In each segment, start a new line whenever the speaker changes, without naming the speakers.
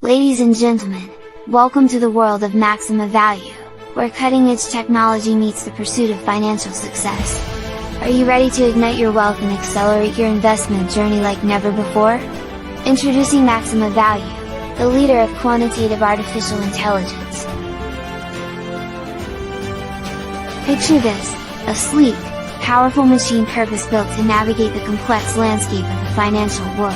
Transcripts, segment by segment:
Ladies and gentlemen, welcome to the world of Maxima Value, where cutting-edge technology meets the pursuit of financial success. Are you ready to ignite your wealth and accelerate your investment journey like never before? Introducing Maxima Value, the leader of quantitative artificial intelligence. Picture this, a sleek, powerful machine purpose-built to navigate the complex landscape of the financial world.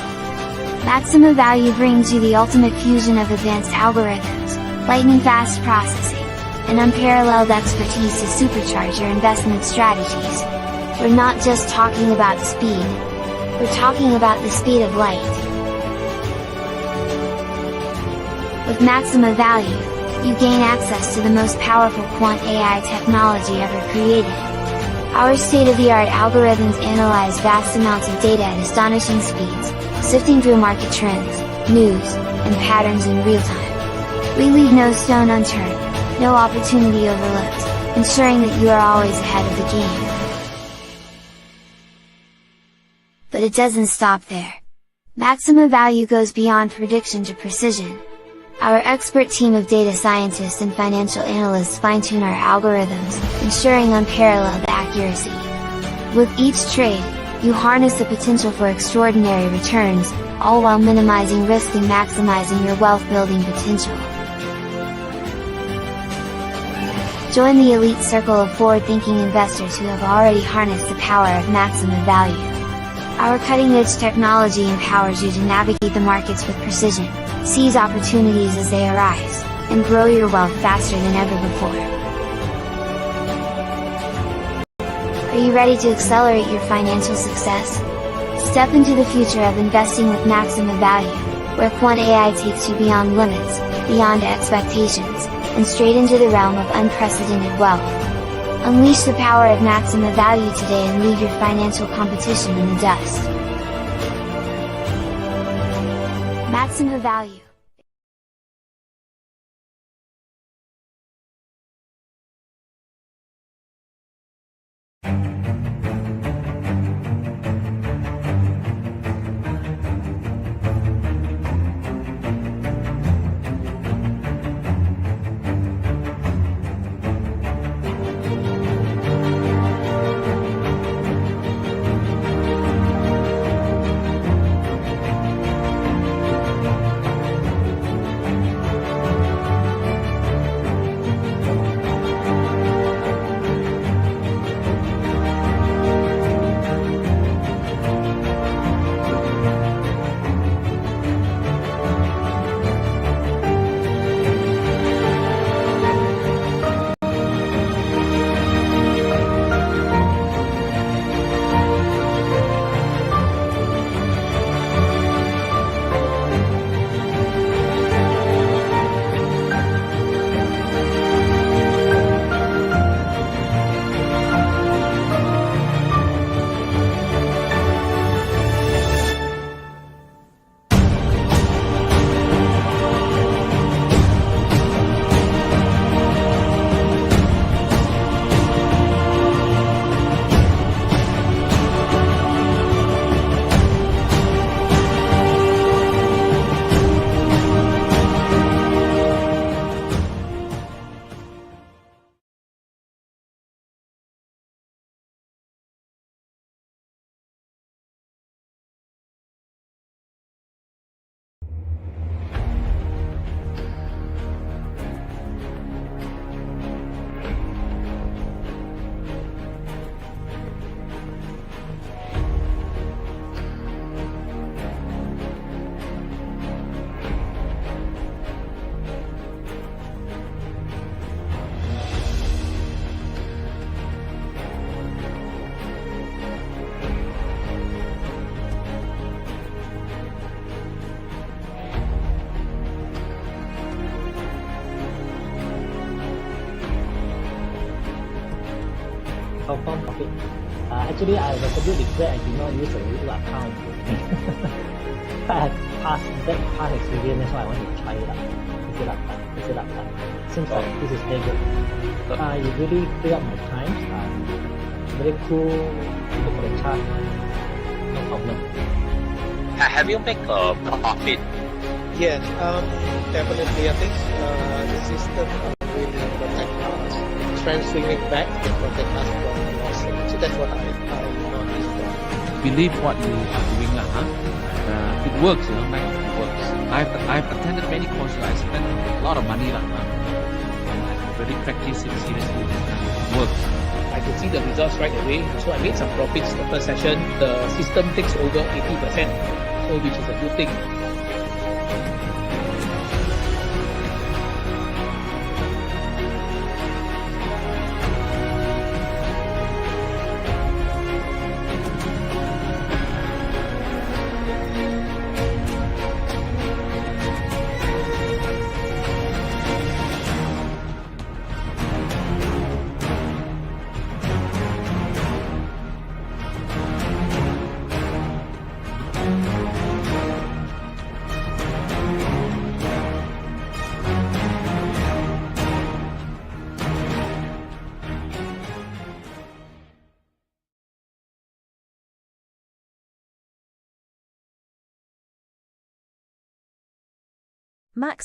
Maxima Value brings you the ultimate fusion of advanced algorithms, lightning-fast processing, and unparalleled expertise to supercharge your investment strategies. We're not just talking about speed, we're talking about the speed of light. With Maxima Value, you gain access to the most powerful quant AI technology ever created. Our state-of-the-art algorithms analyze vast amounts of data at astonishing speeds, sifting through market trends, news, and patterns in real time. We leave no stone unturned, no opportunity overlooked, ensuring that you are always ahead of the game. But it doesn't stop there. Maxima Value goes beyond prediction to precision. Our expert team of data scientists and financial analysts fine-tune our algorithms, ensuring unparalleled accuracy. With each trade, you harness the potential for extraordinary returns, all while minimizing risk and maximizing your wealth-building potential. Join the elite circle of forward-thinking investors who have already harnessed the power of Maxima Value. Our cutting-edge technology empowers you to navigate the markets with precision, seize opportunities as they arise, and grow your wealth faster than ever before. Are you ready to accelerate your financial success? Step into the future of investing with Maxima Value, where quant AI takes you beyond limits, beyond expectations, and straight into the realm of unprecedented wealth. Unleash the power of Maxima Value today and leave your financial competition in the dust. Maxima Value.
Outbound profit. Actually, I was a bit regret I did not use the little account. I had past experience, that's why I want to try it out. Pick it up. Seems like this is very good. It really free up my time. Very cool. Look for the chart. No problem.
Have you make a profit Yes, definitely. I think the system really protect us, trend swinging back to protect us from losses. So that's what I noticed.
Believe what you are doing lah, it works, man, it works. I've attended many courses. I spent a lot of money lah, and I really practice it seriously. It works.
I could see the results right away, so I made some profits the first session. The system takes over 80%, so which is a good thing.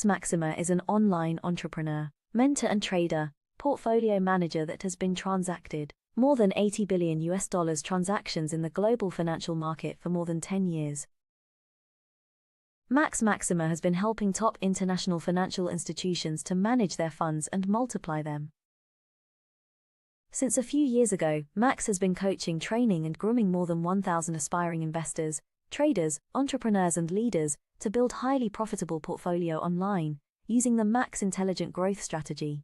Maxima is an online entrepreneur, mentor and trader, portfolio manager that has been transacted more than $80 billion transactions in the global financial market for more than 10 years. Maxima has been helping top international financial institutions to manage their funds and multiply them. Since a few years ago, Max has been coaching, training and grooming more than 1,000 aspiring investors, traders, entrepreneurs and leaders to build highly profitable portfolio online, using the Max Intelligent Growth Strategy.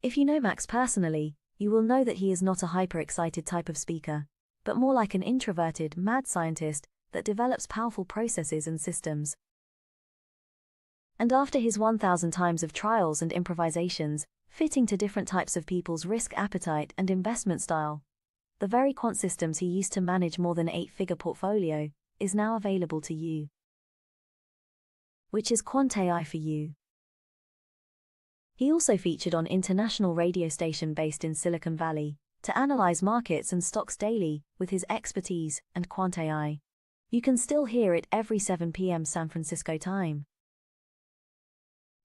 If you know Max personally, you will know that he is not a hyper-excited type of speaker, but more like an introverted, mad scientist that develops powerful processes and systems. And after his 1,000 times of trials and improvisations, fitting to different types of people's risk appetite and investment style, the very quant systems he used to manage more than 8-figure portfolio is now available to you, which is Quant AI for you. He also featured on international radio station based in Silicon Valley to analyze markets and stocks daily with his expertise and Quant AI. You can still hear it every 7 p.m. San Francisco time.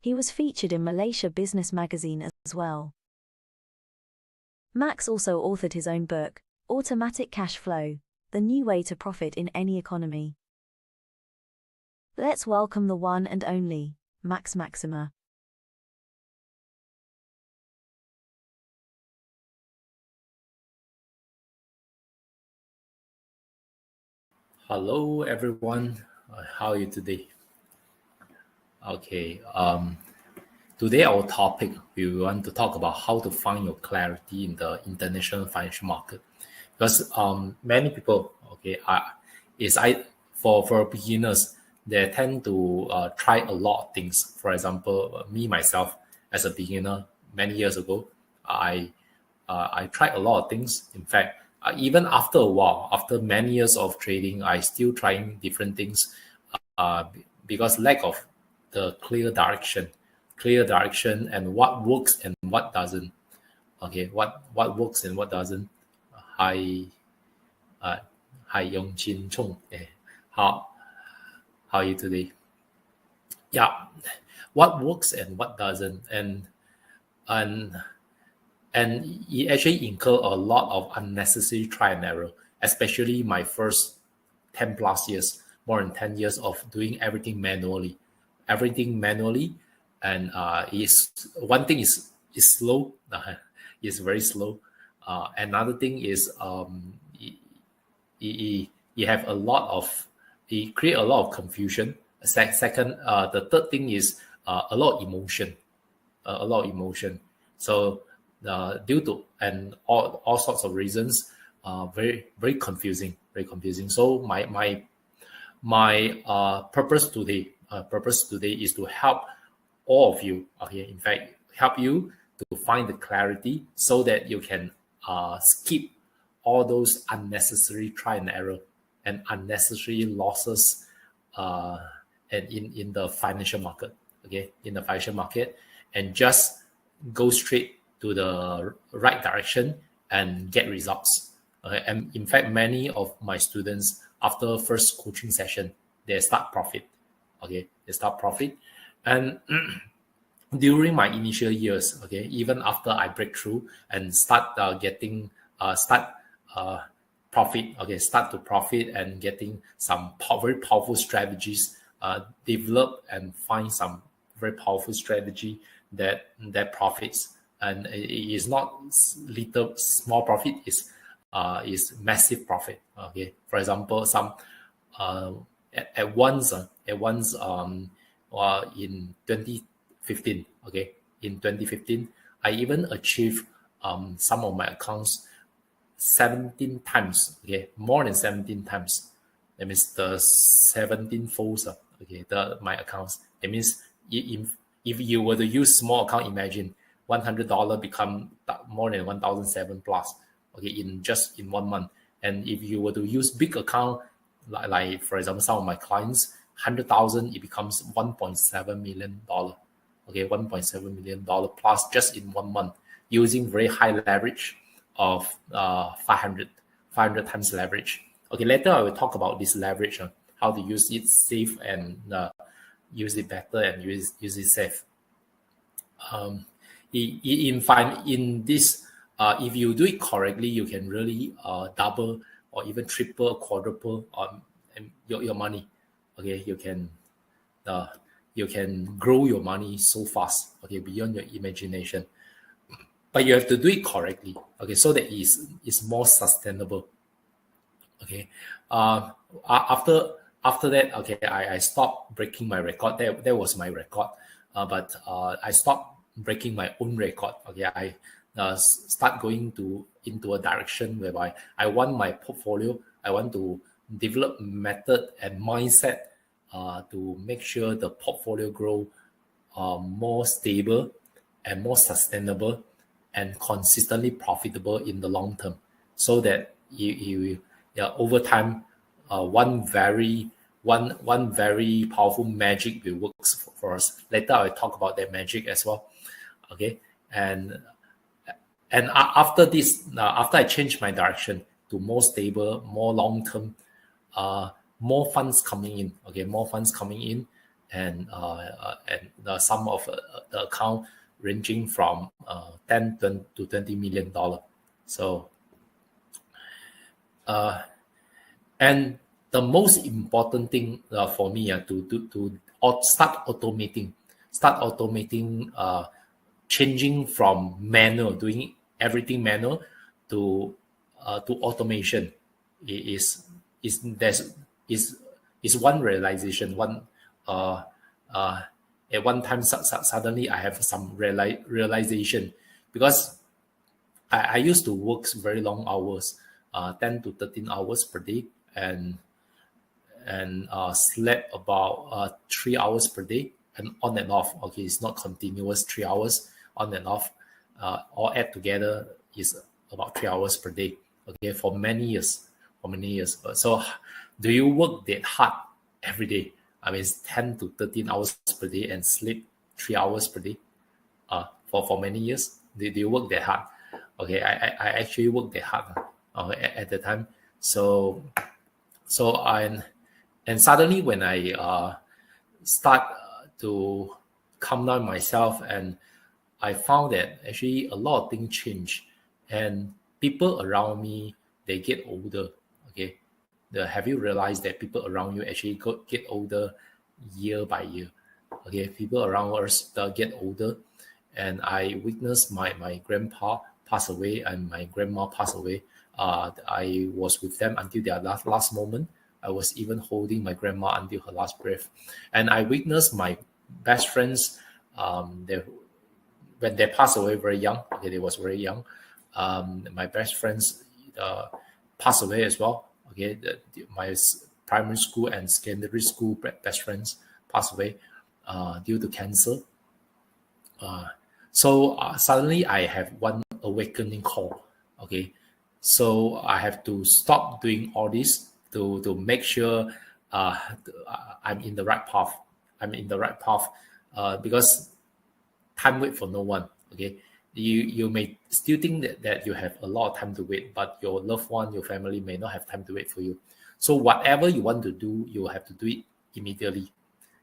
He was featured in Malaysia Business Magazine as well. Max also authored his own book, Automatic Cash Flow, The New Way to Profit in Any Economy. Let's welcome the one and only, Maxima.
Hello everyone, how are you today? Okay, today our topic, we want to talk about how to find your clarity in the international financial market. Because many people, for beginners, they tend to try a lot of things. For example, me myself as a beginner many years ago, I tried a lot of things. In fact, even after a while, after many years of trading, I still trying different things because lack of the clear direction and what works and what doesn't. Okay, what works and what doesn't. Hi Yong Chin Chung. How are you today? Yeah, what works and what doesn't, and it actually incur a lot of unnecessary try and error, especially my first 10 plus years, more than 10 years of doing everything manually, and is one thing is slow, is very slow. Another thing is you have a lot of, it create a lot of confusion. Second, the third thing is a lot of emotion, So due to and all sorts of reasons, very confusing. So my purpose today is to help all of you. Okay, in fact, help you to find the clarity so that you can skip all those unnecessary try and error and unnecessary losses and in the financial market. Okay, in the financial market, and just go straight to the right direction and get results. And in fact, many of my students, after first coaching session, they start profit. Okay, they start profit. And during my initial years, okay, even after I break through and start getting profit, okay, start to profit and getting some very powerful strategies, develop and find some very powerful strategy that profits, and it is not little small profit, is massive profit. Okay, for example, some at once in 2015, okay, in 2015 I even achieved some of my accounts 17 times, okay, more than 17 times. That means the 17 folds, okay, my accounts. That means if you were to use small account, imagine $100 become more than 1,007 plus, okay, in 1 month. And if you were to use big account, like for example, some of my clients, 100,000, it becomes $1.7 million, okay, $1.7 million plus just in 1 month, using very high leverage of 500 times leverage. Okay, later I will talk about this leverage, how to use it safe and use it better and use it safe. In this, if you do it correctly, you can really double or even triple, quadruple your money. Okay, you can grow your money so fast, okay, beyond your imagination. But you have to do it correctly, okay, so that it's more sustainable. Okay, after that, okay, I stopped breaking my record. That was my record, but I stopped breaking my own record. Okay, I start going into a direction whereby I want my portfolio, I want to develop method and mindset to make sure the portfolio grow more stable and more sustainable and consistently profitable in the long term, so that you over time, one very powerful magic will work for us. Later I will talk about that magic as well. Okay, and after this, after I changed my direction to more stable, more long term, more funds coming in. Okay, more funds coming in, and the sum of the account ranging from 10 to $20 million. So, and the most important thing for me to start automating, changing from manual, doing everything manual, to automation is one realization. At one time, suddenly I have some realization, because I used to work very long hours, 10 to 13 hours per day, and slept about 3 hours per day, and on and off. Okay, it's not continuous 3 hours, on and off. All add together is about 3 hours per day. Okay, for many years. So, do you work that hard every day? I mean, it's 10 to 13 hours per day and sleep 3 hours per day. For many years, do you work that hard? Okay, I actually worked that hard at the time. So and suddenly when I start to calm down myself, and I found that actually a lot of things change, and people around me, they get older. Okay, have you realized that people around you actually get older year by year? Okay, people around us get older, and I witnessed my grandpa pass away and my grandma pass away. I was with them until their last moment. I was even holding my grandma until her last breath, and I witnessed my best friends. When they passed away very young. Okay, they was very young. My best friends passed away as well. Okay, my primary school and secondary school best friends passed away due to cancer. So suddenly I have one awakening call. Okay, so I have to stop doing all this to make sure I'm in the right path. Because time wait for no one. Okay, you may still think that you have a lot of time to wait, but your loved one, your family may not have time to wait for you. So whatever you want to do, you have to do it immediately.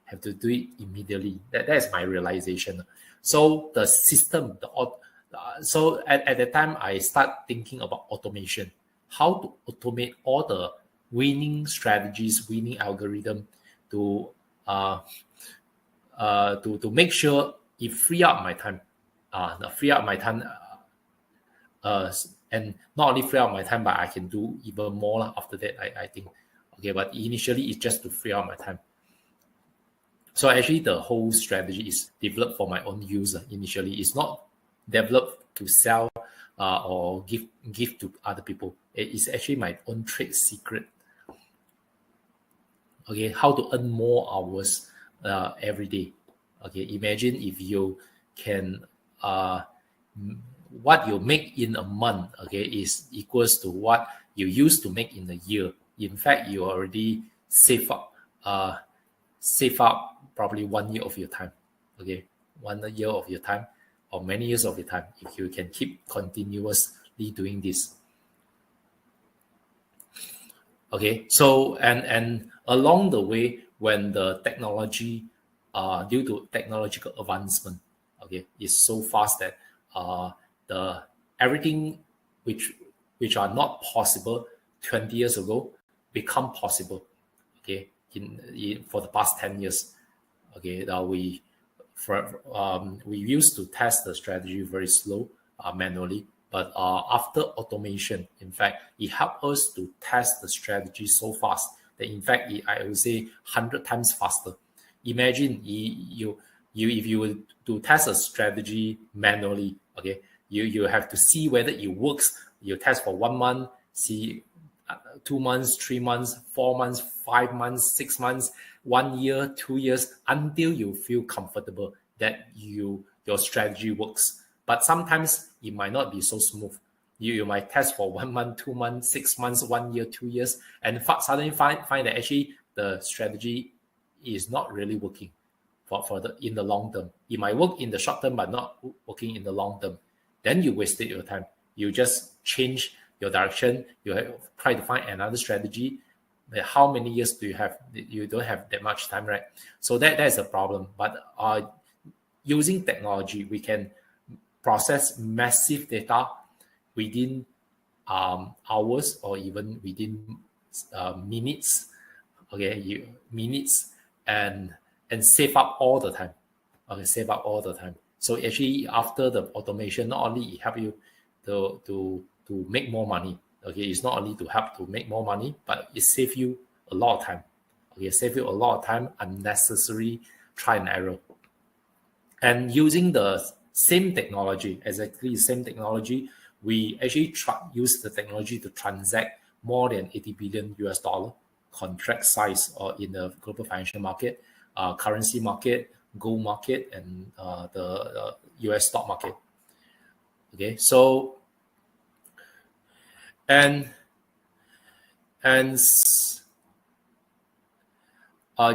have to do it immediately. That is my realization. So the system, so at the time I start thinking about automation, how to automate all the winning strategies, winning algorithm to make sure it free up my time, and not only free up my time, but I can do even more after that. I think, okay, but initially it's just to free up my time. So actually, the whole strategy is developed for my own use. Initially, it's not developed to sell or give to other people. It's actually my own trade secret. Okay, how to earn more hours every day. Okay, imagine if you can what you make in a month, okay, is equals to what you used to make in a year. In fact, you already save up probably 1 year of your time. Okay, 1 year of your time or many years of your time if you can keep continuously doing this. Okay, so and along the way, when the technology, due to technological advancement, okay, is so fast that the everything which are not possible 20 years ago become possible. Okay, for the past 10 years. Okay, we used to test the strategy very slow, manually, but after automation, in fact, it helped us to test the strategy so fast that, in fact, I would say 100 times faster. Imagine if you were to test a strategy manually, okay, you have to see whether it works. You test for 1 month, see 2 months, 3 months, 4 months, 5 months, 6 months, 1 year, 2 years, until you feel comfortable that your strategy works. But sometimes it might not be so smooth. You might test for 1 month, 2 months, 6 months, 1 year, 2 years, and suddenly find that actually the strategy is not really working in the long term. It might work in the short term, but not working in the long term. Then you wasted your time. You just change your direction. You try to find another strategy. How many years do you have? You don't have that much time, right? So that is a problem. But using technology, we can process massive data within hours or even within minutes. Okay, minutes, and save up all the time. Okay, save up all the time. So actually, after the automation, not only it help you to make more money. Okay, it's not only to help to make more money, but it save you a lot of time. Okay, save you a lot of time, unnecessary try and error. And using the same technology, exactly the same technology, we actually use the technology to transact more than 80 billion US dollar contract size or in the global financial market, currency market, gold market, and the US stock market. Okay, so and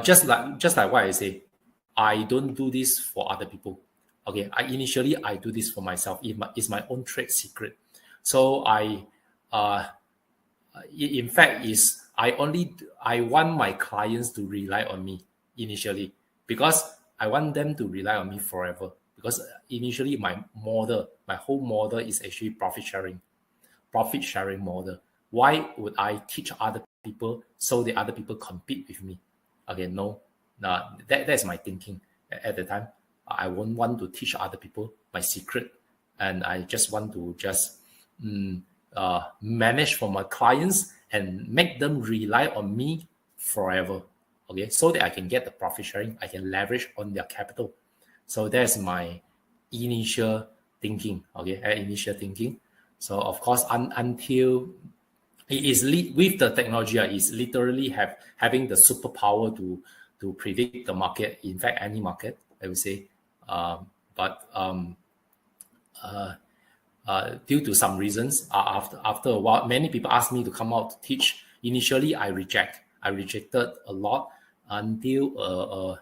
just like what I say, I don't do this for other people. Okay, initially I do this for myself. It's my own trade secret. So in fact, I want my clients to rely on me initially, because I want them to rely on me forever. Because initially my whole model is actually profit sharing model. Why would I teach other people so the other people compete with me? Okay, no, that's my thinking at the time. I won't want to teach other people my secret, and I just want to manage for my clients and make them rely on me forever. Okay, so that I can get the profit sharing, I can leverage on their capital. So that's my initial thinking. Okay, initial thinking. So of course, until it is with the technology, is literally having the superpower to predict the market. In fact, any market, I would say. But due to some reasons, after a while, many people asked me to come out to teach. Initially, I rejected a lot until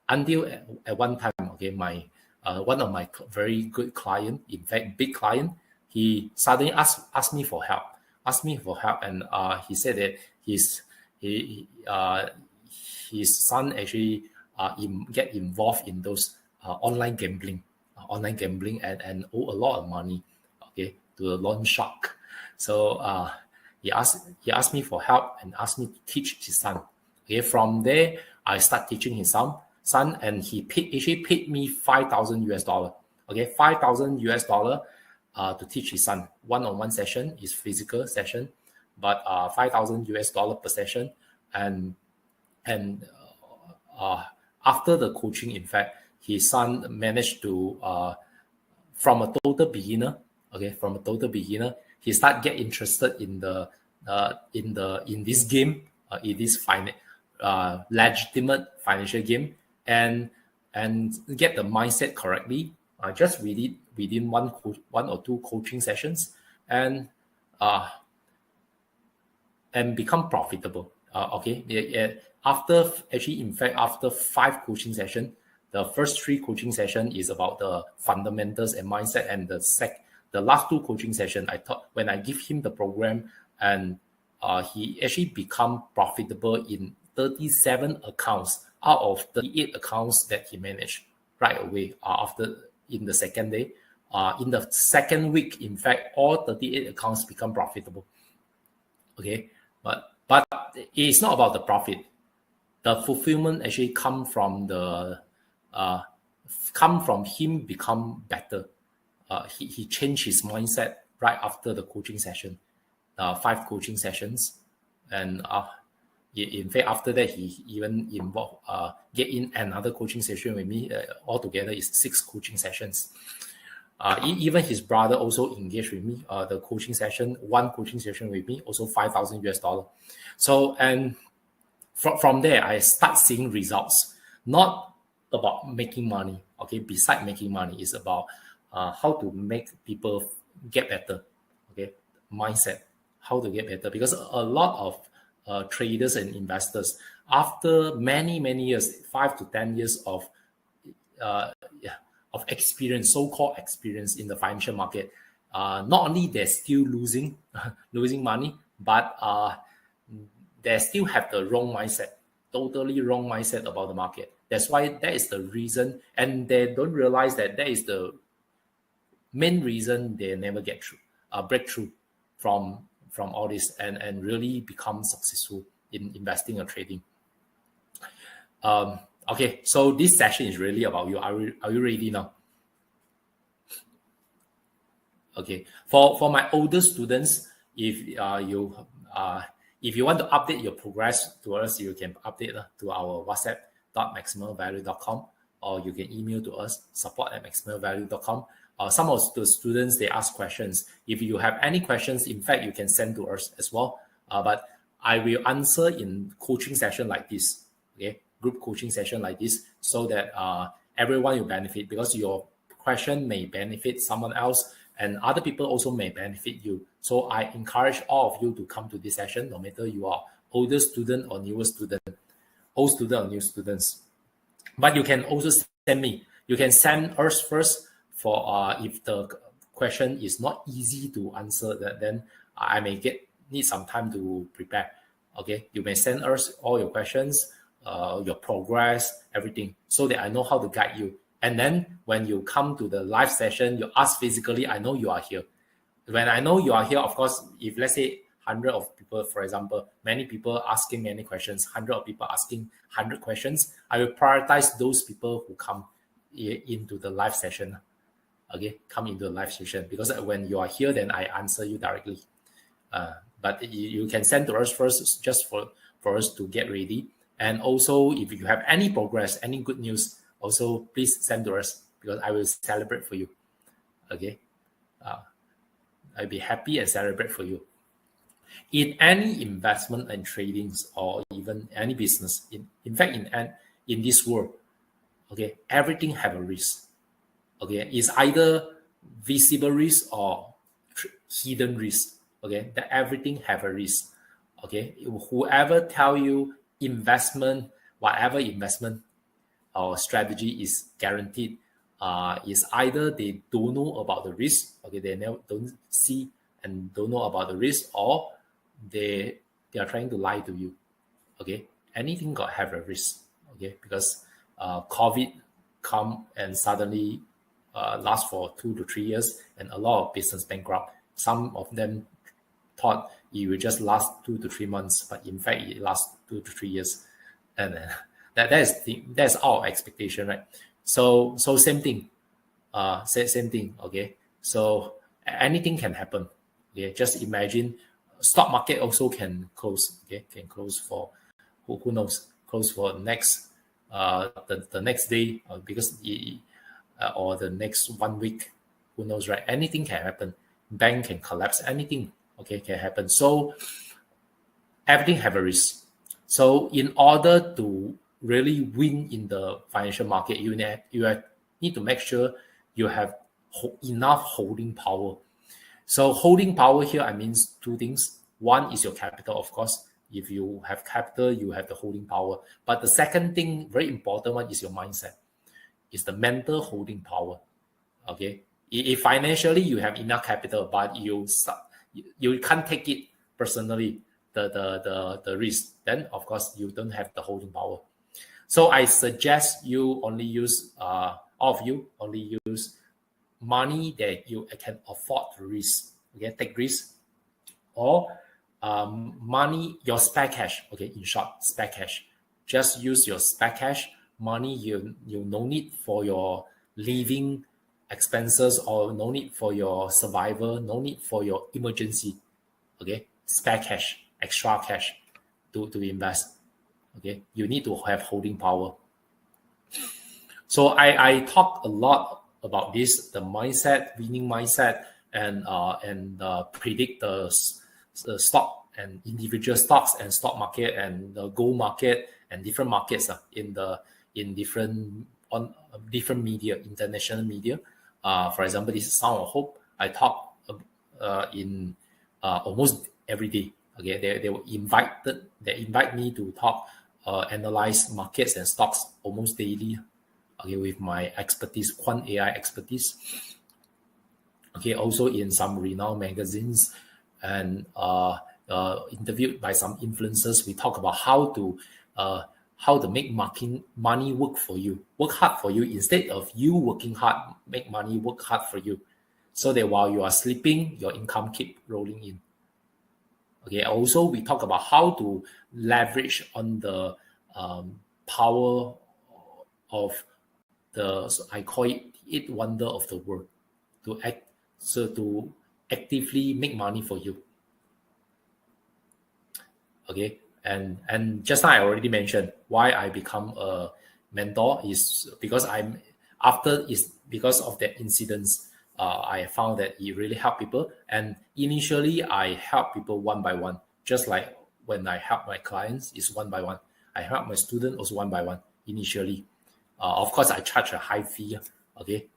at one time, okay, one of my very good client, in fact, big client, he suddenly asked me for help, and he said that his son actually get involved in those online gambling and owe a lot of money, okay, to the loan shark. So he asked me for help and asked me to teach his son. Okay, from there I start teaching his son, and he paid me $5,000. Okay, $5,000 to teach his son. One-on-one session is physical session, but $5,000 per session, and after the coaching, in fact, his son managed to from a total beginner, he start get interested in this game, in this legitimate financial game, and get the mindset correctly. Just within one or two coaching sessions, and become profitable. After 5 coaching sessions, the first 3 coaching sessions is about the fundamentals and mindset, and the last 2 coaching sessions, I thought when I give him the program, and he actually become profitable in 37 accounts out of 38 accounts that he managed right away in the second day. In the second week, in fact, all 38 accounts become profitable. Okay, but it's not about the profit. The fulfillment actually come from him become better. He changed his mindset right after the coaching session, 5 coaching sessions, and in fact after that he even get in another coaching session with me. Altogether is 6 coaching sessions. Even his brother also engaged with me. The coaching session, 1 coaching session with me, also $5,000. So, and from there, I start seeing results. Not about making money. Okay, beside making money, is about how to make people get better. Okay, mindset, how to get better. Because a lot of traders and investors, after many years, 5 to 10 years of experience, so-called experience in the financial market, not only they're still losing money, but they still have the wrong mindset, totally wrong mindset about the market. That's why that is the reason, and they don't realize that is the main reason they never get through, breakthrough from all this, and really become successful in investing or trading. Okay, so this session is really about you. Are you ready now? Okay, for my older students, if you want to update your progress to us, you can update to our whatsapp.maximalvalue.com, or you can email to us, support@maximalvalue.com. Some of the students, they ask questions. If you have any questions, in fact, you can send to us as well. But I will answer in coaching session like this, okay? Group coaching session like this, so that everyone will benefit, because your question may benefit someone else, and other people also may benefit you. So I encourage all of you to come to this session, no matter you are older student or newer student, old student or new students. But you can also send me. You can send us first for if the question is not easy to answer, then I may need some time to prepare. Okay, you may send us all your questions, your progress, everything, so that I know how to guide you. And then when you come to the live session, you ask physically, I know you are here. When I know you are here, of course, if let's say 100 of people, for example, many people asking many questions, 100 of people asking 100 questions, I will prioritize those people who come into the live session. Okay, come into the live session, because when you are here, then I answer you directly. But you can send to us first, just for us to get ready. And also, if you have any progress, any good news, also please send to us, because I will celebrate for you. Okay, I'll be happy and celebrate for you. In any investment and tradings, or even any business, in fact, in this world, okay, everything have a risk. Okay, it's either visible risk or hidden risk. Okay, that everything have a risk. Okay, whoever tell you investment, whatever investment or strategy is guaranteed, is either they don't know about the risk. Okay, they don't see and don't know about the risk, or they are trying to lie to you. Okay, anything got have a risk. Okay, because COVID come and suddenly last for 2 to 3 years, and a lot of business bankrupt. Some of them thought it will just last 2 to 3 months, but in fact it lasts 2 to 3 years, and that's our expectation, right? So same thing, same thing. Okay, so anything can happen. Okay, just imagine stock market also can close. Okay, can close for who knows, close for next the next day, because or the next 1 week, who knows, right? Anything can happen. Bank can collapse, anything, okay, can happen. So everything have a risk. So in order to really win in the financial market, you need to make sure you have enough holding power. So holding power here, I mean 2 things. One is your capital, of course. If you have capital, you have the holding power. But the second thing, very important one, is your mindset. It's the mental holding power. Okay, if financially you have enough capital, but you can't take it personally, the risk, then of course you don't have the holding power. So I suggest you only use all of you only use money that you can afford to risk. Okay, take risk, or money, your spare cash. Okay, in short, spare cash. Just use your spare cash money. You no need for your living expenses, or no need for your survival, no need for your emergency. Okay, spare cash, extra cash to invest. Okay, you need to have holding power. So I talk a lot about this, the mindset, winning mindset, and predict the stock and individual stocks and stock market and the gold market and different markets in different media, international media. For example, this is Sound of Hope. I talk in almost every day. Okay, they invite me to talk, analyze markets and stocks almost daily. Okay, with my expertise, quant AI expertise. Okay, also in some renowned magazines, and interviewed by some influencers. We talk about how to make money work for you, work hard for you, instead of you working hard, make money work hard for you, so that while you are sleeping, your income keep rolling in. Okay, also we talk about how to leverage on the power of I call it 8 wonder of the world, to actively make money for you. Okay, and just now I already mentioned why I become a mentor is because because of that incidents. I found that it really helped people, and initially I help people one by one, just like when I help my clients, it's one by one. I help my student also one by one initially. Of course, I charge a high fee. Okay,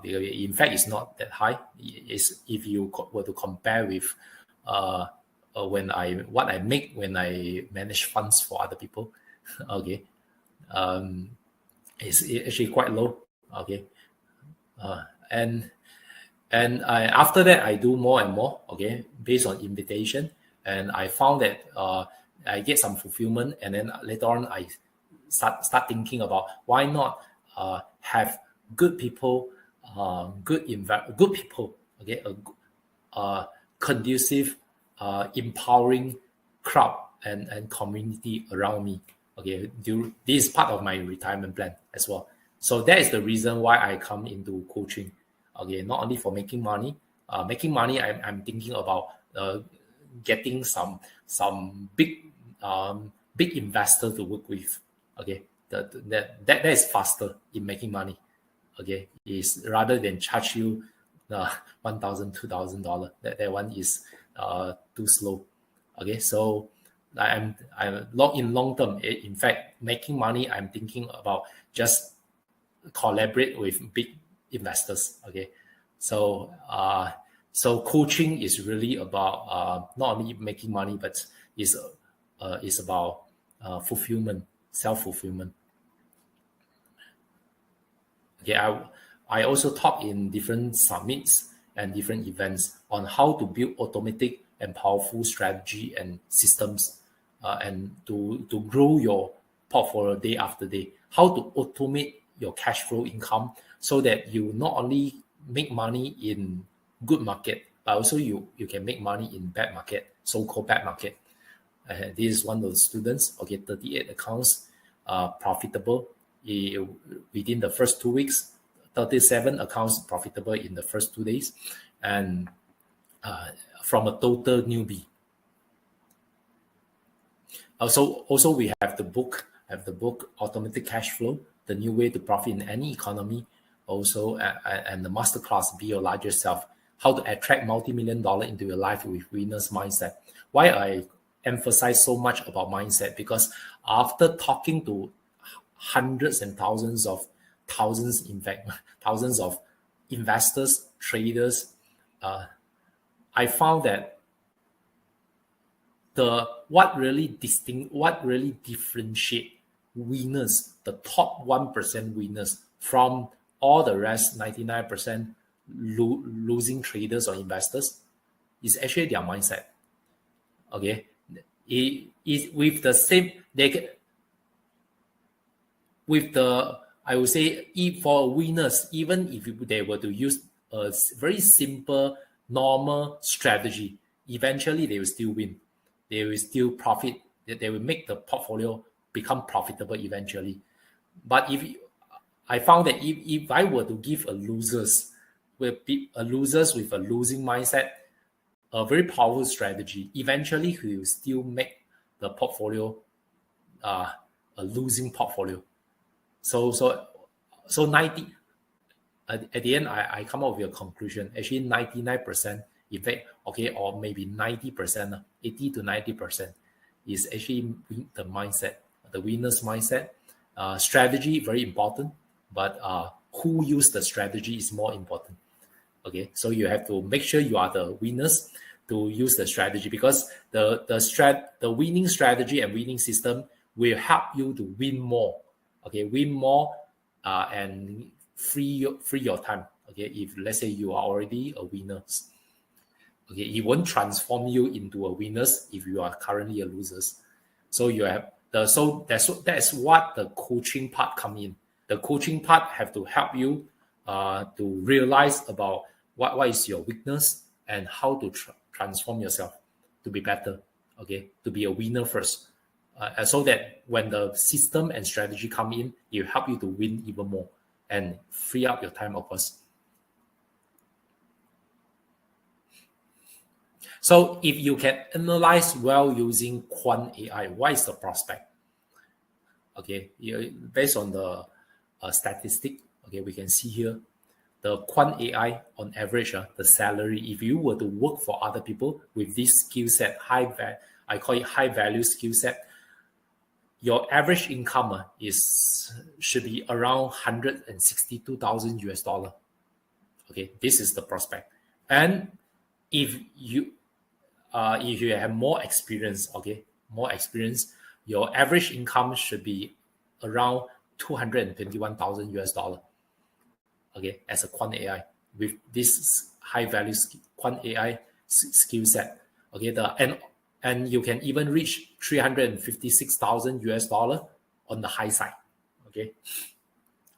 because in fact it's not that high. It's if you were to compare with what I make when I manage funds for other people. Okay, it's actually quite low. Okay, and after that I do more and more. Okay, based on invitation, and I found that I get some fulfillment, and then later on I start thinking about why not have good people, good people. Okay, a conducive, empowering crowd and community around me. Okay, this is part of my retirement plan as well. So that is the reason why I come into coaching. Okay, not only for making money. I'm thinking about getting some big investor to work with. Okay, that is faster in making money. Okay, is rather than charge you $1,000, $2,000. That one is too slow. Okay, so I'm in long term. In fact, making money, I'm thinking about just collaborate with big investors. Okay, so coaching is really about not only making money, but is about fulfillment, self-fulfillment. Okay, I also talk in different summits and different events on how to build automatic and powerful strategy and systems, and to grow your portfolio day after day. How to automate your cash flow income so that you not only make money in good market, but also you can make money in bad market, so-called bad market. This is one of the students. Okay, 38 accounts, profitable within the first 2 weeks. 37 accounts profitable in the first 2 days, and from a total newbie. Also we have the book Automatic Cash Flow, the new way to profit in any economy. Also, and the masterclass, Be Your Largest Self, how to attract multi-million dollar into your life with winner's mindset. Why I emphasize so much about mindset? Because after talking to hundreds and thousands of investors, traders, I found that what really differentiate winners, the top 1% winners, from all the rest 99% losing traders or investors, is actually their mindset. Okay, it is with the same, I would say, for winners, even if they were to use a very simple, normal strategy, eventually they will still win. They will still profit. They will make the portfolio become profitable eventually. But I found that if I were to give losers with a losing mindset a very powerful strategy, eventually he will still make the portfolio a losing portfolio. So 90 at the end, I come up with a conclusion. Actually, 99%, in fact, okay, or maybe 90%, 80 to 90% is actually the mindset, the winner's mindset. Strategy very important, but who use the strategy is more important. Okay, so you have to make sure you are the winners to use the strategy, because the winning strategy and winning system will help you to win more. Okay, win more and free your time. Okay, if let's say you are already a winner, okay, it won't transform you into a winners if you are currently a losers. So you have that's what the coaching part come in. The coaching part have to help you to realize about what is your weakness and how to transform yourself to be better. Okay, to be a winner first, so that when the system and strategy come in, it will help you to win even more and free up your time, of course. So if you can analyze well using Quant AI, what is the prospect? Okay, based on the statistic, okay, we can see here the Quant AI on average, the salary, if you were to work for other people with this skill set, I call it high value skill set, your average income should be around 162,000 US dollar. Okay, this is the prospect. And if you have more experience, your average income should be around 221,000 US dollar. Okay, as a Quant AI with this high value Quant AI skill set. Okay, and you can even reach 356,000 US dollar on the high side. Okay,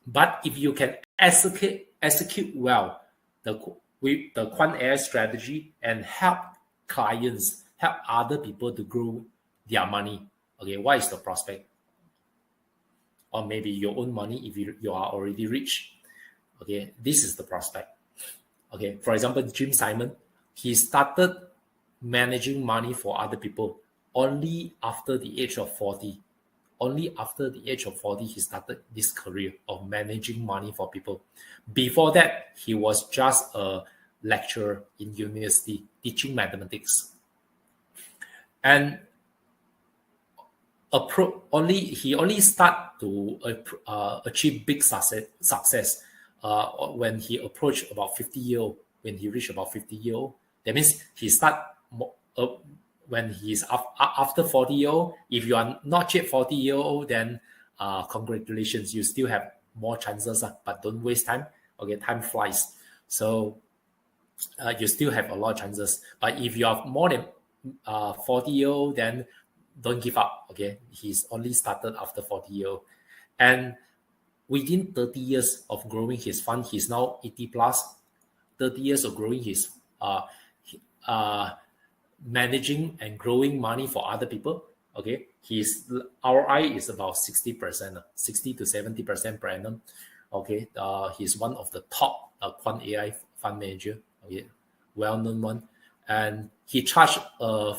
but if you can execute well with the Quant AI strategy and help clients, help other people to grow their money. Okay, what is the prospect? Or maybe your own money if you are already rich. Okay, this is the prospect. Okay, for example, Jim Simon, he started managing money for other people only after the age of 40. Only after the age of 40, he started this career of managing money for people. Before that, he was just a lecturer in university teaching mathematics. And he only started to achieve big success when he approached about 50 years old. When he reached about 50 years old, that means he start when he's after 40 years old. If you are not yet 40 years old, then congratulations, you still have more chances, but don't waste time. Okay, time flies. So you still have a lot of chances. But if you are more than 40 years old, then don't give up. Okay, he's only started after 40 years, and within 30 years of growing his fund, he's now 80 plus. 30 years of growing his managing and growing money for other people. Okay, his ROI is about 60%, 60 to 70% per annum. Okay, he's one of the top quant AI fund manager. Okay, well-known one, and he charged a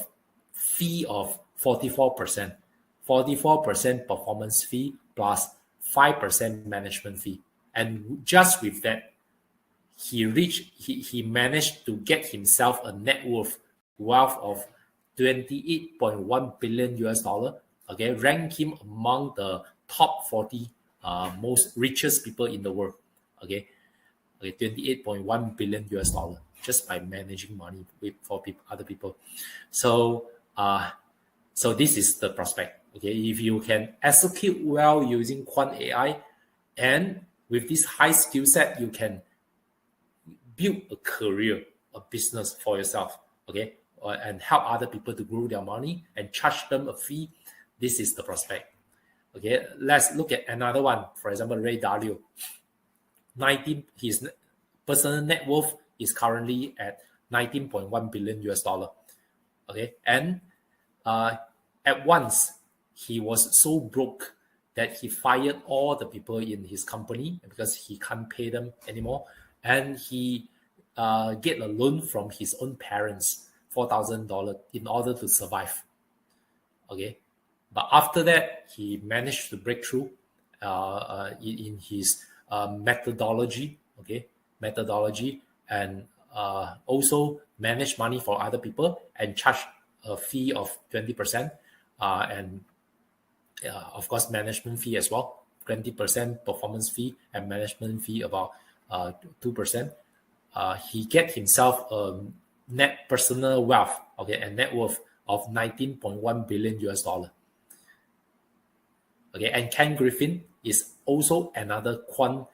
fee of 44%, 44% performance fee plus 5% management fee, and just with that, he managed to get himself a net wealth of 28.1 billion US dollar. Okay, rank him among the top 40 most richest people in the world. Okay, 28.1 billion US dollar just by managing money for other people. So so this is the prospect. Okay, if you can execute well using quant AI, and with this high skill set, you can build a career, a business for yourself. Okay, and help other people to grow their money and charge them a fee. This is the prospect. Okay, let's look at another one. For example, Ray Dalio. His personal net worth is currently at 19.1 billion US dollar. Okay, and at once he was so broke that he fired all the people in his company because he can't pay them anymore, and he get a loan from his own parents, $4,000, in order to survive. Okay, but after that, he managed to break through in his methodology. Okay, and also manage money for other people and charge a fee of 20%, and of course management fee as well, 20% performance fee and management fee about 2%. He get himself a net personal wealth, okay, and net worth of 19.1 billion US dollar. Okay, and Ken Griffin is also another quant.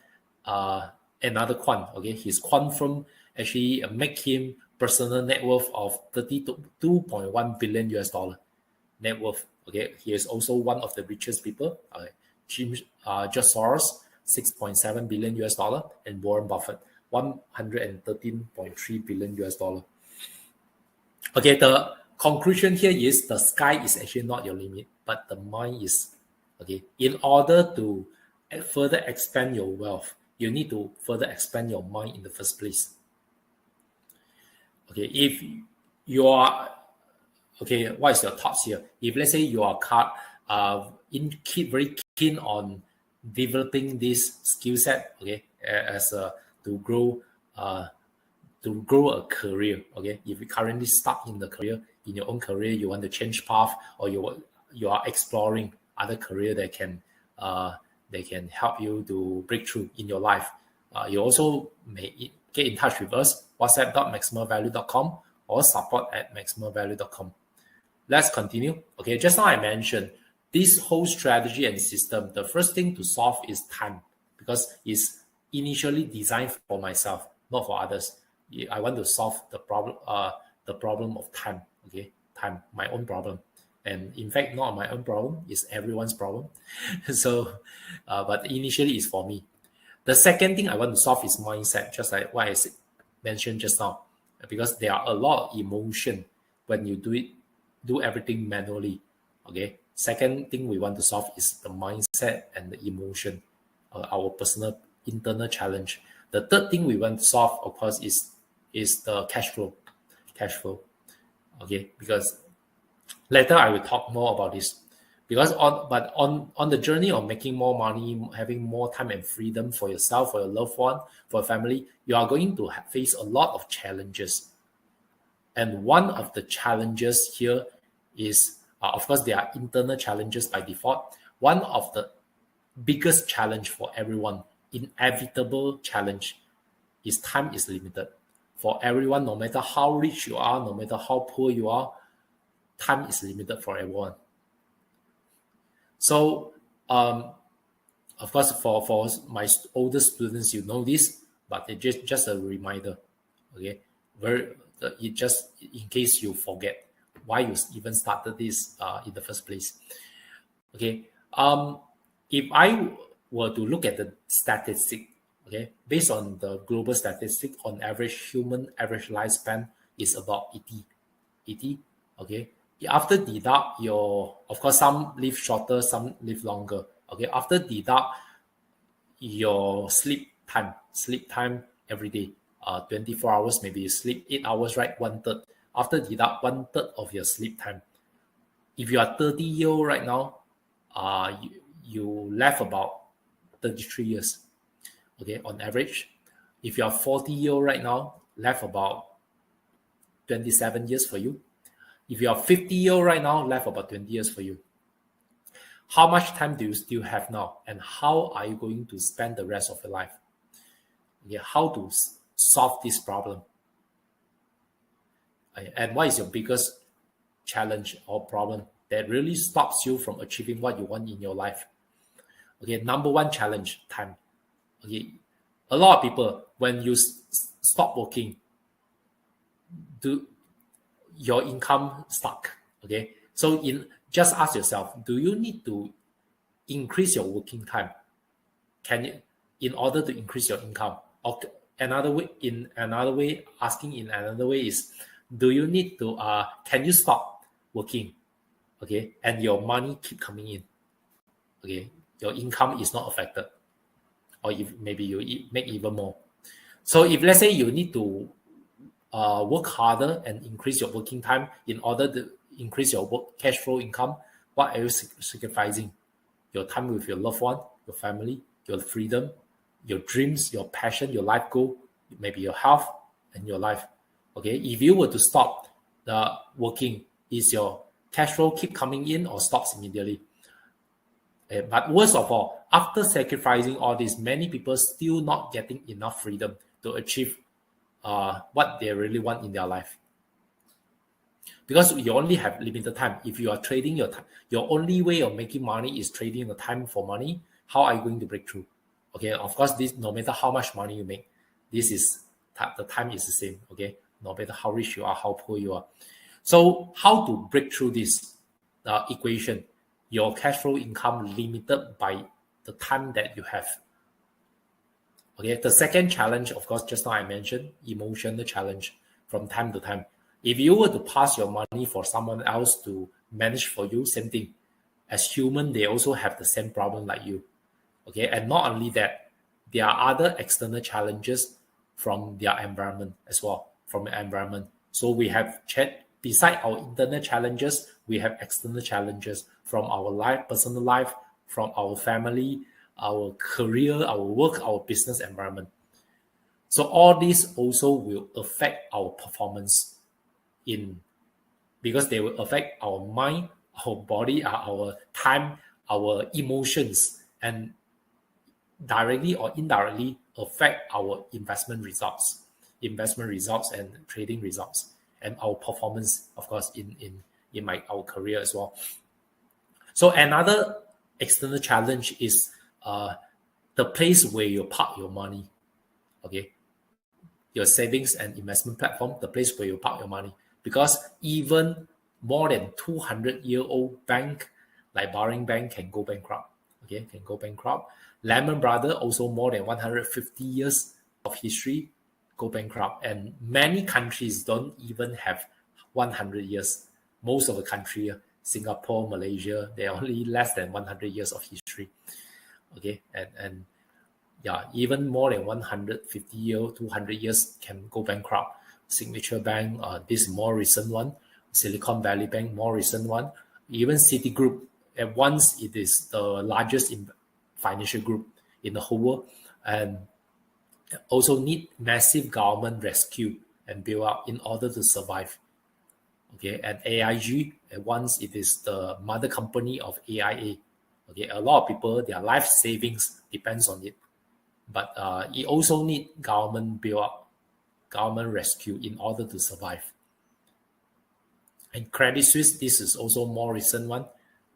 Okay, his quant firm actually make him personal net worth of 32.1 billion US dollar net worth. Okay, he is also one of the richest people. George Soros, 6.7 billion US dollar, and Warren Buffett, 113.3 billion US dollar. Okay, the conclusion here is the sky is actually not your limit, but the mind is. Okay, in order to further expand your wealth, you need to further expand your mind in the first place. Okay, if you are, okay, what is your thoughts here? If let's say you are very keen on developing this skill set, okay, as to grow a career, okay, if you currently stuck in your own career, you want to change path, or you are exploring other career that can help you to break through in your life, you also may get in touch with us, whatsapp.maximavalue.com or support@maximavalue.com. Let's continue. Okay, just now I mentioned this whole strategy and system, the first thing to solve is time, because it's initially designed for myself, not for others. I want to solve the problem of time. Okay, time, my own problem. And in fact, not my own problem, it's everyone's problem. So, but initially it's for me. The second thing I want to solve is mindset, just like what I mentioned just now, because there are a lot of emotion when you do everything manually. Okay. Second thing we want to solve is the mindset and the emotion, our personal internal challenge. The third thing we want to solve, of course, is the cash flow. Okay, because later I will talk more about this. Because on the journey of making more money, having more time and freedom for yourself, for your loved one, for your family, you are going to face a lot of challenges. And one of the challenges here is, of course, there are internal challenges by default. One of the biggest challenge for everyone, inevitable challenge, is time is limited. For everyone, no matter how rich you are, no matter how poor you are, time is limited for everyone. So, of course, for my older students, you know this, but it's just a reminder. Okay, it just in case you forget. why you even started this in the first place. Okay, if I were to look at the statistic, okay, based on the global statistic, on average, human average lifespan is about 80, okay. After deduct of course, some live shorter, some live longer, okay. After deduct your sleep time every day, 24 hours, maybe you sleep 8 hours, right? 1/3. After deduct 1/3 of your sleep time, if you are 30-year-old right now, you left about 33 years, okay, on average. If you are 40-year-old right now, left about 27 years for you. If you are 50-year-old right now, left about 20 years for you. How much time do you still have now? And how are you going to spend the rest of your life? Okay, how to solve this problem? And what is your biggest challenge or problem that really stops you from achieving what you want in your life? Okay, number one challenge, time. Okay, a lot of people, when you stop working, your income stuck. Okay, so just ask yourself, do you need to increase your working time? Can you, in order to increase your income? Or another way is, do you need to can you stop working, okay, and your money keep coming in, okay, your income is not affected, or if maybe you make even more. So if let's say you need to work harder and increase your working time in order to increase your cash flow income, what are you sacrificing? Your time with your loved one, your family, your freedom, your dreams, your passion, your life goal, maybe your health and your life. Okay, if you were to stop working, is your cash flow keep coming in or stops immediately? But worst of all, after sacrificing all this, many people still not getting enough freedom to achieve what they really want in their life. Because you only have limited time. If you are trading your time, your only way of making money is trading the time for money. How are you going to break through? Okay, of course, this no matter how much money you make, this is the time is the same. Okay, no matter how rich you are, how poor you are. So how to break through this equation? Your cash flow income limited by the time that you have. Okay, the second challenge, of course, just now I mentioned, emotional challenge from time to time. If you were to pass your money for someone else to manage for you, same thing. As human, they also have the same problem like you. Okay, and not only that, there are other external challenges from their environment as well, from the environment. So we have beside our internal challenges, we have external challenges from our life, personal life, from our family, our career, our work, our business environment. So all these also will affect our performance because they will affect our mind, our body, our time, our emotions, and directly or indirectly affect our investment results and trading results, and our performance, of course, in our career as well. So another external challenge is the place where you park your money. Okay, your savings and investment platform, the place where you park your money. Because even more than 200-year-old bank like Barring Bank can go bankrupt. Okay, can go bankrupt. Lehman Brothers, also more than 150 years of history, go bankrupt. And many countries don't even have 100 years. Most of the country, Singapore, Malaysia, they're only less than 100 years of history. Okay, and yeah, even more than 150 years, 200 years can go bankrupt. Signature Bank, this more recent one. Silicon Valley Bank, more recent one. Even Citigroup, at once it is the largest financial group in the whole world, and also need massive government rescue and build up in order to survive. Okay, and AIG, at once it is the mother company of AIA. Okay, a lot of people, their life savings depends on it, but it also need government build up, government rescue in order to survive. And Credit Suisse, this is also more recent one.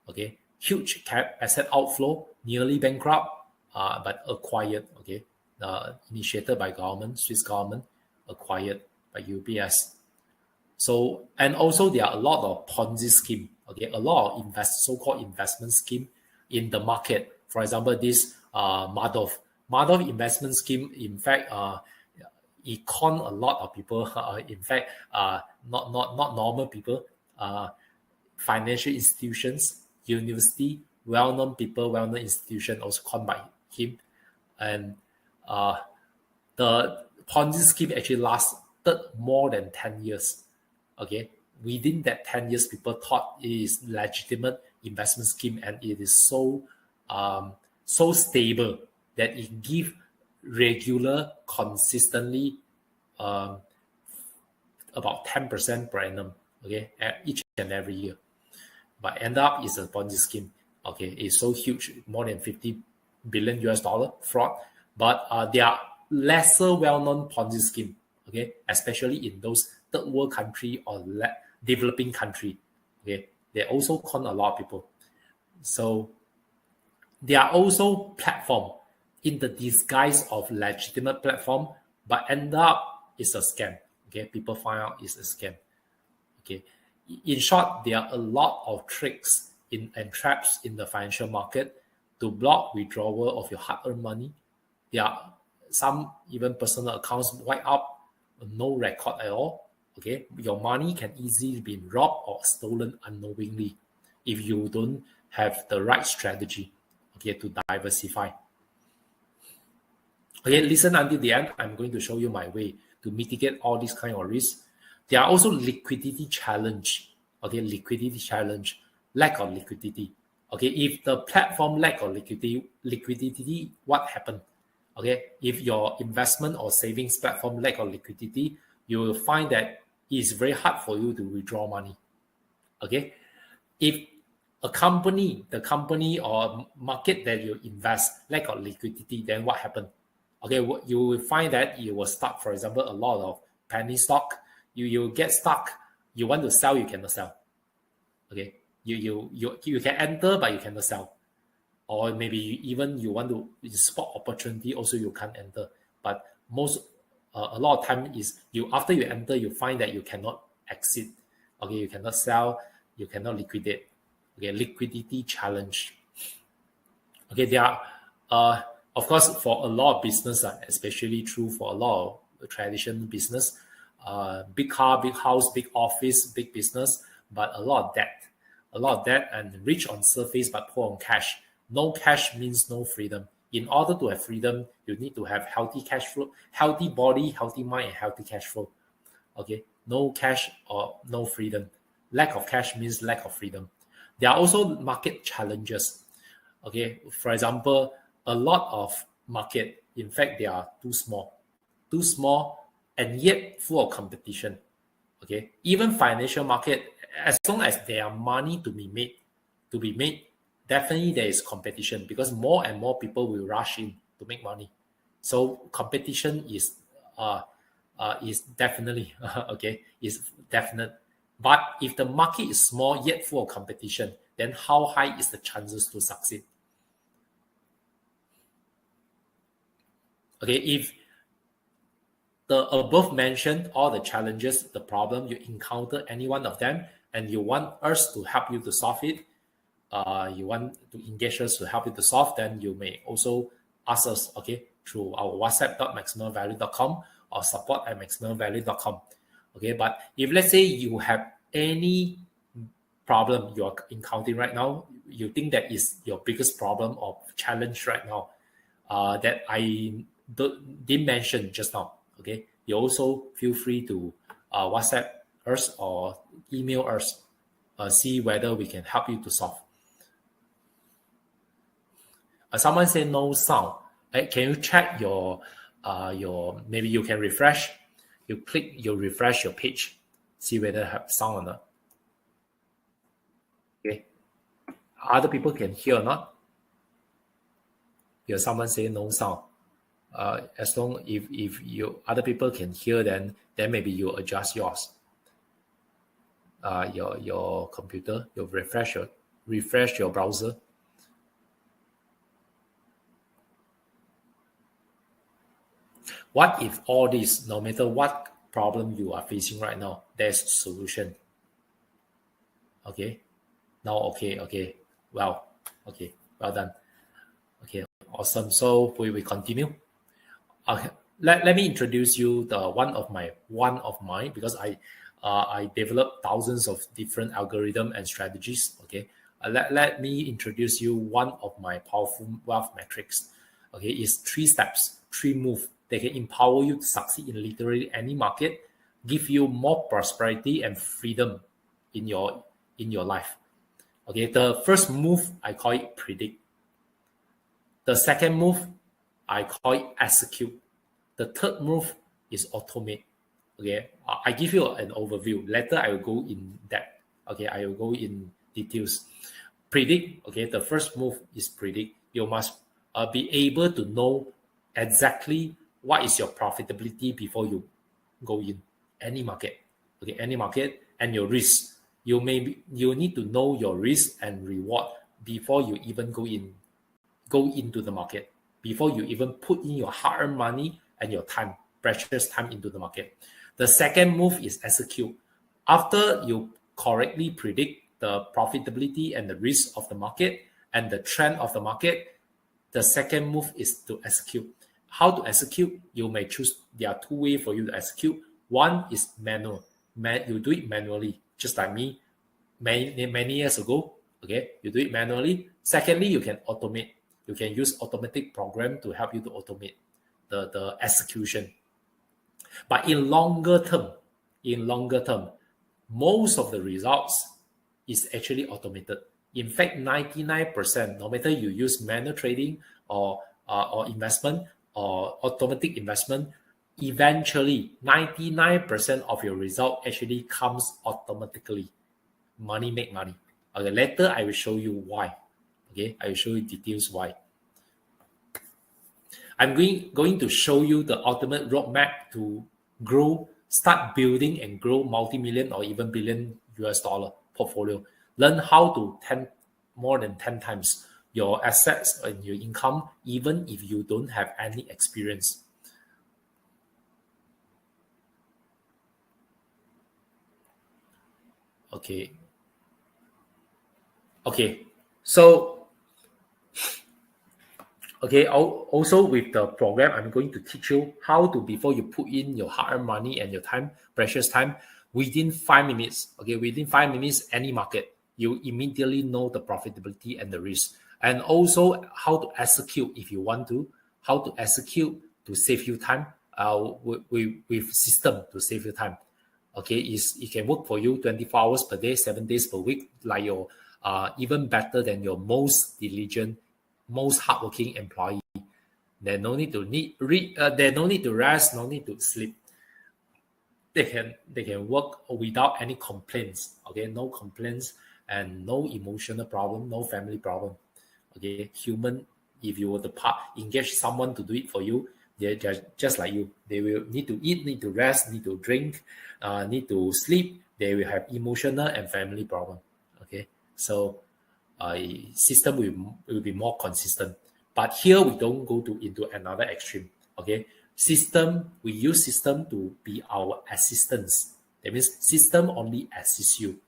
Okay, huge asset outflow, nearly bankrupt, but acquired. Okay, initiated by government, Swiss government, acquired by UBS. So, and also there are a lot of Ponzi scheme, okay, a lot of so-called investment scheme in the market. For example, this Madoff investment scheme, in fact, it con a lot of people. In fact, not normal people, financial institutions, university, well-known people, well-known institution also con by him. And the Ponzi scheme actually lasted more than 10 years. Okay, within that 10 years, people thought it is legitimate investment scheme, and it is so stable that it gives regular, consistently about 10% per annum. Okay, each and every year. But end up is a Ponzi scheme. Okay, it's so huge, more than $50 billion fraud. But there are lesser well-known Ponzi scheme. Okay, especially in those third world country or developing country. Okay, they also con a lot of people. So there are also platform in the disguise of legitimate platform, but end up it's a scam. Okay, people find out it's a scam. Okay, in short, there are a lot of tricks and traps in the financial market to block withdrawal of your hard-earned money. There are some even personal accounts wiped out, no record at all. Okay, your money can easily be robbed or stolen unknowingly if you don't have the right strategy, okay, to diversify. Okay, listen until the end. I'm going to show you my way to mitigate all these kind of risks. There are also liquidity challenge. Okay, liquidity challenge, lack of liquidity. Okay, if the platform lack of liquidity, what happened? Okay, if your investment or savings platform lack of liquidity, you will find that it's very hard for you to withdraw money. Okay, if the company or market that you invest lack of liquidity, then what happened? Okay, you will find that you will stuck. For example, a lot of penny stock, you get stuck. You want to sell, you cannot sell. Okay, you can enter, but you cannot sell. Or maybe even you want to spot opportunity, also you can't enter. But a lot of time is after you enter, you find that you cannot exit. Okay, you cannot sell, you cannot liquidate. Okay, liquidity challenge. Okay, there are of course for a lot of business, especially true for a lot of traditional business, big car, big house, big office, big business, but a lot of debt and rich on surface but poor on cash. No cash means no freedom. In order to have freedom, you need to have healthy cash flow, healthy body, healthy mind, and healthy cash flow. Okay, no cash or no freedom. Lack of cash means lack of freedom. There are also market challenges. Okay, for example, a lot of market, in fact, they are too small, and yet full of competition. Okay, even financial market, as long as there are money to be made, definitely there is competition because more and more people will rush in to make money. So competition is definitely is definite. But if the market is small yet full of competition, then how high is the chances to succeed? Okay, if the above mentioned all the challenges, the problem you encounter any one of them, and you want us to help you to solve it, you want to engage us to help you to solve, then you may also ask us, okay, through our whatsapp.maximumvalue.com or support@maximumvalue.com. Okay, but if let's say you have any problem you are encountering right now, you think that is your biggest problem or challenge right now, that I didn't mention just now, okay, you also feel free to WhatsApp us or email us, see whether we can help you to solve. Someone say no sound. Can you check your maybe you can refresh? You refresh your page, see whether have sound or not. Okay, other people can hear or not? Yeah, someone say no sound. As long if you other people can hear, then maybe you adjust yours. Your computer, you refresh your browser. What if all this, no matter what problem you are facing right now, there's a solution. Okay. Now, okay. Well done. Okay, awesome. So we continue. Let me introduce you the one of mine, because I developed thousands of different algorithms and strategies. Okay, let me introduce you one of my powerful wealth metrics. Okay, it's 3 steps, 3 moves that can empower you to succeed in literally any market, give you more prosperity and freedom in your life. Okay, the first move, I call it predict. The second move, I call it execute. The third move is automate. Okay, I give you an overview. Later, I will go in depth. Okay, I will go in details. Predict. Okay, the first move is predict. You must be able to know exactly what is your profitability before you go in any market. Okay, any market, and your risk. You need to know your risk and reward before you even go into the market, before you even put in your hard-earned money and your time, precious time into the market. The second move is execute. After you correctly predict the profitability and the risk of the market and the trend of the market, the second move is to execute. How to execute? You may choose, there are 2 ways for you to execute. One is manual. You do it manually, just like me many years ago. Okay, you do it manually. Secondly, you can automate. You can use automatic program to help you to automate the execution. But in longer term, most of the results is actually automated. In fact, 99%, no matter you use manual trading or investment or automatic investment, eventually 99% of your result actually comes automatically. Money make money. Okay, later I will show you why. Okay, I will show you details why. I'm going to show you the ultimate roadmap to start building and grow multi-million or even billion US dollar portfolio. Learn how to more than 10 times your assets and your income, even if you don't have any experience. Okay, so also with the program, I'm going to teach you how to, before you put in your hard-earned money and your time, precious time, within 5 minutes. Okay, within 5 minutes, any market, you immediately know the profitability and the risk, and also how to execute if you want to, how to execute to save you time. With system to save you time. Okay, it can work for you 24 hours per day, 7 days per week, like your even better than your most diligent, most hardworking employee. They no need to they no need to rest, no need to sleep. They can work without any complaints. Okay, no complaints and no emotional problem, no family problem. Okay, human, if you were to engage someone to do it for you, they're just like you. They will need to eat, need to rest, need to drink, need to sleep. They will have emotional and family problem. Okay, so system will be more consistent. But here we don't go into another extreme. Okay, we use system to be our assistants. That means system only assists you.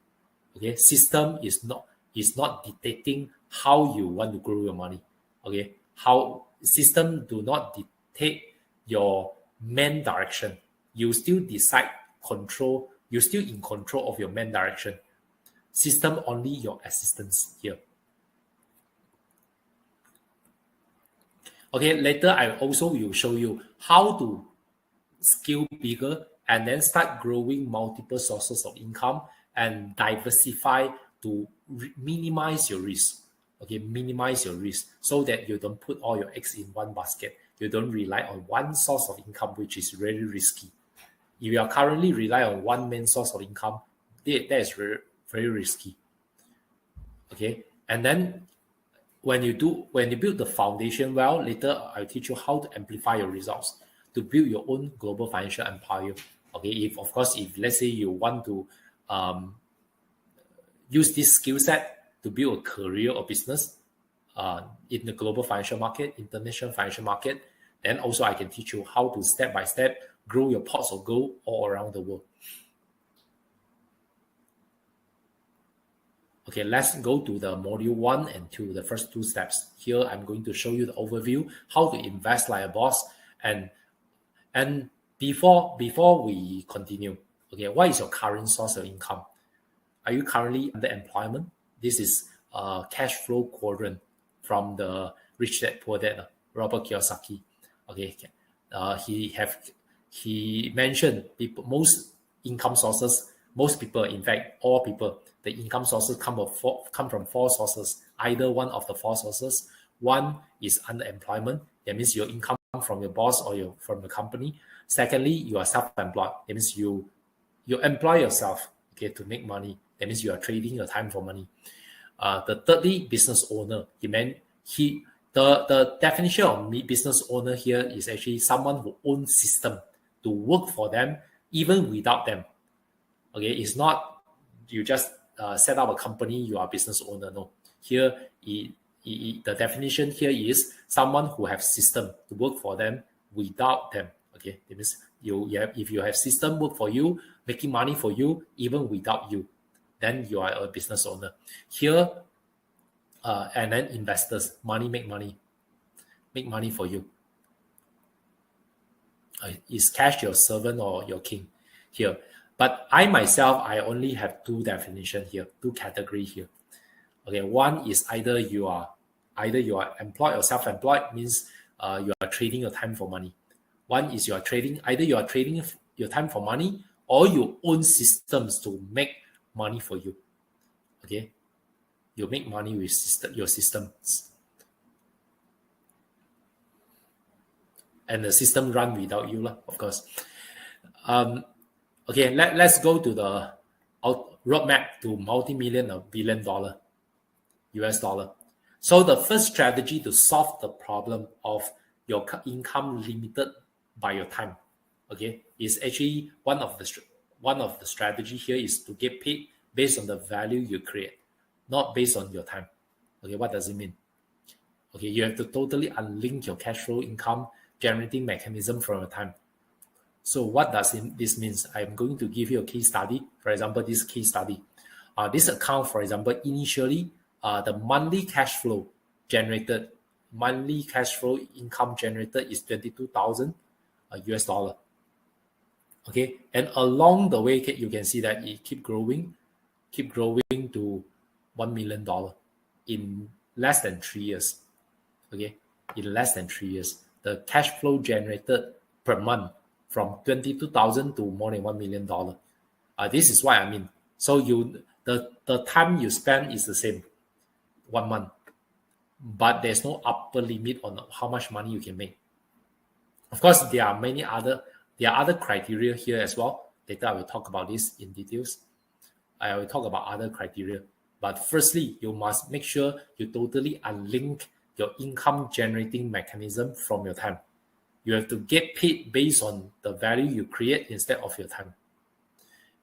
Okay, system is not dictating how you want to grow your money. Okay, how system do not dictate your main direction. You still decide, control. You're still in control of your main direction. System only your assistance here. Okay, later I also will show you how to scale bigger and then start growing multiple sources of income and diversify to minimize your risk. Okay, minimize your risk so that you don't put all your eggs in one basket. You don't rely on one source of income, which is very risky. If you are currently rely on one main source of income, that is very, very risky. Okay, and then when you build the foundation well, later I'll teach you how to amplify your results to build your own global financial empire. Okay, if let's say you want to use this skill set to build a career or business in the global financial market, international financial market, then also I can teach you how to step by step grow your pots of gold all around the world. Okay, let's go to the module 1 and 2, the first 2 steps. Here, I'm going to show you the overview, how to invest like a boss. And before we continue, okay, what is your current source of income? Are you currently under employment? This is a cash flow quadrant from the Rich Dad Poor Dad, Robert Kiyosaki. Okay, he mentioned most income sources. Most people, in fact, all people, the income sources come from 4 sources. Either one of the 4 sources. One is underemployment. That means your income from your boss or from the company. Secondly, you are self-employed. That means you employ yourself, okay, to make money. That means you are trading your time for money. The thirdly, business owner. The definition of business owner here is actually someone who owns system to work for them even without them. Okay, it's not you just set up a company, you are a business owner. No, here the definition here is someone who have system to work for them without them. Okay, that means if you have system work for you, making money for you even without you, then you are a business owner. Here, and then investors, make money for you. Is cash your servant or your king here? But I myself, I only have 2 definitions here, 2 categories here. Okay, one is either you are employed or self-employed, means you are trading your time for money. One is either you are trading your time for money, or you own systems to make money for you. Okay, you make money with your systems, and the system run without you, of course. Okay, let's go to the roadmap to multi-million or billion-dollar US dollar. So the first strategy to solve the problem of your income limited by your time, okay, is actually one of the strategy here is to get paid based on the value you create, not based on your time. Okay, what does it mean? Okay, you have to totally unlink your cash flow income generating mechanism from your time. So what does this mean? I'm going to give you a case study. For example, this case study. This account, for example, initially, the monthly cash flow income generated is 22,000 US dollar. Okay, and along the way, you can see that it keep growing to $1 million in less than 3 years. Okay, in less than 3 years, the cash flow generated per month from 22,000 to more than $1 million. This is what I mean. So the time you spend is the same, 1 month, but there's no upper limit on how much money you can make. Of course, there are other criteria here as well. Later I will talk about this in details. I will talk about other criteria. But firstly, you must make sure you totally unlink your income generating mechanism from your time. You have to get paid based on the value you create instead of your time.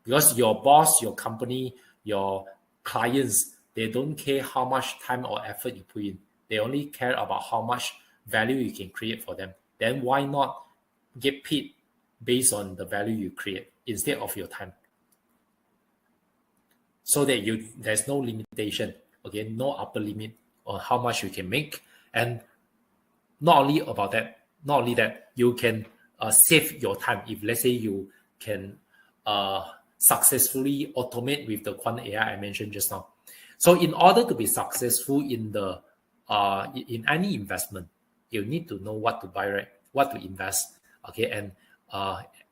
Because your boss, your company, your clients, they don't care how much time or effort you put in. They only care about how much value you can create for them. Then why not get paid based on the value you create instead of your time? So that there's no limitation, okay, no upper limit on how much you can make. And not only that, you can save your time. If let's say you can successfully automate with the quant AI I mentioned just now. So in order to be successful in any investment, you need to know what to buy, right? What to invest, okay, and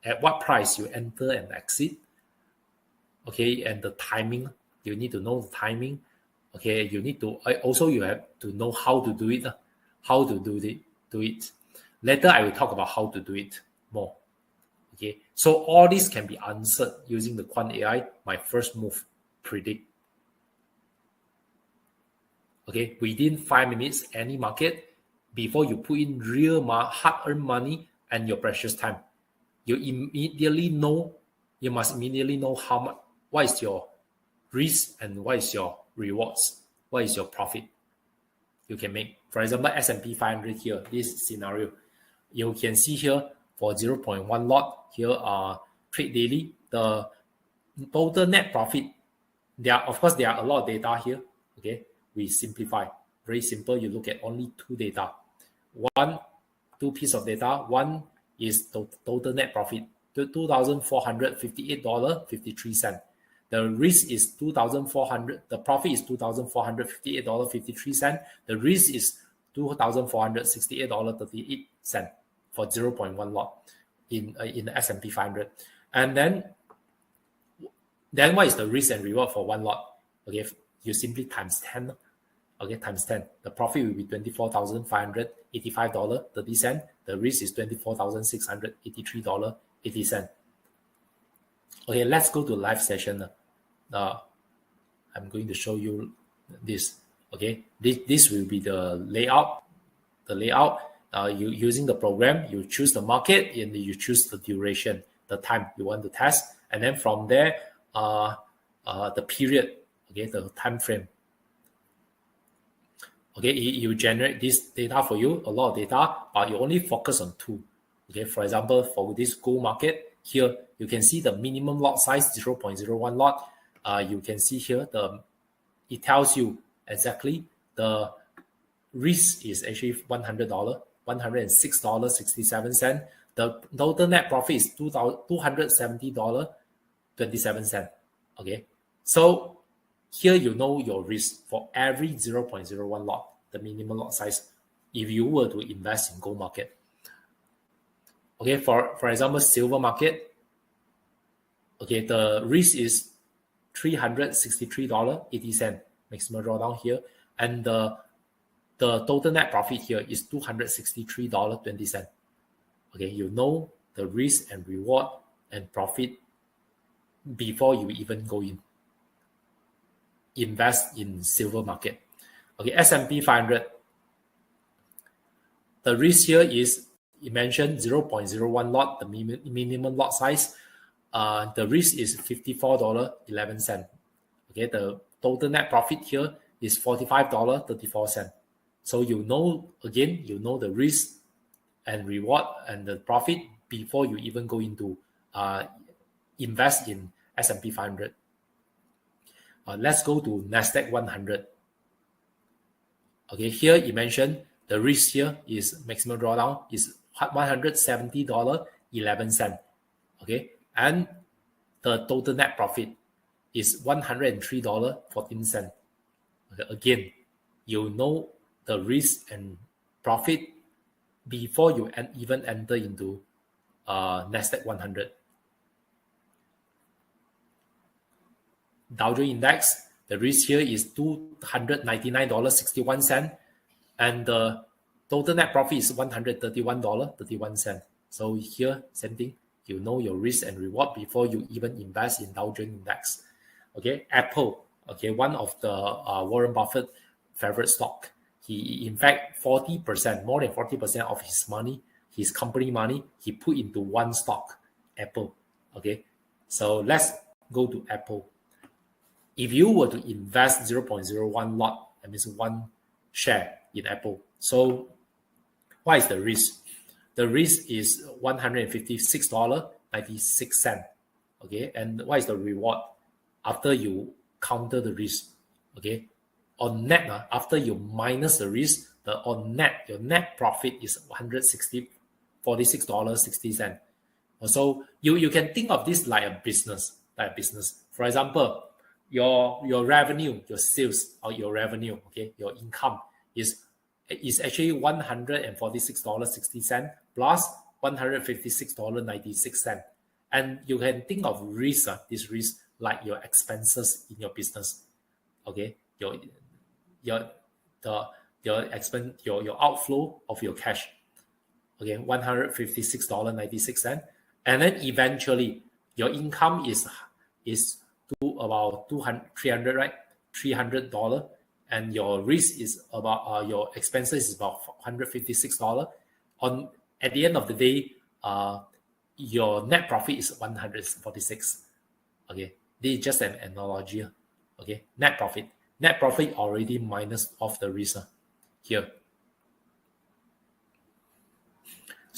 at what price you enter and exit, okay, and the timing. You need to know the timing, okay. You have to know how to do it. How to do it. Later, I will talk about how to do it more. Okay, so all this can be answered using the quant AI. My first move, predict. Okay, within 5 minutes, any market, before you put in real hard-earned money and your precious time, you must immediately know what is your risk and what is your rewards, what is your profit you can make. For example, S&P 500 here, this scenario, you can see here for 0.1 lot. Here are trade daily. The total net profit. There are a lot of data here. Okay, we simplify. Very simple. You look at only two data. Two pieces of data. One is total net profit, $2,458.53. The risk is $2,400. The profit is $2,458.53. The risk is $2,468.38 for 0.1 lot in the S&P 500. And then what is the risk and reward for one lot? Okay, you simply times 10. Okay, times 10. The profit will be $24,585.30. The risk is $24,683.80. Okay, let's go to live session. I'm going to show you this. Okay, this will be the layout. You using the program, you choose the market and you choose the duration, the time you want to test, and then from there, the period. Okay, the time frame. Okay, you generate this data for you, a lot of data, but you only focus on two. Okay, for example, for this gold market, here you can see the minimum lot size, 0.01 lot. You can see here, it tells you exactly the risk is actually $100, $106.67. The total net profit is $270.27. Okay, so here you know your risk for every 0.01 lot, the minimum lot size, if you were to invest in gold market. Okay, for example, silver market, okay, the risk is $363.80, maximum drawdown here, and the total net profit here is $263.20. Okay, you know the risk and reward and profit before you even go in. Invest in silver market. Okay, S&P 500. The risk here is, you mentioned 0.01 lot, the minimum lot size. The risk is $54.11. Okay, the total net profit here is $45.34. So you know the risk and reward and the profit before you even go into invest in S&P 500. Let's go to Nasdaq 100. Okay, here you mentioned the risk here is maximum drawdown is $170.11. Okay, and the total net profit is $103.14. Okay, again, you know the risk and profit before you even enter into Nasdaq 100. Dow Jones Index, the risk here is $299.61, and the total net profit is $131.31. So here, same thing, you know your risk and reward before you even invest in Dow Jones Index. Okay, Apple, okay, one of the Warren Buffett favorite stock. He, in fact, 40%, more than 40% of his money, his company money, he put into one stock, Apple. Okay, so let's go to Apple. If you were to invest 0.01 lot, that means one share in Apple. So what is the risk? The risk is $156.96. Okay, and what is the reward after you counter the risk? Okay, on net, after you minus the risk, your net profit is $46.60. So you can think of this like a business. For example, your revenue, your sales or your revenue, okay, your income is actually $146.60 plus $156.96. And you can think of risk, this risk like your expenses in your business. Okay, your expense, your outflow of your cash. Okay, $156.96. And then eventually your income is to about $300, right? $300, and your risk is about your expenses is about $156. At the end of the day, your net profit is 146. Okay, this is just an analogy. Okay, net profit already minus off the risk here.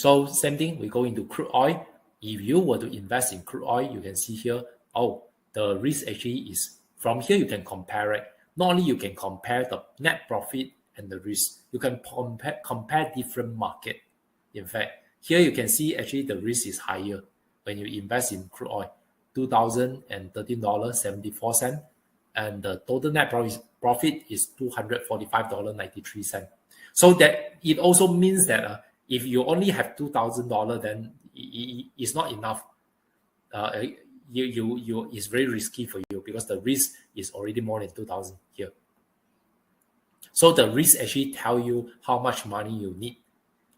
So same thing, we go into crude oil. If you were to invest in crude oil, you can see here, oh, the risk actually is, from here you can compare it. Not only you can compare the net profit and the risk, you can compare different market. In fact, here you can see actually the risk is higher when you invest in crude oil, $2,013.74, and the total net profit is $245.93. So that it also means that if you only have $2,000, then it's not enough. It's very risky for you because the risk is already more than 2,000 here. So the risk actually tell you how much money you need,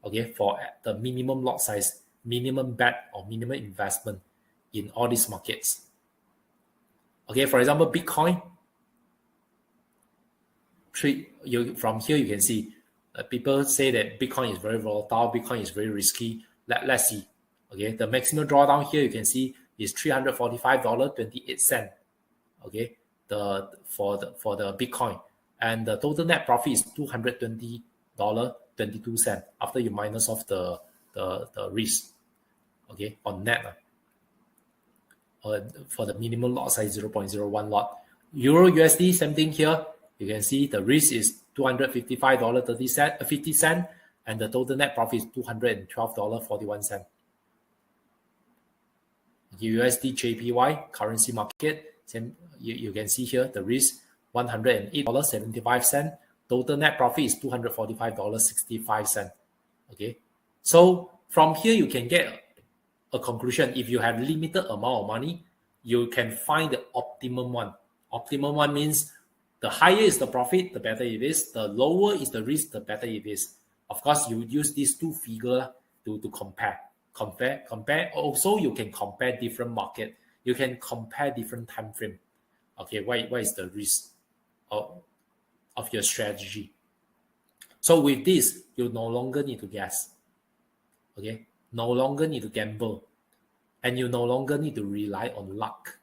okay, for the minimum lot size, minimum bet or minimum investment in all these markets. Okay, for example, Bitcoin. From here you can see people say that Bitcoin is very volatile, Bitcoin is very risky. Let's see. Okay, the maximum drawdown here you can see is $345.28. Okay, for the Bitcoin, and the total net profit is $220.22 after you minus off the risk. Okay, on net. For the minimum lot size 0.01 lot. Euro USD, same thing here. You can see the risk is $255.50, and the total net profit is $212.41. USD JPY currency market, same, you can see here the risk $108.75. Total net profit is $245.65. Okay, so from here you can get a conclusion. If you have limited amount of money, you can find the optimum one. Optimum one means the higher is the profit, the better it is. The lower is the risk, the better it is. Of course, you use these two figures to compare. Also, you can compare different market. You can compare different time frame. Okay, what is the risk of your strategy? So with this, you no longer need to guess. Okay, no longer need to gamble, and you no longer need to rely on luck.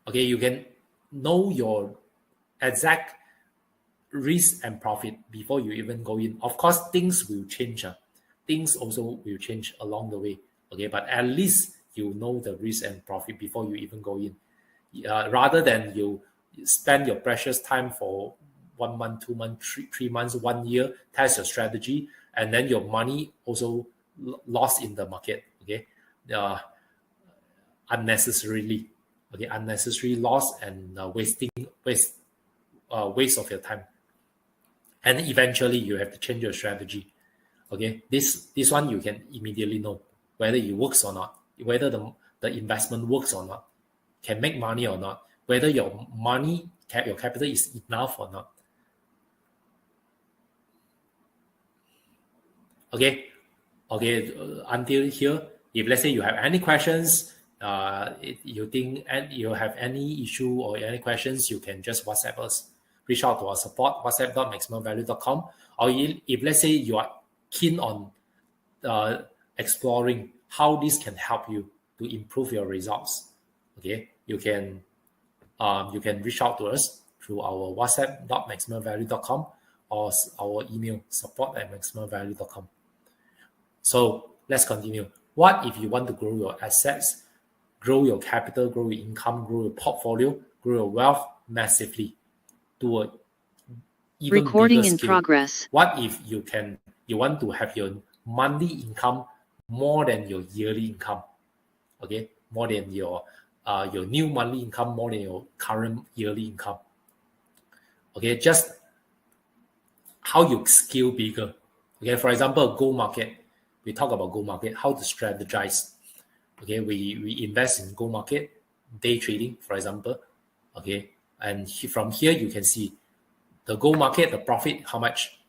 Okay, you can know your exact risk and profit before you even go in. Of course, things will change. Things also will change along the way. Okay, but at least you know the risk and profit before you even go in. Rather than you spend your precious time for 1 month, 2 months, 3 months, 1 year, test your strategy, and then your money also lost in the market. Okay, unnecessarily. Okay, unnecessary loss and waste of your time, and eventually you have to change your strategy. Okay, this one you can immediately know whether it works or not, whether the investment works or not, can make money or not, whether your money, your capital is enough or not. Okay, until here, if let's say you have any questions, you think and you have any issue or any questions, you can just WhatsApp us. Reach out to our support, whatsapp.maximumvalue.com. Or if let's say you are keen on exploring how this can help you to improve your results, okay, you can reach out to us through our whatsapp.maximumvalue.com or our email support@maximumvalue.com. So let's continue. What if you want to grow your assets, grow your capital, grow your income, grow your portfolio, grow your wealth massively to a even
Recording
bigger
in
scale?
progress.
What if you want to have your monthly income more than your yearly income? Okay, more than your new monthly income, more than your current yearly income. Okay, just how you scale bigger. Okay, for example, gold market. We talk about gold market, how to strategize. Okay, we invest in gold market, day trading, for example. Okay, and from here you can see the gold market, the profit, how much.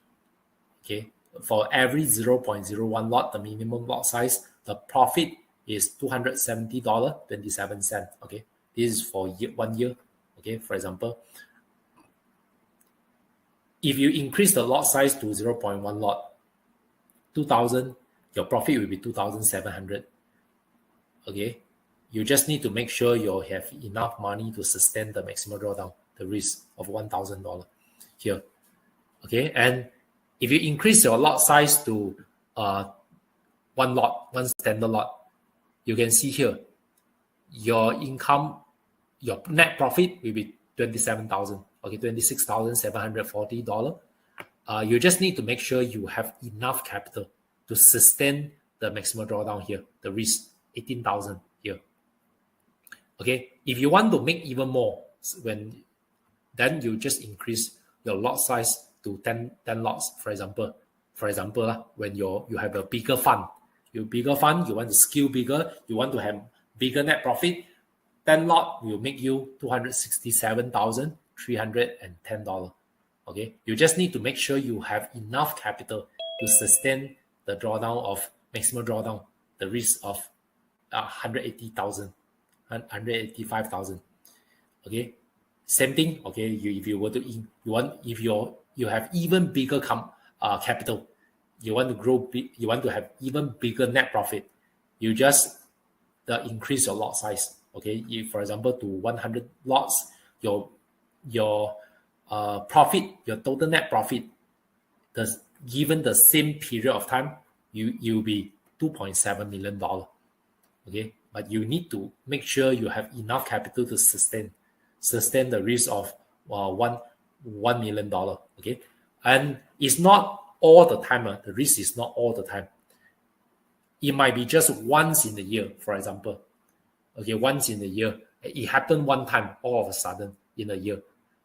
Okay, for every 0.01 lot, the minimum lot size, the profit is $270.27. Okay, this is for 1 year. Okay, for example, if you increase the lot size to 0.1 lot, 2,000, your profit will be 2,700. Okay, you just need to make sure you have enough money to sustain the maximum drawdown, the risk of $1,000 here. Okay, and if you increase your lot size to one standard lot, you can see here, your income, your net profit will be 27,000, okay, $26,740. You just need to make sure you have enough capital to sustain the maximum drawdown here, the risk 18,000 here. Okay, if you want to make even more, then you just increase your lot size to 10 lots, for example. When you have a bigger fund, you want to scale bigger, you want to have bigger net profit, 10 lot will make you $267,310. Okay, you just need to make sure you have enough capital to sustain the drawdown of maximum drawdown, the risk of 185,000. Okay, same thing. Okay, if you were to if you have even bigger capital, you want to grow big, you want to have even bigger net profit, you just increase your lot size. Okay, if for example to 100 lots, your profit, your total net profit, given the same period of time, you'll be $2.7 million. Okay, but you need to make sure you have enough capital to sustain the risk of $1 million. Okay, and it's not all the time. The risk is not all the time. It might be just once in a year, for example. Okay, once in a year, it happened one time, all of a sudden in a year.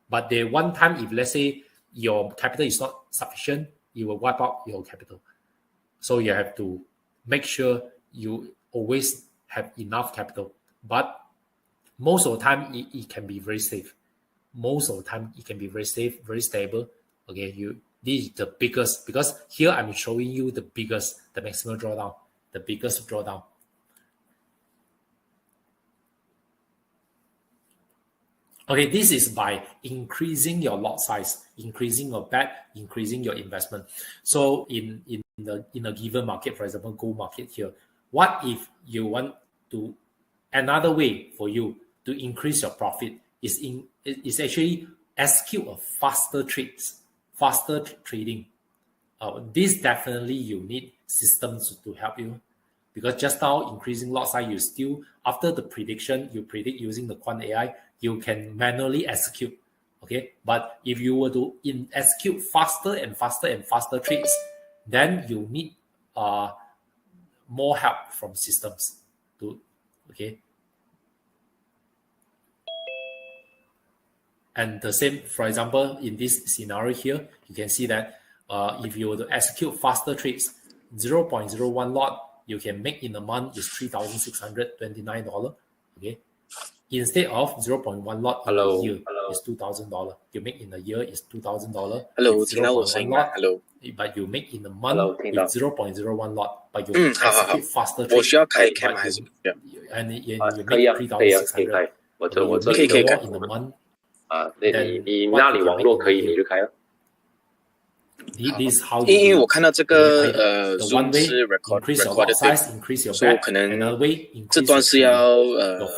But the one time, if let's say your capital is not sufficient, it will wipe out your capital. So you have to make sure you always have enough capital. But most of the time, it can be very safe. Most of the time, it can be very safe, very stable. Okay, this is the biggest, because here I'm showing you the maximum drawdown, the biggest drawdown. Okay, this is by increasing your lot size, increasing your bet, increasing your investment. So in a given market, for example, gold market here, what if you want to, another way for you to increase your profit is actually execute a faster trading. This definitely you need systems to help you, because just now increasing lot size, you still, after the prediction, you predict using the quant AI, you can manually execute. Okay, but if you were to execute faster and faster trades, then you need more help from systems to, okay. And the same, for example, in this scenario here, you can see that if you were to execute faster trades, 0.01 lot you can make in a month is $3,629. Okay, instead of 0.1 lot in a year is $2,000. You make in a year is $2,000.
Hello, 听到我声音吗
？Hello. But you make in a month with 0.01 lot, but you execute faster trades.
我需要开 cam 还是
and you make 3,600.
我这
可以开
in a month.
你那里网络可以你就开了。
This how
因为我看到这个Zoom 是
increase your lot size, increase your bet.
可能
Another way,
这段是要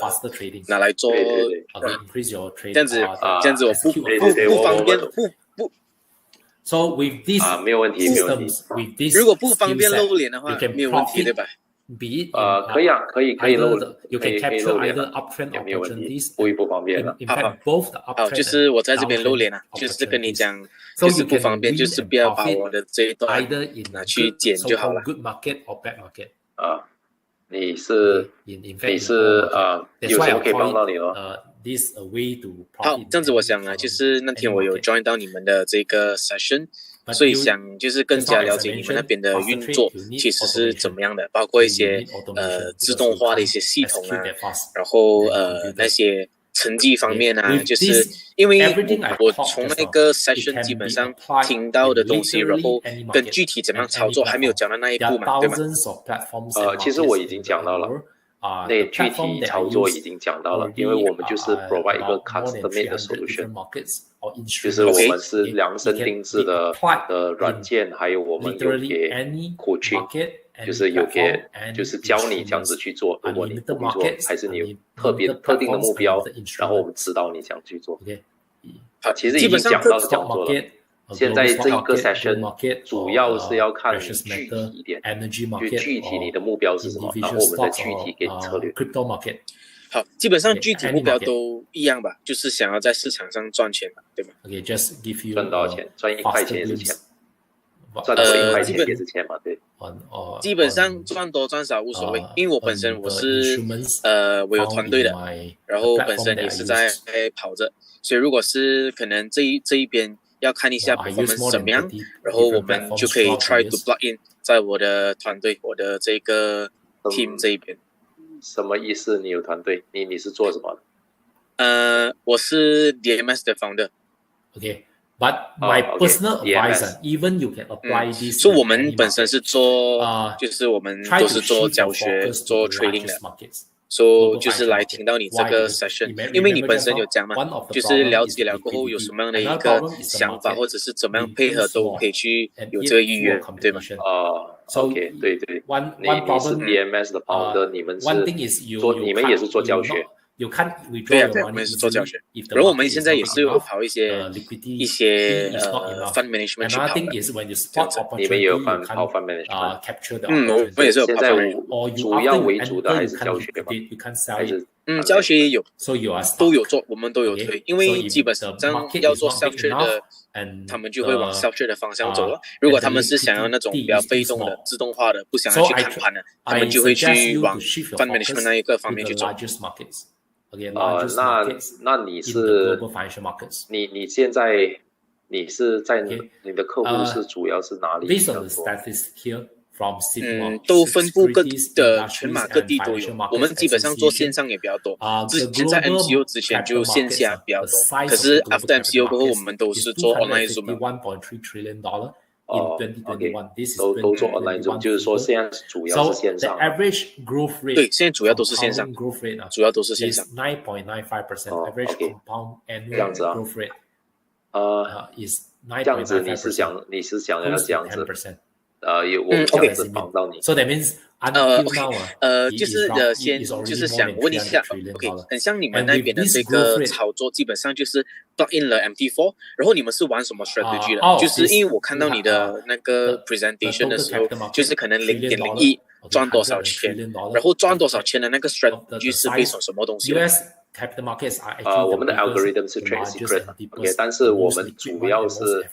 faster trading.
拿来做
increase your trade.
这样子我不方便不。
So with this
没有问题
with this
如果不方便露脸的话，没有问题对吧？
Be it
可以露
you can capture either uptrend opportunities.
不方便了。
In fact, both the uptrend
就是我在这边露脸啊，就是跟你讲，就是不方便，就是不要把我的这一段拿去剪就好了。
Good market or bad market.
你是有什么可以帮到你吗
？This a way to
好，这样子我想啊，就是那天我有 join 到你们的这个 session。所以想就是更加了解你们那边的运作其实是怎么样的，包括一些自动化的一些系统啊，然后那些成绩方面啊，就是因为我从那个 session 基本上听到的东西，然后跟具体怎么样操作还没有讲到那一步嘛，对吗？
其实我已经讲到了。那具体操作已经讲到了，因为我们就是 provide 一个 custom-made 的 solution， 就是我们是量身定制的软件，还有我们有给 coaching， 就是有给就是教你这样子去做，如果你不会做，还是你有特定的目标，然后我们指导你这样去做。其实已经讲到了。现在这一个 session 主要是要看你具体一点，就具体你的目标是什么，然后我们再具体给你策略。
好，基本上具体目标都一样吧，就是想要在市场上赚钱嘛，对吗？
赚多少钱？赚1块钱也是钱，赚多1块钱也是钱嘛，对。
基本上赚多赚少无所谓，因为我本身我是我有团队的，然后本身也是在跑着，所以如果是可能这一边要看一下performance怎么样，然后我们就可以 try to plug in 在我的团队，我的这个 team 这一边。
什么意思？你有团队？你是做什么的？
我是 DMS 的 founder。But
my personal advice, even you can apply this.
所以我们本身是做，就是我们都是做教学、做 trading 的。所以就是来听到你这个 session， 因为你本身有讲嘛，就是了解了过后有什么样的一个想法，或者是怎么样配合都可以去有这个预约，对吗
？OK， 对对，你是 DMS 的 founder， 你们也是做教学。
对啊，我们是做教学，然后我们现在也是有跑一些fund management 去跑的，
你们也有跑 fund management，
我们也是有跑 fund
management， 主要为主的还是教学吧？还是
教学也有，都有做，我们都有推，因为基本上要做 self trade 的，他们就会往 self trade 的方向走了。如果他们是想要那种比较被动的、自动化的，不想要去看盘的，他们就会去往 fund management 那一个方面去走。
那你是你现在你是在你的客户是主要是哪里？
都分布各地的，全马各地都有。我们基本上做线上也比较多，在 MCO 之前就线下比较多。可是 after MCO 过后，我们都是做 online Zoom。OK，
都做 online Zoom， 就是说现在主要是线上。
对，现在主要都是线上，主要都是线上。
OK， 这样子啊。这样子你是想要这样子。我这样子帮到你。
So that means
就是想问一下 ，OK， 很像你们那边的这个操作，基本上就是 plug in 了 MT4， 然后你们是玩什么 strategy 的？就是因为我看到你的那个 presentation 的时候，就是可能0.01赚多少钱，然后赚多少钱的那个 strategy 是based on什么东西？
我们的 algorithm 是 trade secret，OK， 但是我们主要是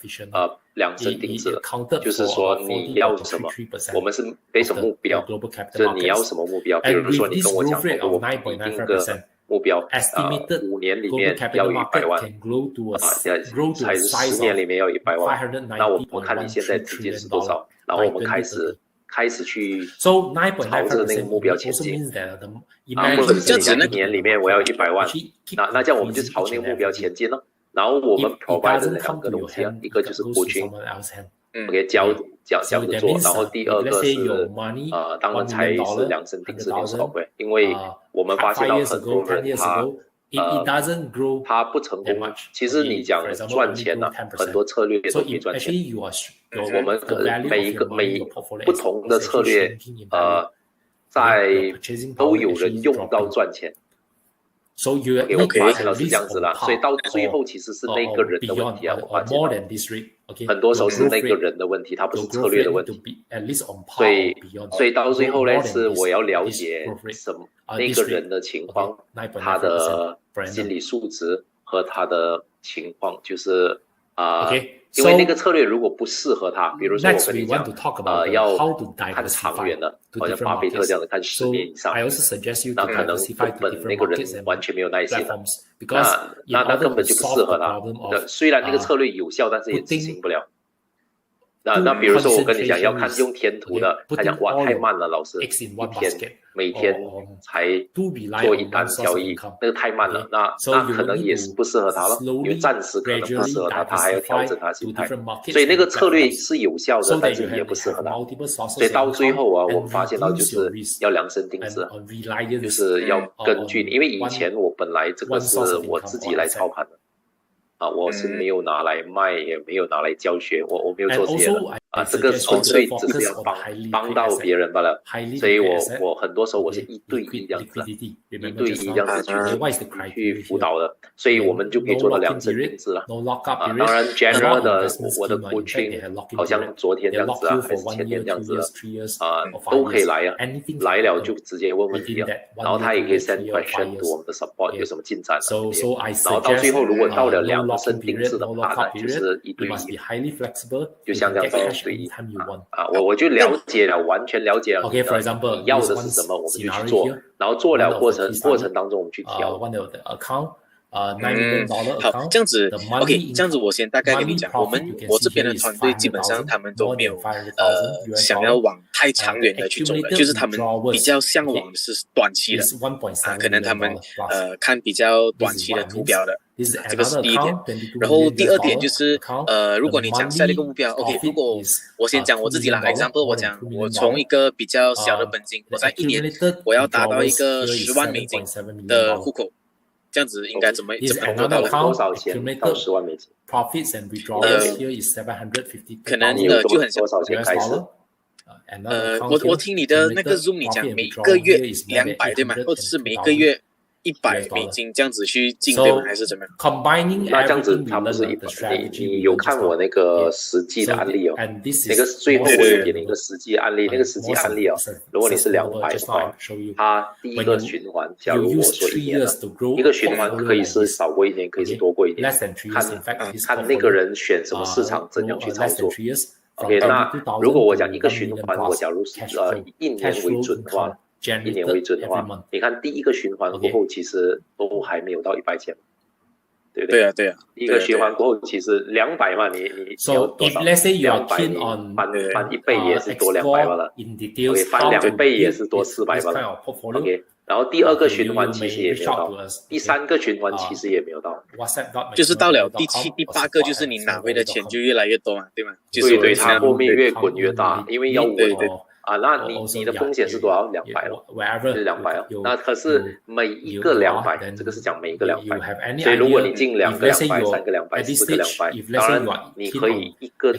量身定制的，就是说你要什么，我们是 based on 目标，就是你要什么目标，比如说你跟我讲，我们定个目标，5年里面要100万，还是10年里面要100万，那我们看你现在资金是多少，然后我们开始去朝着那个目标前进。或者是1年里面我要100万，那这样我们就朝那个目标前进了。然后我们 provide 的2个东西啊，一个就是coaching，OK， 教着做，然后第二个是当然才是量身定制的 software， 因为我们发现到很多人他不成功。其实你讲赚钱呢，很多策略都可以赚钱。我们每不同的策略，都有人用到赚钱。OK， 我发现到是这样子啦，所以到最后其实是那个人的问题啊，我发现很多时候是那个人的问题，他不是策略的问题。所以到最后呢，是我要了解那个人的情况，他的心理素质和他的情况，就是因为那个策略如果不适合他，比如说我跟你讲，要看长远的，好像巴菲特这样的看10年以上，那可能根本那个人完全没有耐心了，那根本就不适合他。虽然那个策略有效，但是也执行不了。那比如说我跟你讲要看用天图的，他讲哇太慢了，老师每天才做1单交易，那个太慢了，那可能也是不适合他了，因为暂时可能不适合他，他还要调整他心态，所以那个策略是有效的，但是也不适合他。所以到最后啊，我们发现到就是要量身定制，就是要根据，因为以前我本来这个是我自己来操盘的。我是没有拿来卖，也没有拿来教学，我没有做这些的这个纯粹只是要帮到别人罢了，所以我很多时候我是一对一这样子这样子去辅导的，所以我们就可以做到量身定制了。当然 general 的我的 coaching 好像昨天这样子还是前天这样子都可以来来了就直接问问题了，然后他也可以 send question to 我们的 support 有什么进展然后到最后如果到了量身定制的话呢，就是一对一，就像这样子1对1我就了解了，完全了解了你要的是什么，我们就去做，然后做了过程当中我们去调。
好，这样子 ，OK， 这样子我先大概跟你讲，我这边的团队基本上他们都没有想要往太长远的去走的，就是他们比较向往的是短期的可能他们看比较短期的图标的，这个是第一点。然后第二点就是如果你讲下一个目标 ，OK， 如果我先讲我自己啦 ，example 我讲我从一个比较小的本金，我在1年我要达到一个$10万的户口。这样子应该怎么做到的？
多少钱到$10万？
可能就很
多少钱开始？
我听你的那个 Zoom 你讲每个月200对吗？或者是每个月$100这样子去进对吗？还是怎么样？
那这样子它不是你有看我那个实际的案例那个最后我有给你一个实际案例，那个实际案例如果你是200的话，它第一个循环，假如我说1年一个循环可以是少过1年，可以是多过1年，看那个人选什么市场怎样去操作。OK， 那如果我讲一个循环，我假如是以1年为准的话，1年为准的话，你看第一个循环过后，其实都还没有到100千，对不对？
对啊。
第一个循环过后，其实200嘛，你要多少？200翻1倍也是多200吧了。OK， 翻2倍也是多400吧了。OK， 然后第二个循环其实也没有到，第三个循环其实也没有到，
就是到了第7、第8个，就是你拿回的钱就越来越多嘛，对吗？
对，它后面越滚越大，因为要稳那你的风险是多少？200了，就是200那可是每一个200，这个是讲每一个200，所以如果你进2个200、3个200、4个200，当然你可以一个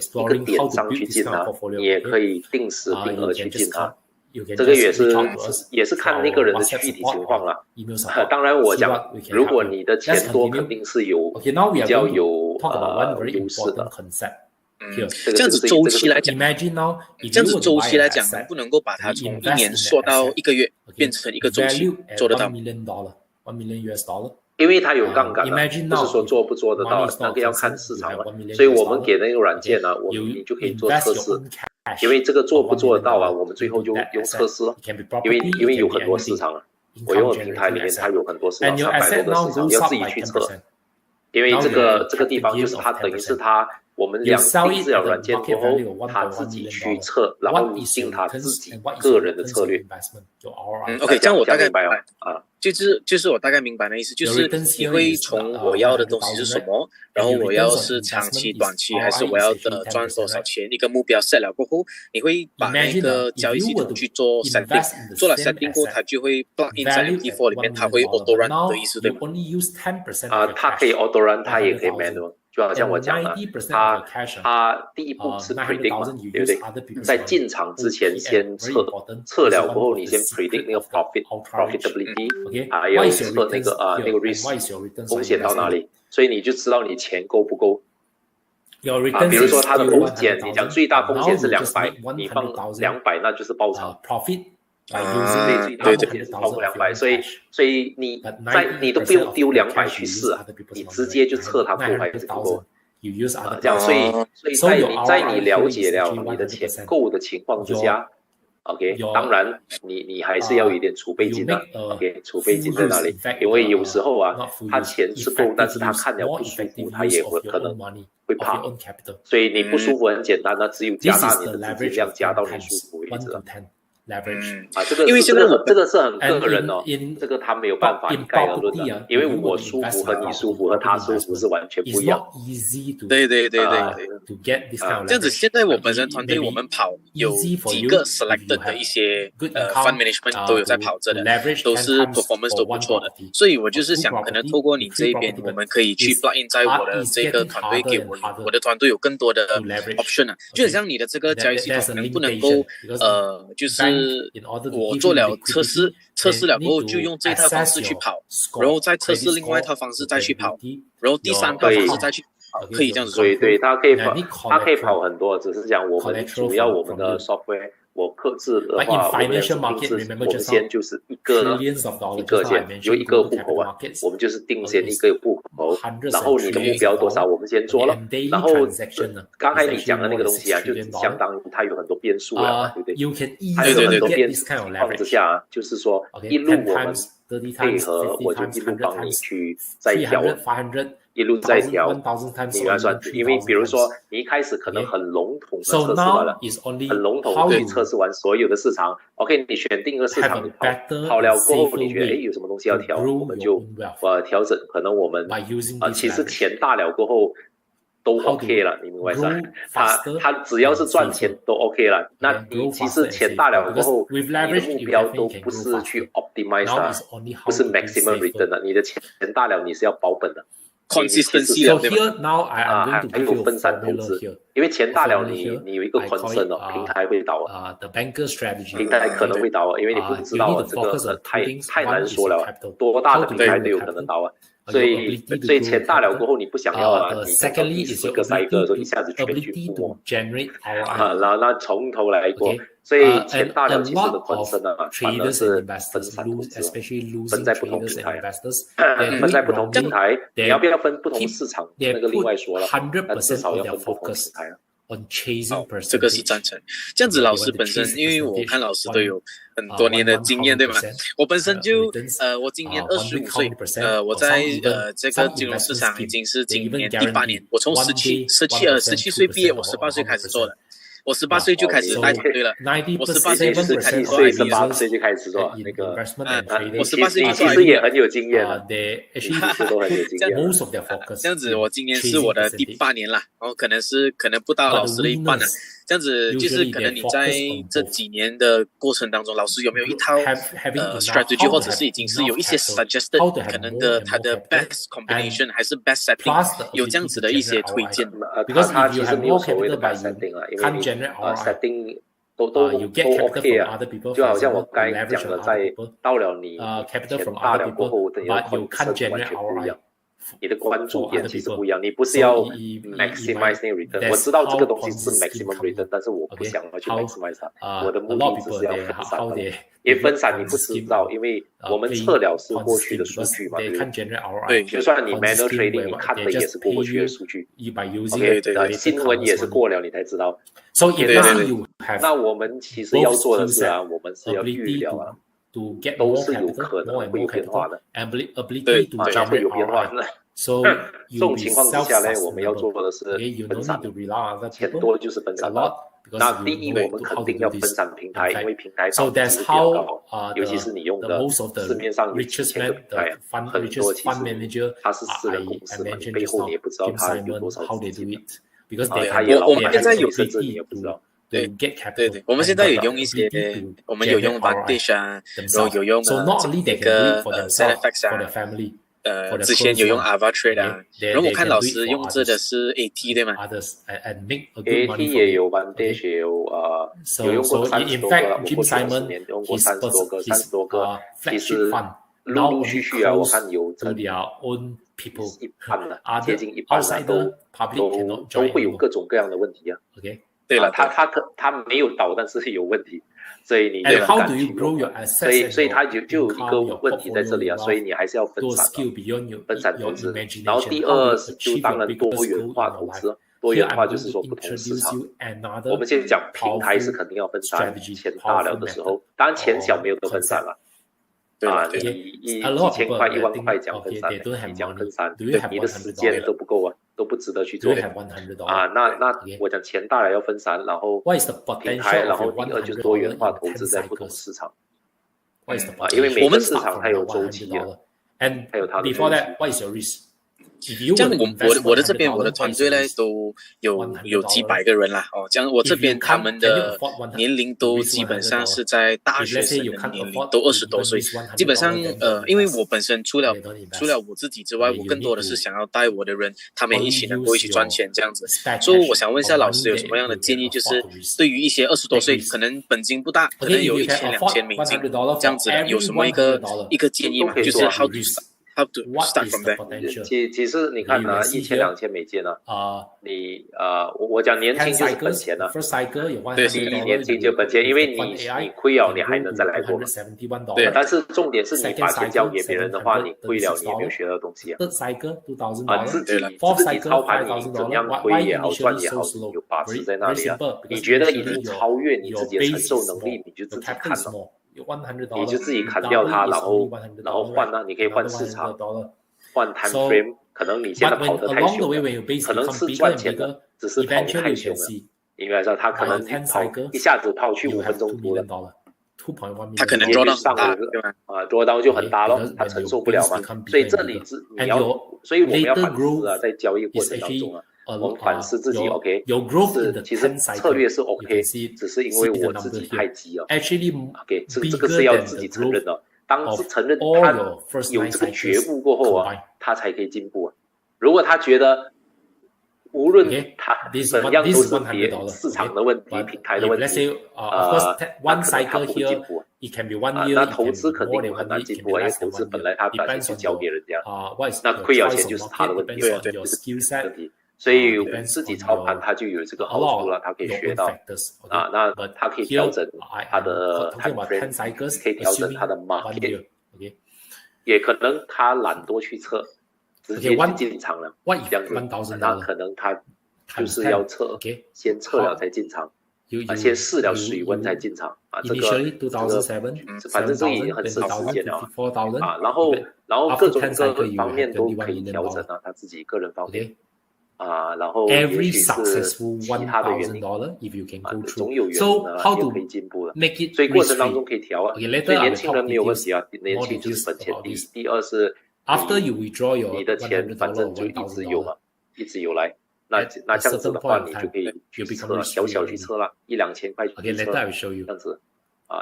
点上去进你也可以定时定额去进这个也是看那个人的具体情况了。当然我讲，如果你的钱多，肯定是比较有优势的。
这样子周期来讲，能不能够把它从1年缩到1个月，变成一个周期，做得到
因为它有杠杆不是说做不做得到那个要看市场了。所以我们给那个软件你就可以做测试。因为这个做不做得到我们最后就用测试了。因为有很多市场我用的平台里面它有很多市场，300多个市场，你要自己去测。因为这个地方就是它等于是我们定制了软件过后，他自己去测，然后拟定他自己个人的策略。
OK， 这样我大概明白就是我大概明白的意思，就是你会从我要的东西是什么，然后我要是长期、短期，还是我要赚多少钱，一个目标 set 了过后，你会把那个交易系统去做 setting， 做了 setting 过后，它就会 plug in 在 MT4 里面，它会 auto run 的意思对吗？
它可以 auto run， 它也可以 manual。就好像我讲的，他第一步是 predict 嘛，对不对？在进场之前先测了过后，你先 predict 那个 profitability， 还有测那个 risk 风险到哪里，所以你就知道你钱够不够。比如说它的风险，你讲最大风险是200，你放200那就是爆仓。对，超过200，所以你都不用丢200去试你直接就测它够还是不够这样，所以在你了解了你的钱够的情况之下 ，OK， 当然你还是要有一点储备金OK， 储备金在哪里？因为有时候他钱是够，但是他看了不舒服，他也会可能会怕，所以你不舒服很简单，那只有加大你的资金量，加到你舒服为止。
因为现在
这个是很个人这个他没有办法一概而论的，因为我舒服和你舒服和他舒服是完全不一样。
对，这样子，现在我本身团队我们跑有几个 selected 的一些fund management 都有在跑着的，都是 performance 都不错的，所以我就是想可能透过你这边，我们可以去 plug in 在我的这个团队，给我的团队有更多的 option 啊，就很像你的这个交易系统能不能够就是我做了测试了过后就用这一套方式去跑，然后再测试另外一套方式再去跑，然后第三套方式再去跑，可以这样子做。
对，它可以跑很多，只是讲我们主要我们的 software。我克制的话，我们先就是一个先有一个户口啊，我们就是定先一个户口，然后你的目标多少，我们先做了，然后刚才你讲的那个东西啊，就相当于它有很多变数了，对不对？它有很多变数情况之下，就是说一路我们配合，我就一路帮你去再调。一路在调，你来算，因为比如说你一开始可能很笼统的测试完了，很笼统对测试完所有的市场 ，OK， 你选定一个市场，你跑了过后，你觉得有什么东西要调，我们就调整，可能我们其实钱大了过后都 OK 了，你明白吗？他只要是赚钱都 OK 了，那你其实钱大了过后，你的目标都不是去 optimize 它，不是 maximum return 的，你的钱大了你是要保本的。
consistency
的，对吧？还有分散投资，因为钱大了你有一个 concern 哦，平台会倒啊，平台可能会倒啊，因为你不知道这个太难说了，多大的平台都有可能倒啊。所以钱大了过后，你不想要啊，你一个塞一个，说一下子全去付啊，然后从头来过。所以钱大了，其实的本身呢，反而是分散投资，分在不同平台，分在不同平台，你要不要分不同市场？那个另外说了，但至少要分不同平台啊。
这个是赞成。这样子，老师本身，因为我看老师都有很多年的经验，对吗？我本身就我今年25岁，我在这个金融市场已经是今年第8年，我从17岁毕业，我18岁开始做的。我18岁就开始带团队了，我18岁就开始做 IB 了，18
岁就开始做那个，
我18岁就做 IB，
其实也很有经验了，其实都很有经验。
这样子，我今年是我的第8年了，然后可能不到老师的一半了。这样子就是可能你在这几年的过程当中，老师有没有一套strategy， 或者是已经是有一些 suggested 可能的它的 best combination 还是 best setting， 有这样子的一些推荐吗？
它其实没有所谓的 best setting 啊，因为setting 都 OK 啊，就好像我刚才讲的，在到了你钱大了过后，你的concept完全不一样。你的关注点其实不一样，你不是要 maximize return。我知道这个东西是 maximum return， 但是我不想要去 maximize 它。我的目的只是要分散。因为分散你不知道，因为我们测了是过去的数据嘛，对，就算你 manual trading， 你看的也是过去的数据。OK， 新闻也是过了你才知道。那我们其实要做的是啊，我们是要预料啊。都是有可能会有变化的，对，马上会有变化的。这种情况之下呢，我们要做的是分散，钱多了就是分散了。那第一，我们肯定要分散平台，因为平台导致比较高，尤其是你用的市面上有几千个平台，很多其实它是私人公司嘛，你背后你也不知道它有多少资金，它也老年还是甚至你也不知道。
对，我们现在有用一些，我们有用 Vantage 啊，然后有用那个SetFX 啊，之前有用 AvaTrade 啊，然后我看老师用这的是 AT 对吗
？AT 也有 Vantage 也有用过30多个了，我过去20年用过30多个，其实陆陆续续啊，我看有一半的，接近一半的都会有各种各样的问题啊。
对了，
他没有倒，但是有问题，所以你就很敢去用。所以他就有一个问题在这里啊，所以你还是要分散投资。然后第二就当然多元化投资，多元化就是说不同市场。我们现在讲平台是肯定要分散，钱大了的时候，当然钱小没有得分散了。你几千块、1万块讲分散，你讲分散，你的时间都不够啊，都不值得去做啊。那我讲钱大了要分散，然后平台，然后第二就是多元化投资在不同市场因为每个市场它有周期啊，还有它的周期。
这样我的这边我的团队呢都有几百个人啦这样我这边他们的年龄都基本上是在大学生的年龄，都20多岁。基本上因为我本身除了我自己之外，我更多的是想要带我的人，他们一起能够一起赚钱这样子。所以我想问一下老师有什么样的建议，就是对于一些20多岁可能本金不大，可能有1000、2000美金这样子的，有什么一个建议吗？就是 how to start from there。
其实你看呢，1000、2000美金呢，你我讲年轻就是本钱了，
对，
你年轻就本钱，因为你亏了你还能再来过嘛。对，但是重点是你把钱交给别人的话，你亏了你也没有学到东西自己操盘你怎样亏也好赚也好，你有把持在那里啊。你觉得已经超越你自己的承受能力，你就自己看了。你就自己砍掉它，然后换呢？你可以换市场，换 time frame。可能你现在跑得太凶了，可能是赚钱的，只是跑得太凶了。应该说他可能一下子跑去5分钟多了，
他可能做到
上了做到就很大咯，他承受不了嘛。所以这里你要，所以我们要反思啊，在交易过程当中啊。我们反思自己 ，OK， 是其实策略是 OK， 只是因为我自己太急了 ，OK， 这个是要自己承认的。当承认他有这个觉悟过后啊，他才可以进步啊。如果他觉得无论他怎样都是市场的问题、平台的问题，他不会进步啊。那投资肯定很难进步啊，因为投资本来他把钱就交给人家，那亏了钱就是他的问题，就是问题。所以自己操盘它就有这个好处了，它可以学到那它可以调整它的 time frame， 可以调整它的 market， 也可能他懒惰去测，直接就进场了，这样子，那可能他就是要测，先测了才进场，先试了水温才进场这个反正这已经很省时间了然后各种各方面都可以调整他自己个人方面。然后也许是其他的原因总有原因的也可以进步了，所以过程当中可以调所以年轻人没有问题年轻就是本钱第二是你的钱反正就一直有嘛，一直有来，那这样子的话你就可以去测小去测了1-2千块去测这样子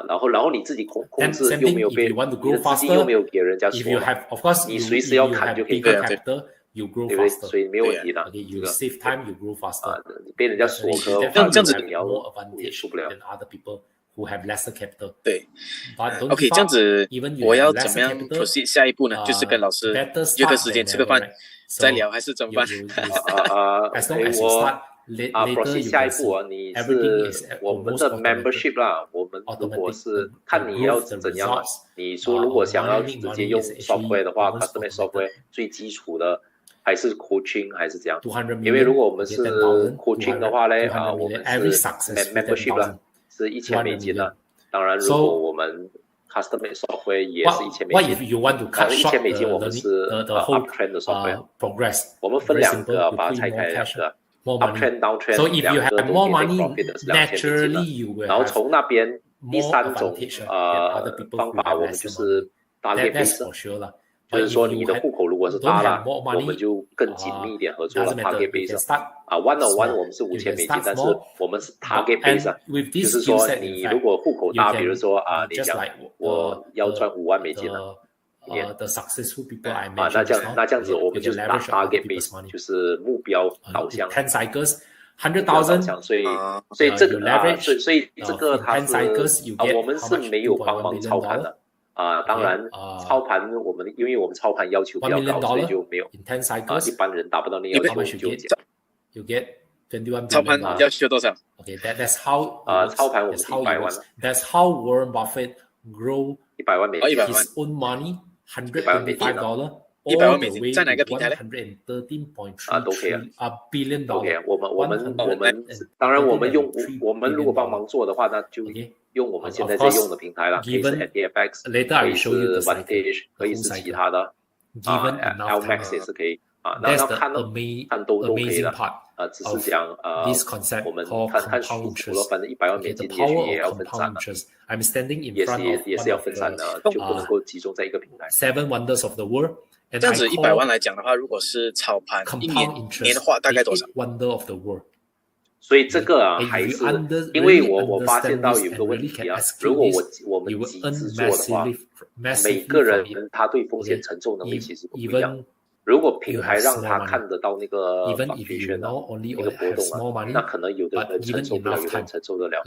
然后你自己控制又没有被你的资金又没有给人家锁，你随时要砍就可以砍
You grow
对不对？
faster.
所以没有问题的。
You save time, you grow faster.
被人家锁壳，
这样子
你要也受不了。Other people who have lesser capital.
对 ，OK， 这样子我要怎么样 proceed 下一步呢？就是跟老师约个时间吃个饭再聊，还是怎么办
？proceed 下一步你是我们的 membership 啦。我们如果是看你要怎样你说如果想要直接用 software 的话 ，customer software 最基础的。还是 coaching 还是这样？因为如果我们是 coaching 的话呢，我们是 membership 啦，是1000美金啦。当然，如果我们 customer software 也是1000美金。1000美金我们是uptrend 的 software。我们分两个把它拆开两个 uptrend downtrend 两个都给 profit 的是2000美金了。然后从那边第三种方法，我们就是 target base。就是说，你的户口如果是大了，我们就更紧密一点合作了。target base one on one 我们是5000美金，但是我们是 target base 就是说，你如果户口大，比如说你讲我要赚5万美金了，那这样子我们就是打 target base， 就是目标导向。所以这个所以这个它是我们是没有帮忙操盘的。当然，操盘因为我们操盘要求比较高，所以就没有一般人达不到那要求就讲。
操盘要求多少
？That's how
操盘我们是100万。
That's how Warren Buffett grow
100万美金
his own money $125
100万美金在哪个平台呢？
都可以
billion
dollar。我们当然我们如果帮忙做的话，那就用我们现在在用的平台了，可以是 ADFX， 可以是 Vantage， 可以是其他的，LMAX 也是可以。那看都 OK 的只是讲我们看舒服了，反正100万美金也许也要分散也是要分散的，就不能够集中在一个平台。
Seven wonders of the world。
这样子100万来讲的话，如果是操盘一年化大概多少
？Wonder of the world。
所以这个还是因为我发现到有个问题如果我们集资做的话，每个人他对风险承受能力其实不一样。如果平台让他看得到那个fluctuation那个波动那可能有的人承受不了，有的人承受得了。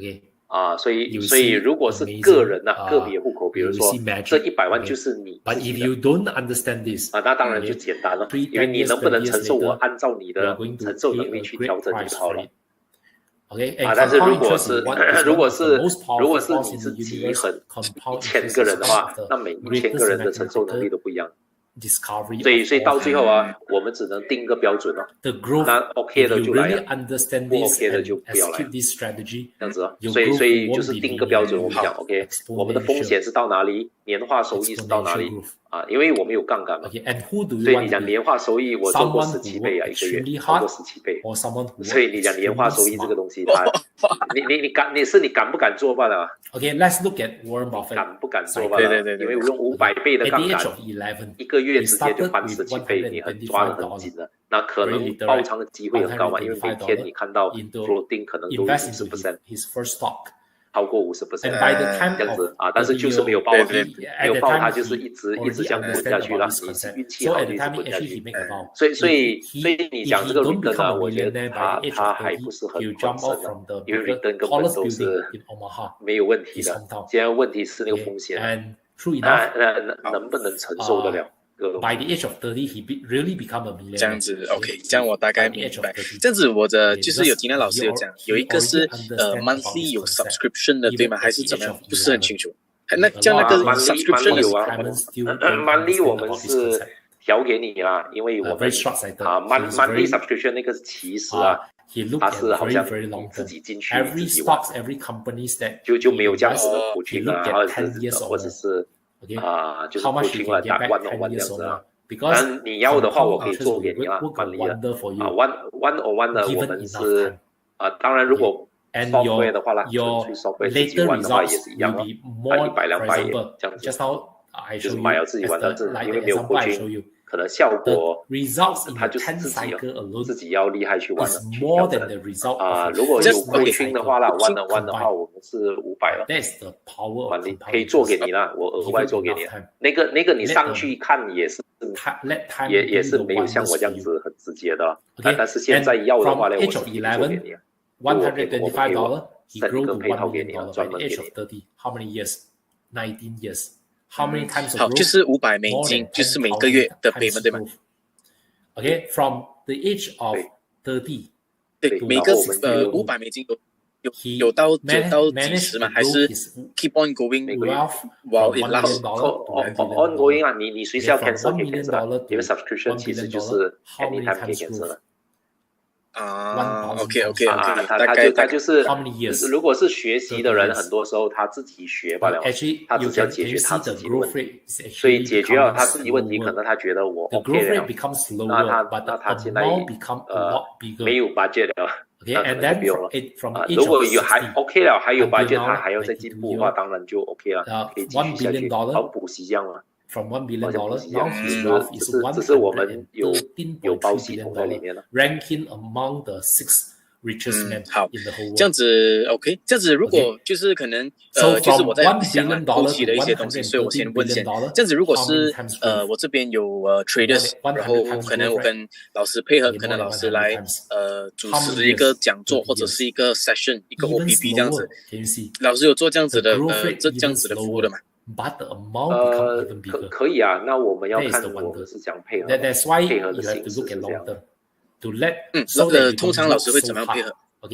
所以如果是个人个别户口，比如说这100万就是你自己的那当然就简单了，因为你能不能承受，我按照你的承受能力去调整就好了。但是如果是你是集很1000个人的话，那每1000个人的承受能力都不一样。所以到最后我们只能定个标准那 OK 的就来了，不 OK 的就不要来了，这样子所以就是定个标准，我们讲 OK， 我们的风险是到哪里，年化收益是到哪里因为我们有杠杆嘛，所以你讲年化收益我做过17倍一个月超过17倍，所以你讲年化收益这个东西你敢不敢做罢了。
let's look at Warren Buffett。
敢不敢做罢了，因为我用500倍的杠杆一个月直接就翻17倍，你抓得很紧的，那可能爆仓的机会很高嘛，因为每天你看到 floating 可能都 50%， 超过 50% 这样子但是就是没有爆它就是一直这样滚下去了，你运气好就一直滚下去。所以你讲这个 return 我觉得它还不是很完整的，因为 return 根本都是没有问题的，现在问题是那个风险能不能承受得了。
By the age of 30, he really become a millionaire.
这样子 OK， 这样我大概明白。这样子我的就是有听到老师有讲，有一个是monthly 有 subscription 的，对吗？还是怎么样？不是很清楚。那这样那个 subscription 的
monthly 我们是调给你啦，因为我们monthly subscription 那个其实它是好像自己进去自己玩，就没有这样子的普及或者是就是不停了打1-on-1这样子但你要的话我可以做给你monthly的1-on-1的我们是当然如果 software 的话啦，纯粹 software 自己玩的话也是一样100-200这样子，就是买了自己玩的，因为没有coaching可能效果它就是自己要厉害去玩了去调整如果有coaching的话啦1-on-1的话我们是500了，可以做给你啦，我额外做给你那个你上去看也是没有像我这样子很直接的但是现在要的话呢，我是可以做给你
$125 he grew to $1
million
by the age of 30. How many years? 19 years. How many times?
好，就是$500美金，就是每个月的 payment 对吗
？Okay, from the age of 30.
对，每个$500美金有到几十吗？还是 keep on going while it lasts
ongoing 你随时要 cancel 可以 cancel， 因为 subscription 其实就是 anytime 可以 cancel 的。
OK，
他就是如果是学习的人，很多时候他自己学罢了，他只要解决他自己的问题，所以解决了他自己问题，可能他觉得我 OK 了，那他现在没有 budget 了，那可能就不用了。如果还 OK 了，还有 budget， 他还要再进步的话，当然就 OK 了，可以继续下去，好像补习这样了。
From $1 billion, now his wealth is
只是我们有包系统在里面了
ranking among the 6 richest men in the whole world.
这样子 OK， 这样子如果就是可能就是我在想后期的一些东西，所以我先问先。这样子如果是我这边有traders， 然后可能我跟老师配合，可能老师来主持一个讲座或者是一个 session， 一个 OPP 这样子。老师有做这样子的这样子的服务的吗
？But the amount become even bigger.
可以啊，那我们要看我们是讲配合，
That's why
配合的
you have
形
to
式
look
是
at
这
long
样。
term. To let
通常老师会怎么样配合？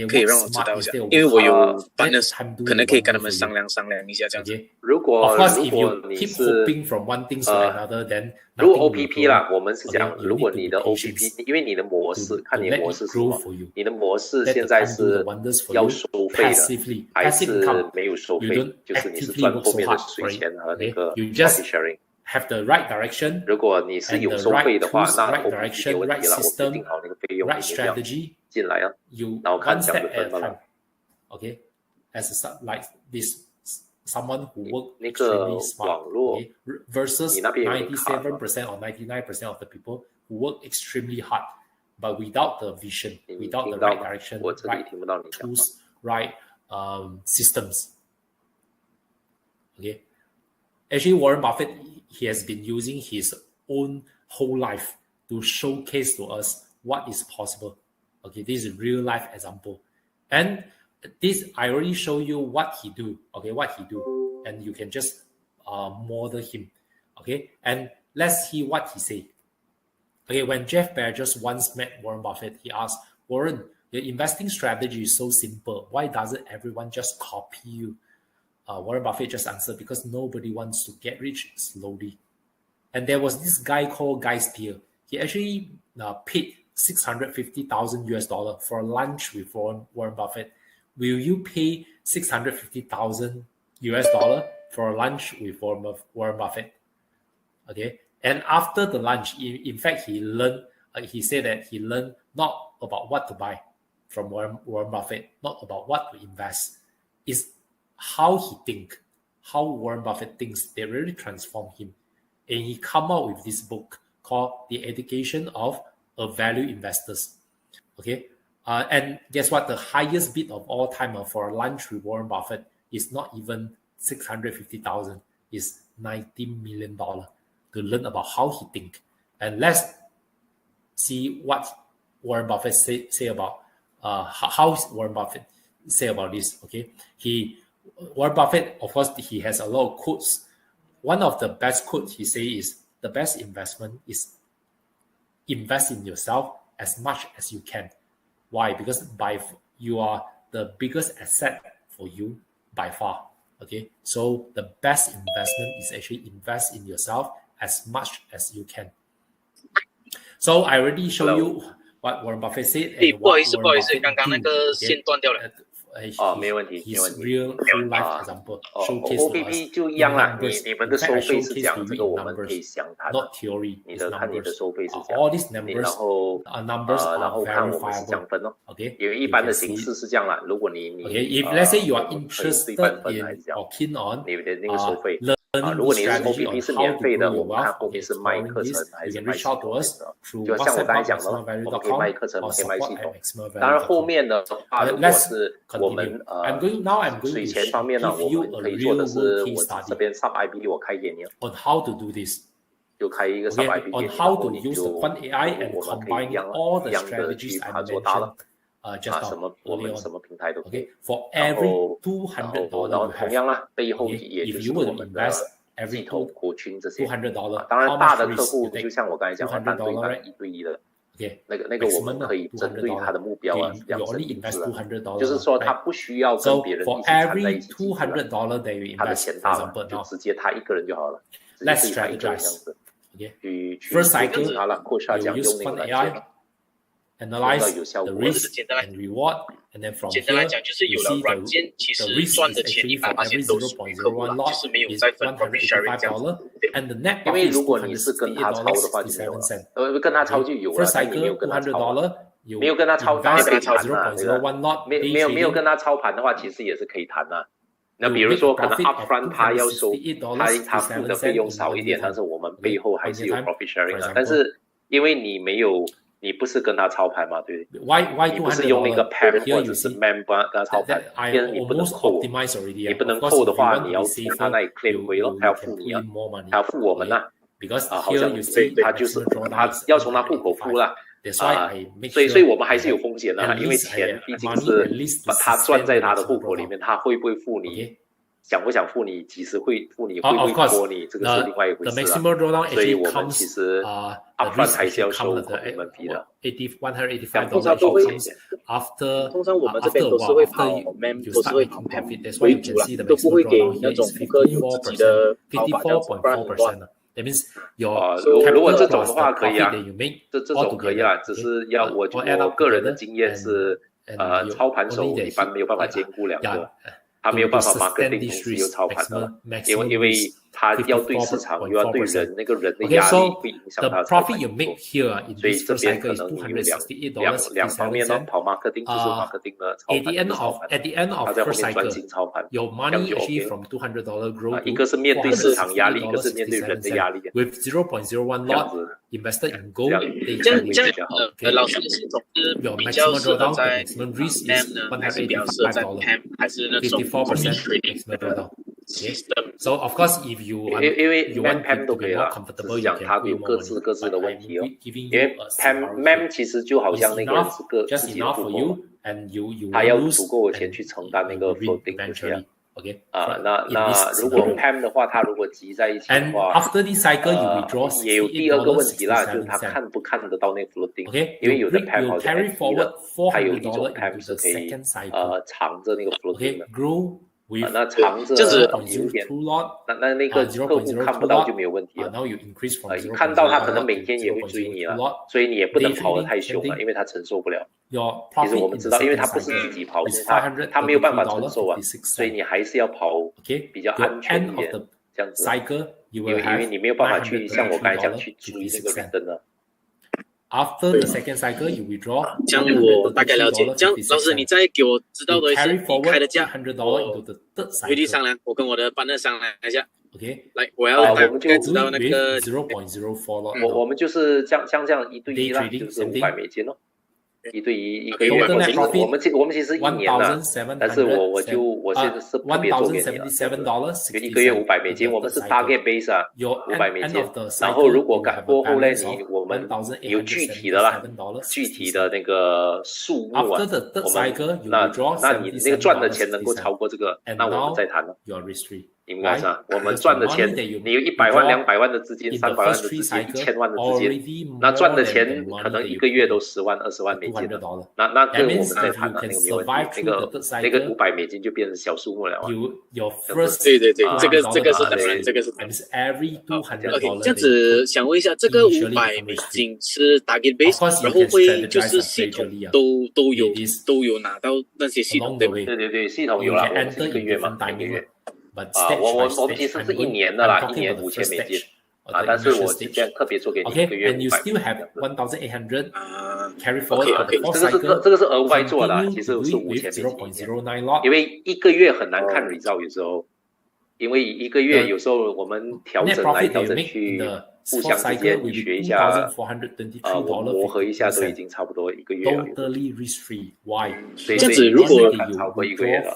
可以让我知道一下，因为我有 partners， 可能可以跟他们商量一下这样子。
如果你是如果 OPP 啦，我们是讲，如果你的 OPP， 因为你的模式，看你的模式是什么，你的模式现在是要收费的，还是没有收费，就是你是赚后面的水钱和那个 profit sharing。
have the right direction,
如果你是
and
有
the
收费
right
的话，
tools,
那
right
OPP 没
direction,
问
right
题了，我们
system,
定好那个费用，
right
你就要
strategy,
进来啊，
you
然后看
one
这样
step
子
at
分
a
嘛
time. Okay, as a, like this someone who work
那个
extremely
网
smart,
络
okay, versus
你那边有点卡吗？
97% or 99% of the people who work extremely hard, but without the vision,
你
without
听
the
到
right
吗？
direction,
我这里
right
听不到你讲话。
tools, right systems. Okay, actually Warren Buffett, he has been using his own whole life to showcase to us what is possible. Okay, this is real life example, and this I already show you what he do. Okay, what he do, and you can just model him. Okay, and let's see what he say. Okay, when Jeff Bezos once met Warren Buffett, he asked, Warren, your investing strategy is so simple. Why doesn't everyone just copy you? Warren Buffett just answered, because nobody wants to get rich slowly. And there was this guy called Guy Steele. He actually paid $650,000 US for lunch with Warren Buffett. Will you pay $650,000 US for lunch with Warren Buffett? Okay. And after the lunch, in fact, he learned. He said that he learned not about what to buy from Warren Buffett, not about what to invest. It's how he think, how Warren Buffett thinks. They really transform him, and he come out with this book called "The Education of Value Investors." Okay, and guess what? The highest bid of all time for a lunch with Warren Buffett is not even $650,000. It's $90 million to learn about how he think. And let's see what Warren Buffett say about how Warren Buffett say about this. Okay, Warren Buffett, of course, he has a lot of quotes. One of the best quotes he say is, the best investment is invest in yourself as much as you can. Why? Because you are the biggest asset for you by far. Okay, so the best investment is actually invest in yourself as much as you can. So I already show you what Warren Buffett said.
不好意思，刚刚那个线断掉了。
没问题，没问题。
real life example showcase to us.
OPP 就一样啦，你们的收费是这样，这个我们可以详谈。
not theory.
你的看你的收费是这样。
all these numbers
然后看我们是这样分哦。
Okay.
因为一般的形式是这样啦，如果你
if let's say you are interested in or keen on
你的那个收费。 如
learning
果你是
strategy
OPP 是
on
免
how to
费的，
grow
我
your
们看
wealth,
后面是卖课程还
you
是
can
卖
reach
系
out
统
to us through
就像我
WhatsApp
刚才讲的，
Maxima
我
Value
们可以
.com
卖课程，我
or
们可以卖
support
系
at
统。
Maxima Value
当然后
.com.
面的话，如果
Let's
是我们
continue. I'm going
水
to
钱方面呢，
give
我
you
们
a
可以做
real
的是
world
我
case
这
study
边 sub IB 我开给你，
on how to do this.
就开一个 sub
Okay,
IB 给
on
你，
how
然后
to
你
use
就
the Fund AI and
我们可以
combine
一样
all the
一样的
strategies
去
I
把它做大了。
mentioned just
什
now
么我
early
们
on.
什么平台都可以。
Okay, for every $200
然后
you
同样
have,
啦，背后
okay,
也就
if
是
you
我
were to
们的
invest
系
every
统国群这些。
$200,
当然
how
大
much
的客
risk
户
you take?
就像我刚才讲的单对单
$200,
一对一的。
okay,
那个我们可以针对他的目标啊，
you
量身
only
定
invest
制啊，
$200,
就是说他不需要跟
so
别人
for
一起缠在
every
一起集资啊，
$200 that you
他的
invest,
钱
for
大了，
example,
就
now
直接他一个人就好了，直接
let's
对他一个人这样
strategize.
子
Okay,
去
first cycle
他了，扩下
you
讲
use
用那个
Fund
软件
AI,
了，
analyze
有效
the
果。
risk and reward, and then from
简单来
here
讲，就是有
you
了
see
软件，其
the
实
risk
赚
is
的钱
actually for
100%
every
都属于客户
0.01
啦，
lot
就是没有
is
在分 profit sharing 这样子。
$185, and the net
因为
profit is
如果你是跟他抄的话就没有了，
$267.67.
跟他抄就有了，
First
但你没有
cycle
跟他抄啊，
$200, you
没有跟他抄当然可以
invest
谈啊，对吧？
0.01 lot
没
day
有
trading.
跟他操盘的话，其实也是可以谈啊。那
You
比如
make
说
a
可能
profit of
upfront 他要收
$268
他付的费用少一点，但是我们背后还是有 profit sharing 啊。但是因为你不是跟他操盘嘛，对不对？
Why
你不是用那个
$200?
parent
Here
或
you
者是
see
member 跟他操盘，
I
变成你不能
almost
扣，
optimized already.
你不能
Of course,
扣的
if you
话，
want
你
to
要
be
从他
safer,
那里 claim 回
you
咯，他要
can
付
put
你啊
in，more money.
他要付我们呐。
Because
好
here
像
you see
他就是
maximum drawdown
他
is
要从他户口付啦。
That's why I make
所以
sure
我们还是有风险的啦，
at
因为
least
钱
I-
毕竟
money
是
at least
把
to
他赚在
sustain
他的
the
户口里面，他会不会付你
Okay.
想不想付你，几时会付你，会
Of
不
course,
会拖你，这个是另外一回
the
事
maximum
啊。
drawdown
所以
actually
我们
comes
其实
the
upfront
risk
还是要
actually
收
comes
口令门费的。
$185
通常都会
after
通常我们这
after
边
a
都是
while
会跑
after you
mem，
you
都是
start
会
making
跑
profit. That's why
为
you
主
can
啦
see the，
都不会
maximum
给
drawdown
那
here
种
is
顾客有自己的跑法这样子，不然的话，
54.4%. That means your
如果
capital
这种的
plus
话
the
可以啊
profit that you make
这
all
种可以
together,
啊，只
okay?
是要我
all add up
个人的
together
经验是
and you
操盘手
only that
一般没有办法
hit-
兼顾两
yeah,
个。他没有办法 marketing 同时又操盘的了，因为他要对市场又要对人，那个人的压力会影响他的操盘动作，所以这边可能有两方面咯，跑 marketing 就是 marketing 的操盘的操盘，他在后面专心操盘，这样就 OK。一个是面对市场压力，一个是面对人的压力，这样子
这样老师的系统是比较适合在 NAM 呢，还是比较适合在 PAM， 还是那种
So of course, if you want,
因为
you want
PAM 都可以了，只是讲它有各自的问题哦。因为 PAM 其实就好像那个是个自己的户口，他要足够的钱去承担那个 floating 这些。那如果 PAM 的话，它如果集在一起的话，也有第二个问题啦，就是它看不看得到那个 floating，因为有的 PAM 好像它有一种 PAM 是可以藏着那个 floating 的。那藏着有点，那个客户看不到就没有问题了。看到他可能每天也会追你了，所以你也不能跑得太凶了，因为他承受不了。其实我们知道，因为他不是自己跑，他没有办法承受啊，所以你还是要跑比较安全一点，这样子。因为你没有办法去像我刚才讲去追那个人灯了。
After the second cycle, you withdraw.
这样我大概了解。这样老师，你再给我知道的一些你开的价，回去商量。我跟我的partner商量一下。
OK，
来，我要大概知道那个
0.04
我们就是这样1对1啦，就是$500咯。1对1，一个月。我们其实1年了，但是我现在是特别做给你了，就一个月$500，我们是 target base 啊，$500。然后如果过后呢，我们有具体的啦，具体的那个数目啊，我们那你那个赚的钱能够超过这个，那我们再谈了。你们看啥？我们赚的钱，你有100万、200万的资金、300万的资金、1000万的资金，那赚的钱可能一个月都10万、20万美金了。那个我们再谈了，那个没问题。那个$500就变成小数目了。
对，这个是当然，这个是当然。OK， 这样子想问一下，这个$500是 target base， 然后会就是系统都有拿到那些系统对不对？
对，系统有了，我们是1个月嘛，1个月。我们其实是1年的啦，1年$5000但是我今天特别做给你1个月
$500。Carry
forward， 这个是额外做的，其实是$5000，因为1个月很难看 result 有时候，因为1个月有时候我们调整来调整去，互相之间你学一下，我磨合一下都已经差不多1个月了。
这样子如果
超过1个月了，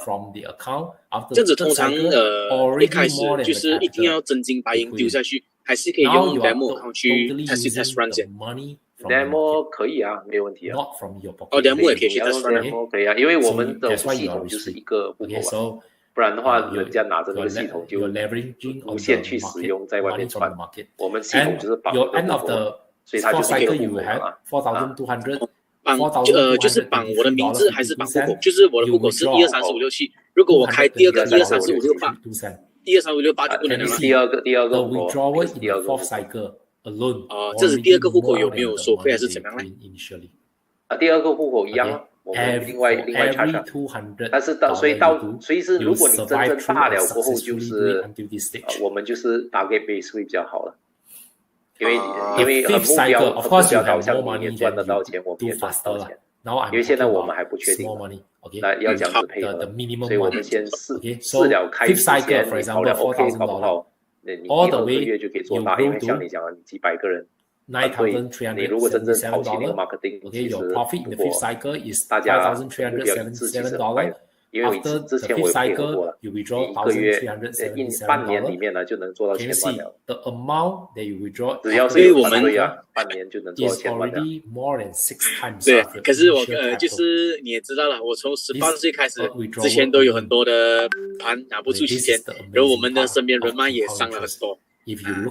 这样子通常一开始就是一定要真金白银丢下去，还是可以用 demo 去 test run 先。
demo 可以啊，没有问题啊。
demo 也可以去 test run，
可以啊，因为我们的系统就是一个户口，不然的话，人家拿着那个系统就无限去使用，在外面传。我们系统就是绑一个户口，所以它就是一个户口
啊。就是绑我的名字还是绑户口？就是我的户口是1234567，如果我开第二个1234568，1234568就不能了。
第二个户口，
这是第二个户口有没有收费还是怎么样呢？
第二个户口一样，我们另外 charge， 但是所以是如果你真正大了过后，就是我们就是target base 会比较好了，因为目标导向你也赚得到钱，我们也赚到钱，因为现在我们还不确定，那要这样子配合，所以我们先试了开之前，你跑了 OK 搞不好，你1-2个月就可以做大，因为像你讲的，你几百个人。你如果真正跑起那个 marketing， 其实如果大家目标一致，其实很快的，因为之前我有配合过了，你1个月、半年里面呢就能做到1000万了。只要是有团队啊，半年就能做到1000万了。
对，可是我就是你也知道了，我从18岁开始，之前都有很多的盘拿不出去钱，然后我们的身边人脉也伤了很多。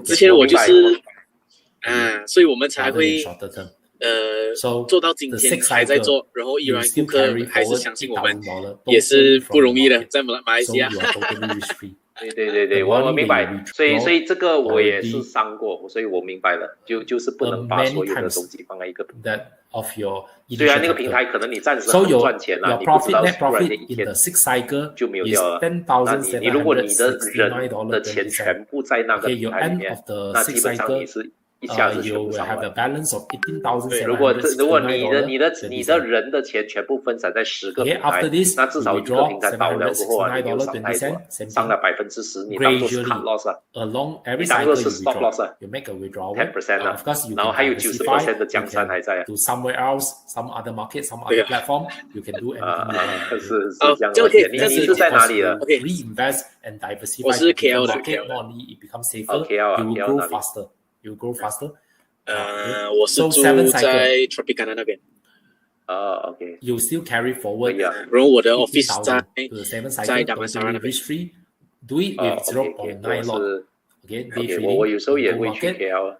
之前我就是。所以我们才会做到今天还在做，然后依然顾客还是相信我们，也是不容易的，在马来西亚。
对，我明白，所以这个我也是伤过，所以我明白了，就是不能把所有的东西放在一个
of your
对啊，那个平台可能你暂时很赚钱了，你不知道突然间一天就没有掉了。那你如果你的人的钱全部在那个平台里面，那基本上你是一下子全部上完。如果你的人的钱全部分散在10个平台，那至少一个平台倒了过后啊，你没有伤太多，伤了10%，你当做是 cut loss 啊，你当做是 stop loss 啊 ，10% 啊，然后还有90% 的江山还在啊。
To somewhere else, some other market, some other platform, you can do anything.
是这样的。你是在哪里的
？Reinvest and diversify.
我是 KL 的
market, not only it becomes safer,
KL
you will grow faster. You grow faster.
我是住在 Tropicana 那边。
OK.
You still carry forward.
然后我的 office 在
Damansara 那边。Risk-free. Do it with 0.9 lot. Okay.
我有时候也会去 KL。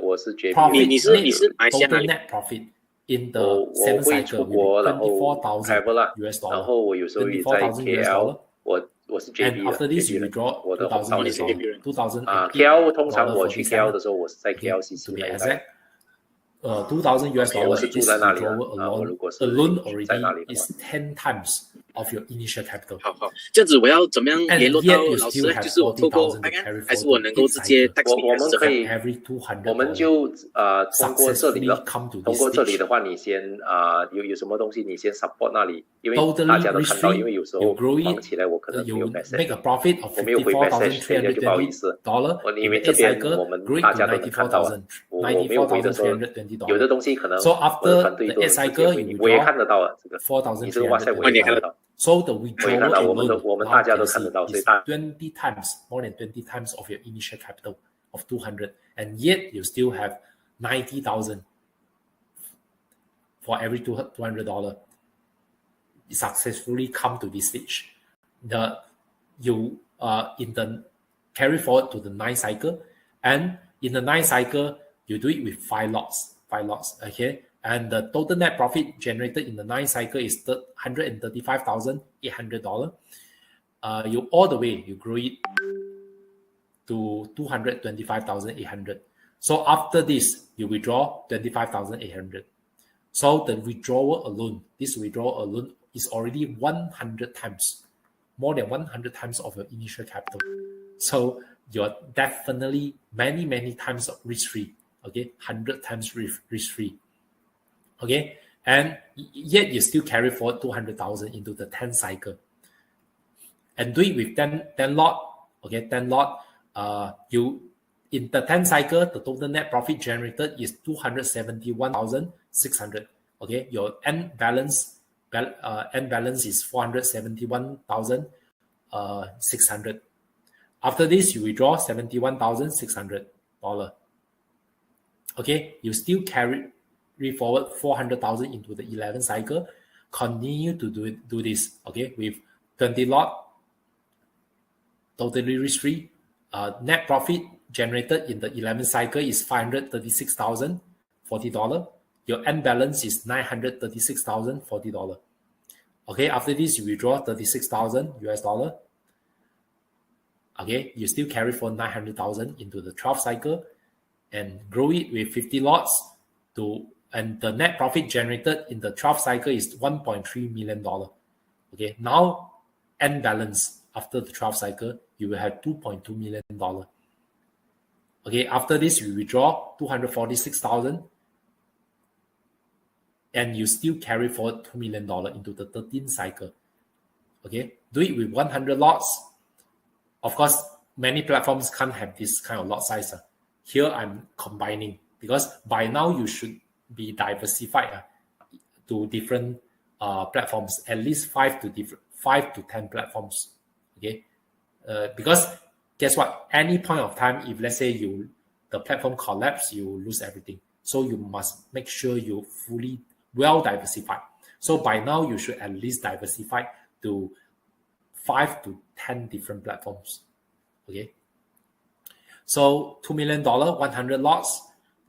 我是
JP。
你是马来西亚哪里
？Total net profit in the
我会出国，然后 travel 啦，然后我有时候也在 KL。我是 JP 的，我的红岛那边。KL 通常我去 KL 的时候，我是在 KLCC 那边。
$2,000
我是住在那里的。我如果是在那里的话
is 10 times of your initial capital.
好，这样子我要怎么样联络到老师呢？就是我透过还是我能够直接
我们可以，我们就通过这里了。通过这里的话，你先有什么东西你先 support 那里，因为大家都看到，因为有时候忙起来我可能没有 message， 我没有回 message， 人家就不好意思。因为这边我们大家都能看到，我没有回的时候，有的东西可能我的团队都直接回你，我也看得到了这个，你这个哇塞我也看得到。
So the withdrawal alone
我们大家都看得到，所以
20 times, more than 20 times of your initial capital of 200, and yet you still have 90,000 for every $200. You successfully come to this stage. You in the carry forward to the 9th cycle, and in the 9th cycle you do it with 5 lots. Okay. And the total net profit generated in the 9th cycle is $135,800. You all the way, you grow it to $225,800. So after this, you withdraw $25,800. So the withdrawal alone, this withdrawal alone is already 100 times, more than 100 times of your initial capital. So you're definitely many times risk-free. Okay, 100 times risk-free. Okay, and yet you still carry forward 200,000 into the 10th cycle, and do it with 10 lot. Okay, 10 lot. You in the 10th cycle, the total net profit generated is 271,600. Okay, your end balance is 471,600. After this, you withdraw $71,600. Okay, you still carry forward 400,000 into the 11th cycle. Continue to do this. Okay, with 20 lot, totally risk-free. Net profit generated in the 11th cycle is $536,040. Your end balance is $936,040. Okay, after this you withdraw $36,000. Okay, you still carry for 900,000 into the 12th cycle and grow it with 50 lots and the net profit generated in the 12th cycle is $1.3 million. Okay, now end balance after the 12th cycle, you will have $2.2 million. Okay, after this, you withdraw $246,000 and you still carry forward $2 million into the 13th cycle. Okay, do it with 100 lots. Of course, many platforms can't have this kind of lot size. Here I'm combining because by now you should be diversified to different platforms, at least 5 to 10 platforms. Okay, because guess what? Any point of time, if let's say the platform collapse, you lose everything. So you must make sure you fully well diversified. So by now you should at least diversify to 5 to 10 different platforms. Okay. So $2 million, 100 lots.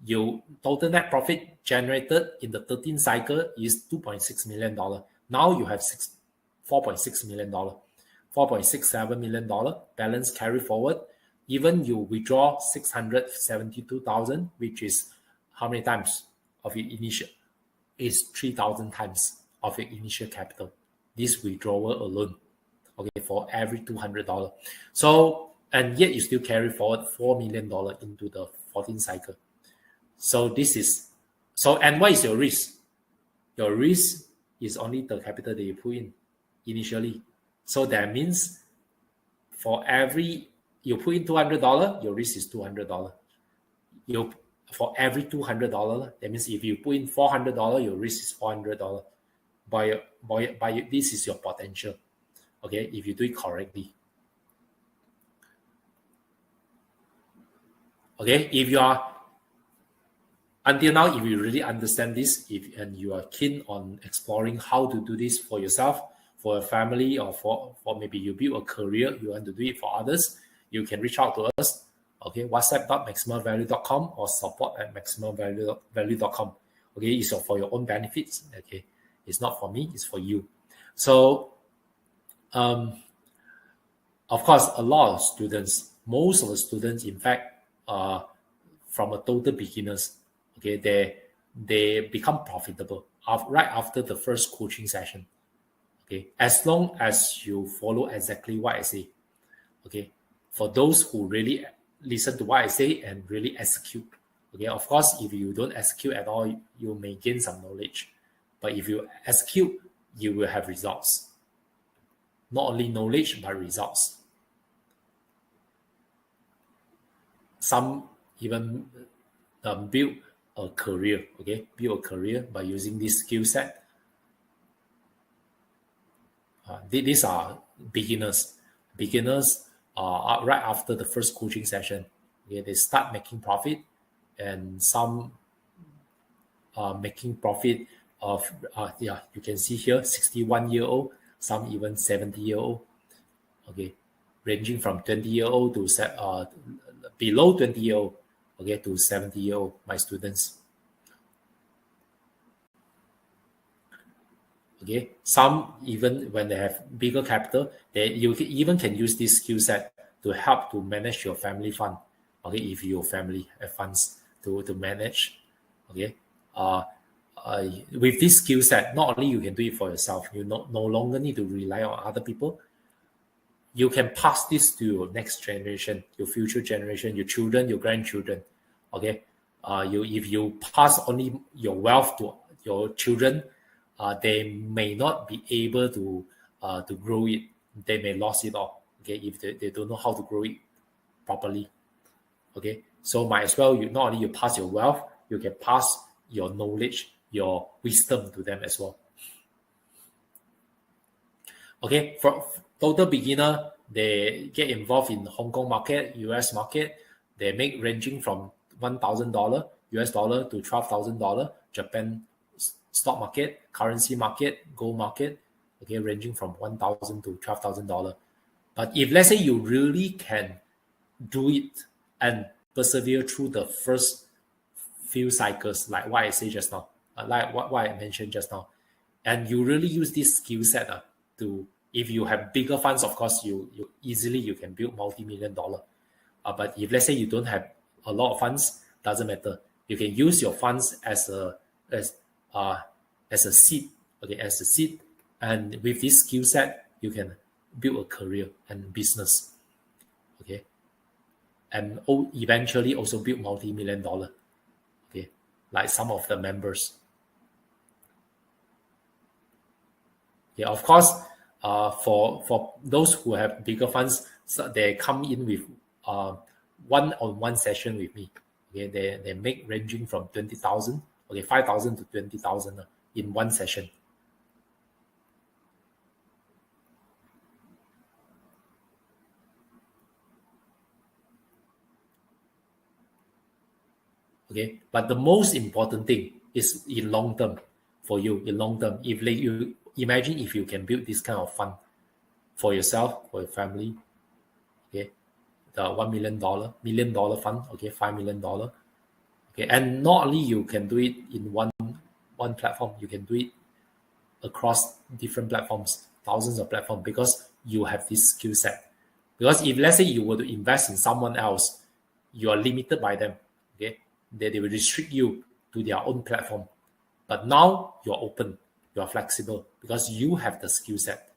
Your total net profit generated in the 13th cycle is $2.6 million. Now you have $4.6 million, $4.67 million balance carry forward. Even you withdraw 672,000, which is how many times of your initial is 3,000 times of your initial capital. This withdrawal alone, okay, for every $200. So, and yet you still carry forward $4 million into the 14th cycle. So this is, so, and what is your risk? Your risk is only the capital that you put in initially. So that means for every, you put in $200, your risk is $200. For every $200, that means if you put in $400, your risk is $400. By this is your potential, okay, if you do it correctly. Okay, if you are, until now, if you really understand this, and you are keen on exploring how to do this for yourself, for a family, or for maybe you build a career, you want to do it for others, you can reach out to us. Okay, whatsapp.maximavalue.com or support@maximavalue.com. Okay, it's for your own benefits. Okay, it's not for me, it's for you. So, of course, a lot of students, most of the students, in fact, from a total beginners, okay, they become profitable right after the first coaching session. Okay, as long as you follow exactly what I say. Okay, for those who really listen to what I say and really execute. Okay, of course, if you don't execute at all, you may gain some knowledge. But if you execute, you will have results. Not only knowledge, but results. Some even build a career, okay? Build a career by using this skill set. These are beginners. Beginners right after the first coaching session. Okay, they start making profit, and some making profit of, you can see here, 61-year-old, some even 70-year-old. Okay, ranging from 20-year-old to below 20-year-old, okay, to 70-year-old, my students. Okay, some even when they have bigger capital, you even can use this skill set to help to manage your family fund. Okay, if your family have funds to manage. Okay, with this skill set, not only you can do it for yourself, you no longer need to rely on other people. You can pass this to your next generation, your future generation, your children, your grandchildren. Okay, if you pass only your wealth to your children, they may not be able to grow it. They may lose it all. Okay, if they don't know how to grow it properly. Okay, so might as well, not only you pass your wealth, you can pass your knowledge, your wisdom to them as well. Okay, for total beginner, they get involved in Hong Kong market, US market. They make ranging from $1,000 US dollar to $12,000 Japan stock market, currency market, gold market. Okay, ranging from $1,000 to $12,000. But if let's say you really can do it and persevere through the first few cycles, like what I say just now, like what I mentioned just now, and you really use this skill set to, if you have bigger funds, of course, you easily can build multi-million dollar. But if let's say you don't have a lot of funds, doesn't matter. You can use your funds as a seed, okay, as a seed, and with this skill set, you can build a career and business, okay, and eventually also build multi-million dollar, okay, like some of the members. Yeah, of course, for those who have bigger funds, so they come in with one-on-one session with me. Okay, they make ranging from 20,000, okay, 5,000 to 20,000 in one session. Okay, but the most important thing is in long term for you. In long term, if you imagine if you can build this kind of fund for yourself, for your family, okay, the $1 million fund, okay, $5 million, okay, and not only you can do it in one platform, you can do it across different platforms, thousands of platforms, because you have this skill set. Because if let's say you were to invest in someone else, you are limited by them. Okay, they will restrict you to their own platform. But now you're open, you're flexible because you have the skill set.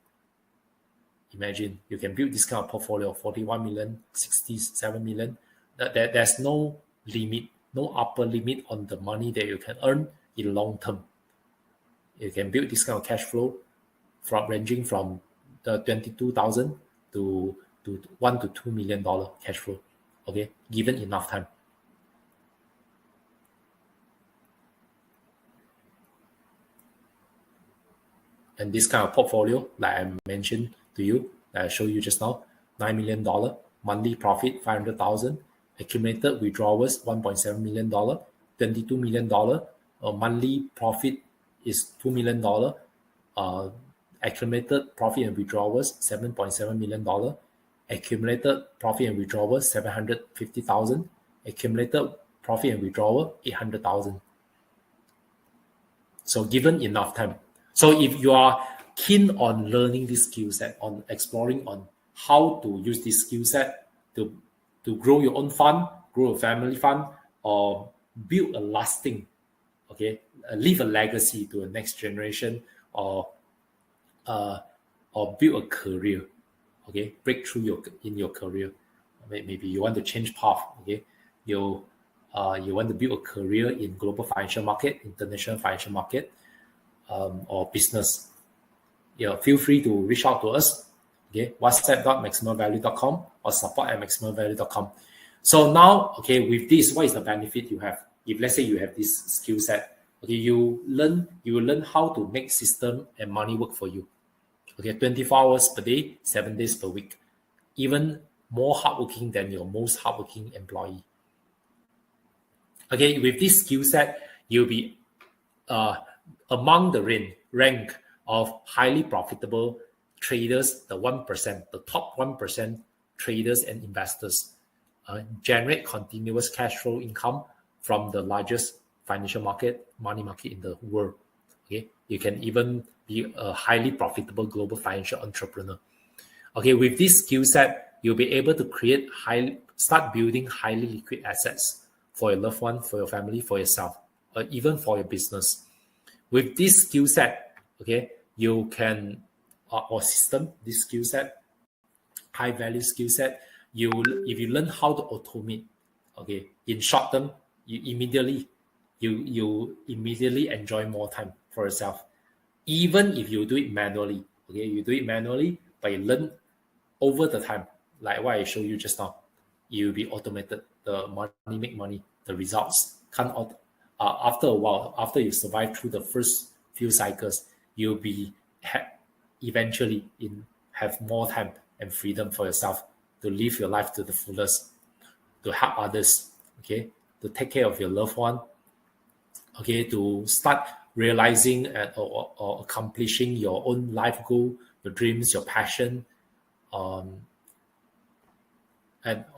Imagine you can build this kind of portfolio of 41 million, 67 million. There's no limit, no upper limit on the money that you can earn in long term. You can build this kind of cash flow ranging from the 22,000 to $1 to $2 million cash flow. Okay, given enough time. And this kind of portfolio, like I mentioned to you, that I showed you just now, $9 million, monthly profit 500,000, accumulated withdrawals $1.7 million, $22 million, monthly profit is $2 million, accumulated profit and withdrawals $7.7 million, accumulated profit and withdrawals 750,000, accumulated profit and withdrawal 800,000. So given enough time. So if you are keen on learning this skill set, on exploring on how to use this skill set to grow your own fund, grow a family fund, or build a lasting, leave a legacy to a next generation, or build a career, break through in your career. Maybe you want to change path, you want to build a career in global financial market, international financial market, or business. Feel free to reach out to us. WhatsApp.maximavalue.com or support@maximavalue.com. So now, with this, what is the benefit you have? If let's say you have this skill set, you will learn how to make system and money work for you. 24 hours per day, 7 days per week. Even more hardworking than your most hardworking employee. With this skill set, you'll be among the rank of highly profitable traders, the 1%, the top 1% traders and investors. Generate continuous cash flow income from the largest financial market, money market in the world. You can even be a highly profitable global financial entrepreneur. With this skill set, you'll be able to start building highly liquid assets for your loved one, for your family, for yourself, or even for your business. With this skill set, you can, or system, this skill set, high value skill set, if you learn how to automate, in short term, you immediately enjoy more time for yourself. Even if you do it manually, you do it manually, but you learn over the time, like what I showed you just now, you'll be automated. The money make money, the results come after a while, after you survive through the first few cycles, you'll be eventually have more time and freedom for yourself to live your life to the fullest, to help others, to take care of your loved one, to start realizing or accomplishing your own life goal, your dreams, your passion. And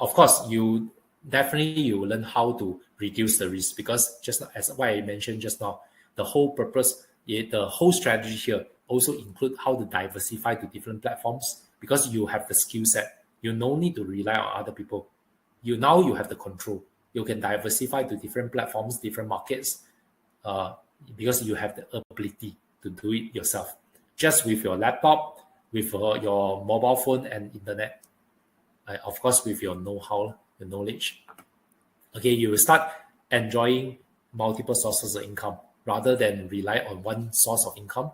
of course, you will learn how to reduce the risk, because just as what I mentioned just now, the whole purpose, the whole strategy here also include how to diversify to different platforms, because you have the skill set. You no need to rely on other people. You have the control. You can diversify to different platforms, different markets, because you have the ability to do it yourself, just with your laptop, with your mobile phone and internet, of course with your know-how, your knowledge. You will start enjoying multiple sources of income rather than rely on one source of income.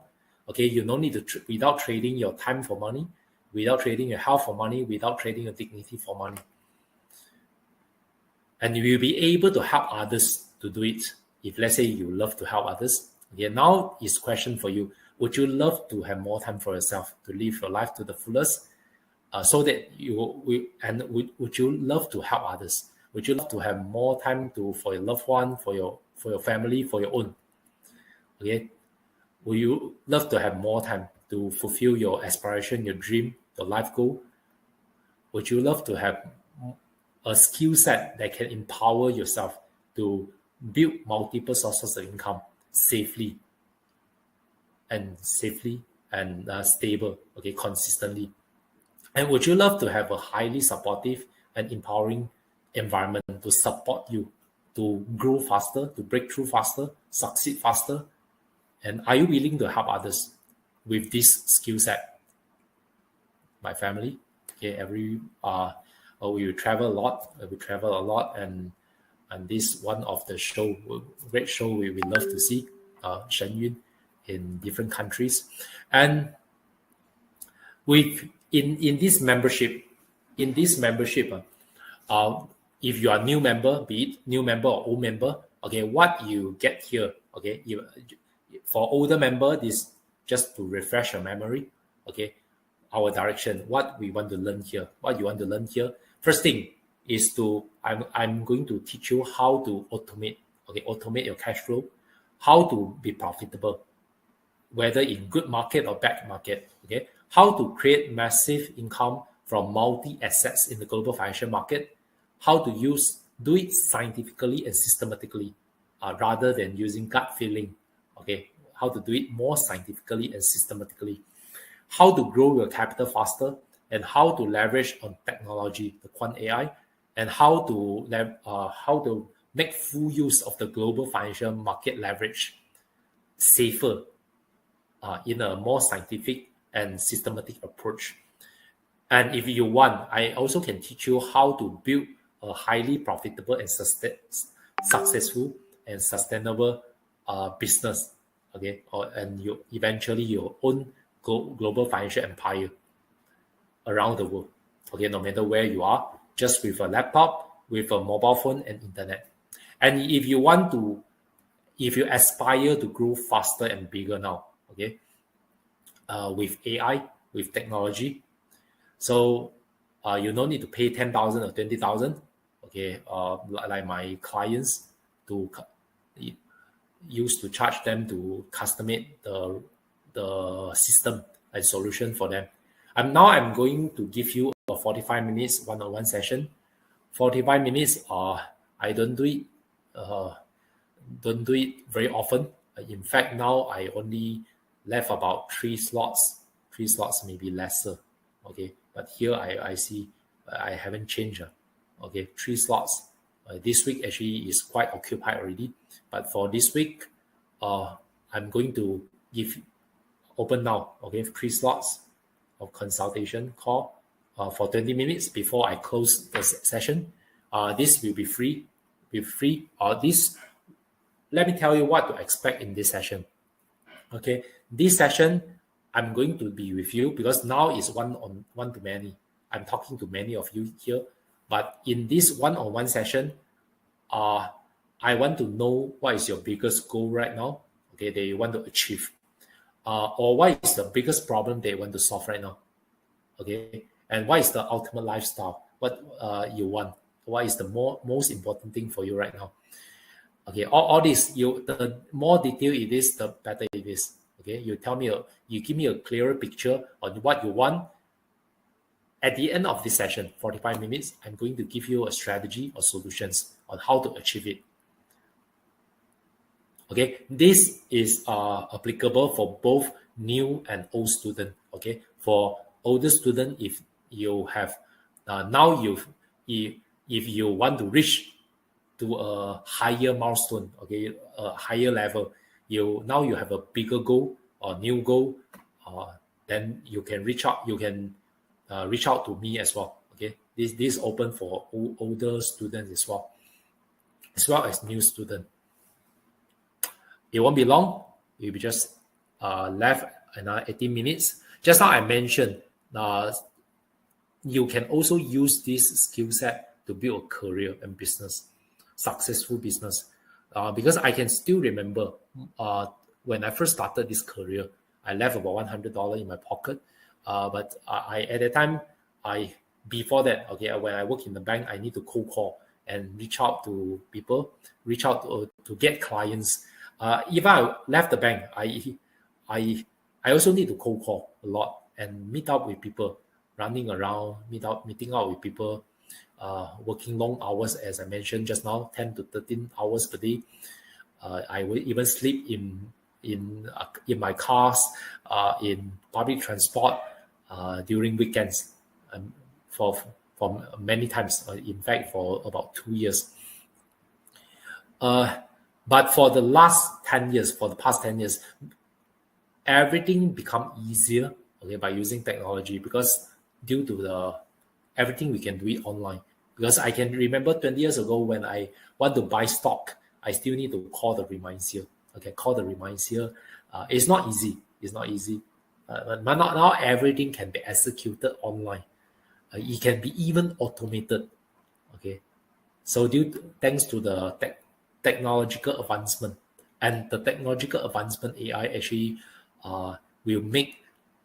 You no need to without trading your time for money, without trading your health for money, without trading your dignity for money. And you will be able to help others to do it. If let's say you love to help others, now is question for you. Would you love to have more time for yourself, to live your life to the fullest, so that would you love to help others? Would you love to have more time for your loved one, for your family, for your own? Would you love to have more time to fulfill your aspiration, your dream, your life goal? Would you love to have a skill set that can empower yourself to build multiple sources of income safely and stable, consistently? And would you love to have a highly supportive and empowering environment to support you to grow faster, to break through faster, succeed faster, And are you willing to help others with this skill set? My family, okay, we will travel a lot, and this one of the great show we love to see, Shen Yun, in different countries. And with in this membership, if you are new member, be it new member or old member, okay, what you get here, okay, for older member, this just to refresh your memory, okay, our direction, what we want to learn here, what you want to learn here. First thing is I'm going to teach you how to automate your cash flow, how to be profitable, whether in good market or bad market, okay, how to create massive income from multi-assets in the global financial market, how to do it scientifically and systematically, rather than using gut feeling, okay, how to do it more scientifically and systematically, how to grow your capital faster, and how to leverage on technology, the quant AI, and how to make full use of the global financial market leverage safer, in a more scientific and systematic approach. And if you want, I also can teach you how to build a highly profitable and successful and sustainable business, okay, and you eventually your own global financial empire around the world, okay, no matter where you are, just with a laptop, with a mobile phone and internet. And if you aspire to grow faster and bigger now, okay, with AI, with technology, so you don't need to pay 10,000 or 20,000, okay, like my clients used to charge them to customize the system and solution for them. I'm going to give you a 45 minutes one-on-one session. 45 minutes, I don't do it very often. In fact, now I only left about 3 slots, maybe lesser, okay. But here I see I haven't changed, okay, 3 slots. This week actually is quite occupied already, but for this week, I'm going to open now, okay, 3 slots of consultation call for 20 minutes before I close the session. This will be free. Let me tell you what to expect in this session. Okay, this session I'm going to be with you because now it's one to many. I'm talking to many of you here, but in this one-on-one session, I want to know what is your biggest goal right now. Okay, that you want to achieve, or what is the biggest problem they want to solve right now. Okay, and what is the ultimate lifestyle? What you want? What is the most important thing for you right now? Okay, all this, the more detail it is, the better it is. Okay, you give me a clearer picture on what you want. At the end of this session, 45 minutes, I'm going to give you a strategy or solutions on how to achieve it. Okay, this is applicable for both new and old student. Okay, for older student, if you have if you want to reach to a higher milestone, okay, a higher level, you have a bigger goal or new goal, then you can reach out. You can reach out to me as well. Okay, this is open for older students as well as new student. It won't be long. It will be just left another 18 minutes. Just now I mentioned, you can also use this skill set to build a career and business, successful business. Because I can still remember when I first started this career, I left about $100 in my pocket. But I at that time, before that, okay, when I work in the bank, I need to cold call and reach out to people, to get clients. If I left the bank, I also need to cold call a lot and meet up with people, running around, meeting out with people, working long hours, as I mentioned just now, 10 to 13 hours per day. I will even sleep in my cars, in public transport during weekends, for many times. In fact, for about 2 years. But But for the last 10 years, for the past 10 years, everything become easier, okay, by using technology, because due to everything we can do it online. Because I can remember 20 years ago when I want to buy stock, I still need to call the remisier. Okay, call the remisier. It's not easy. It's not easy. But now everything can be executed online. It can be even automated. Okay, so thanks to the technological advancement, and the technological advancement, AI actually will make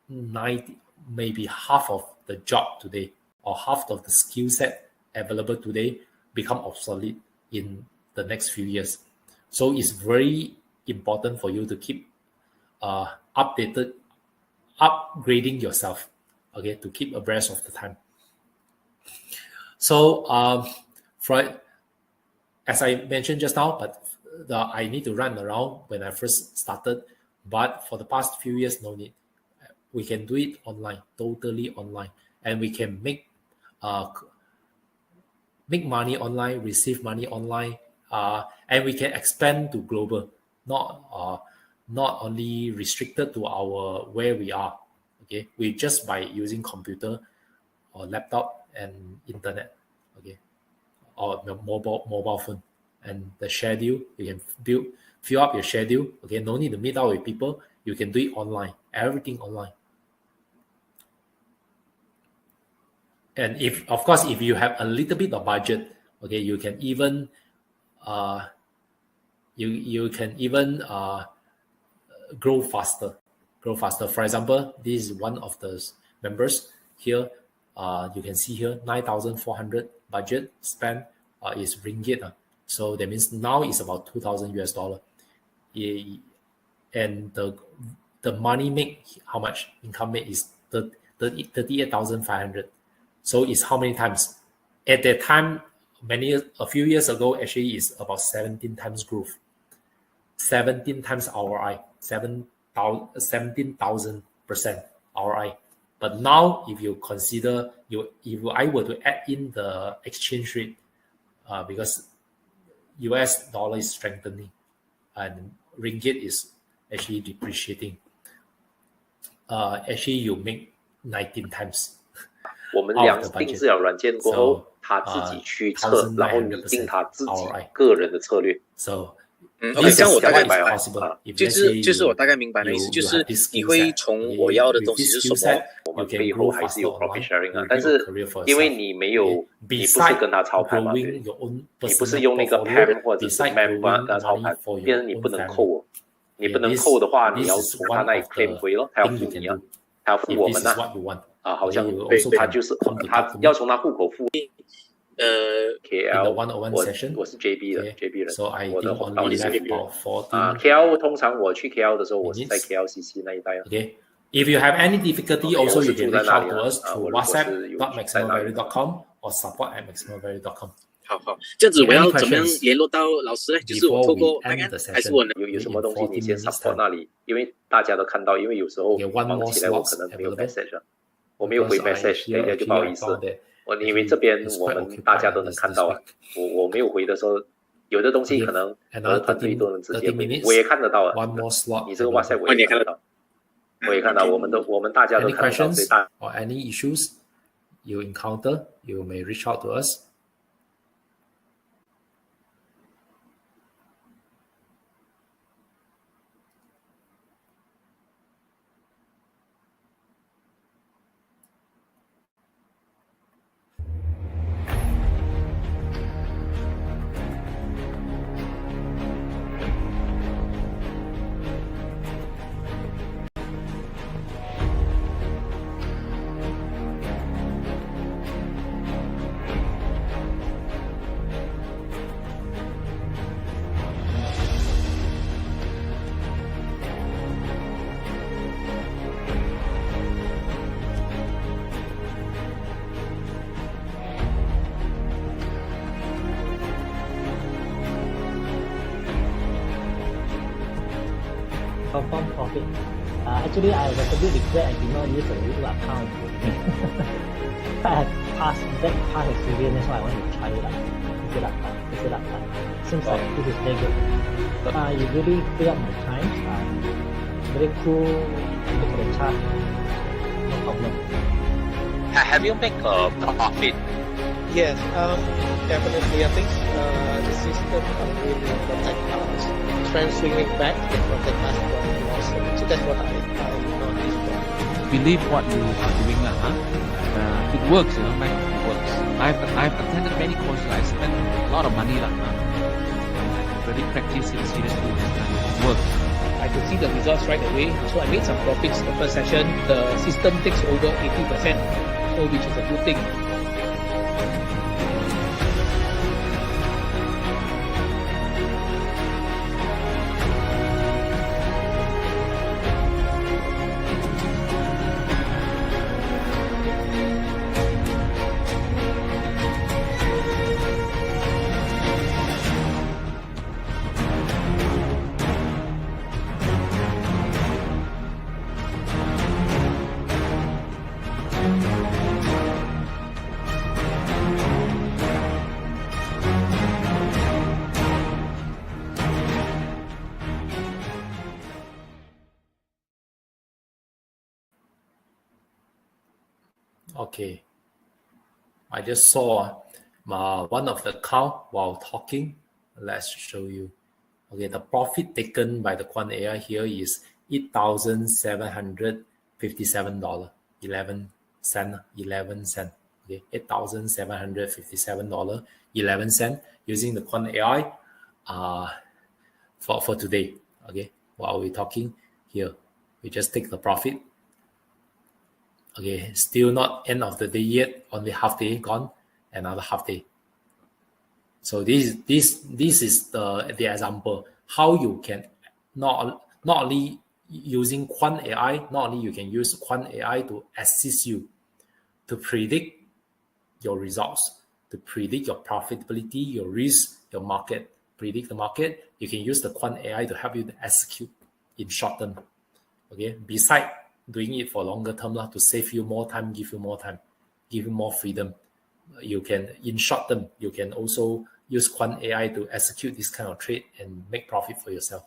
maybe half of the job today, or half of the skill set available today become obsolete in the next few years. So it's very important for you to keep upgrading yourself, okay, to keep abreast of the time. So as I mentioned just now, but I need to run around when I first started, but for the past few years, no need. We can do it online, totally online, and we can make money online, receive money online, and we can expand to global, not only restricted to where we are. Okay, we just by using computer or laptop and internet, okay, or mobile phone, and the schedule, you can fill up your schedule. Okay, no need to meet up with people. You can do it online, everything online. And if you have a little bit of budget, okay, you can even grow faster. For example, this is one of the members here. You can see here 9,400 budget spent is ringgit. So that means now it's about $2,000. And the money make, how much income made is 38,500. So it's how many times? At that time, a few years ago, actually is about 17 times growth, 17 times ROI, 17,000% ROI. But now, if you consider, if I were to add in the exchange rate, because US dollar is strengthening and ringgit is actually depreciating, actually you make 19 times.
我们量定制了软件过后，他自己去测，然后拟定他自己个人的策略。
OK， 这样我大概明白了，就是我大概明白的意思，就是你会从我要的东西是什么，
我们背后还是有 profit sharing 啊，但是因为你不是跟他操盘嘛，对，你不是用那个 PAM 或者是 MAM 跟他操盘，变成你不能扣哦，你不能扣的话，你要从他那里 claim 回咯，他要付你啊，他要付我们呐。好像对，他就是他要从他户口付。KL 我是 JB 的 JB 人，我的红道是 JB KL 通常我去 KL 的时候，我是在 KLCC 那一带。
Okay. If you have any difficulty, also you can reach out to us through whatsapp.maximavalue.com or support@maximavalue.com.
好，这样子我要怎么样联络到老师呢？就是我透过还是我
有什么东西你先 support 那里，因为大家都看到，因为有时候忙起来我可能没有 message 我没有回 message， 等一下就不好意思。因为这边我们大家都能看到啊，我没有回的时候，有的东西可能团队都能直接回，我也看得到啊。你这个 WhatsApp 我也看得到，我也看到，我们大家都看得到。所以
or any issues you encounter, you may reach out to us.
Confirm profit. Actually, I was a bit regret I did not use the little account. I had past experience, that's why I want to try it out. 这些หลักการ seems like this is very good. You really free up my time. Very cool. Look at the chart. No problem.
Have you make a profit?
Yes, definitely. I think the system really protect us. Trend swinging back and protect us from losses. So that's what I noticed.
Believe what you are doing lah, it works, Max, it works. I've attended many courses. I spent a lot of money lah. I really practice it seriously. It works.
I could see the results right away. So I made some profits the first session. The system takes over 80%, so which is a good thing.
Okay, I just saw one of the account while talking. Let's show you. Okay, the profit taken by the Quant AI here is $8,757, 11 cent. Okay, $8,757, 11 cent using the Quant AI for today. Okay, while we're talking here, we just take the profit. Okay, still not end of the day yet, only half day gone, another half day. So this is the example how you can not only using Quant AI, not only you can use Quant AI to assist you to predict your results, to predict your profitability, your risk, your market, predict the market. You can use the Quant AI to help you to execute in short term. Okay, beside doing it for longer term to save you more time, give you more time, give you more freedom. You can, in short term, you can also use Quant AI to execute this kind of trade and make profit for yourself.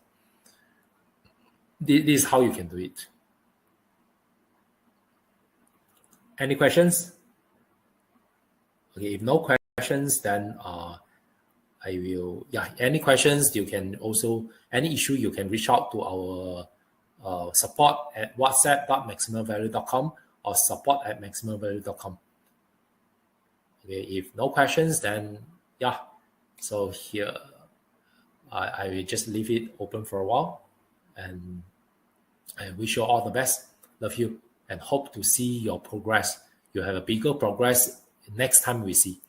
This is how you can do it. Any questions? Okay, if no questions, then I will, any questions, you can also, any issue, you can reach out to our support at whatsapp.maximavalue.com or support@maximavalue.com. Okay, if no questions, then so here I will just leave it open for a while, and I wish you all the best. Love you and hope to see your progress. You have a bigger progress next time we see.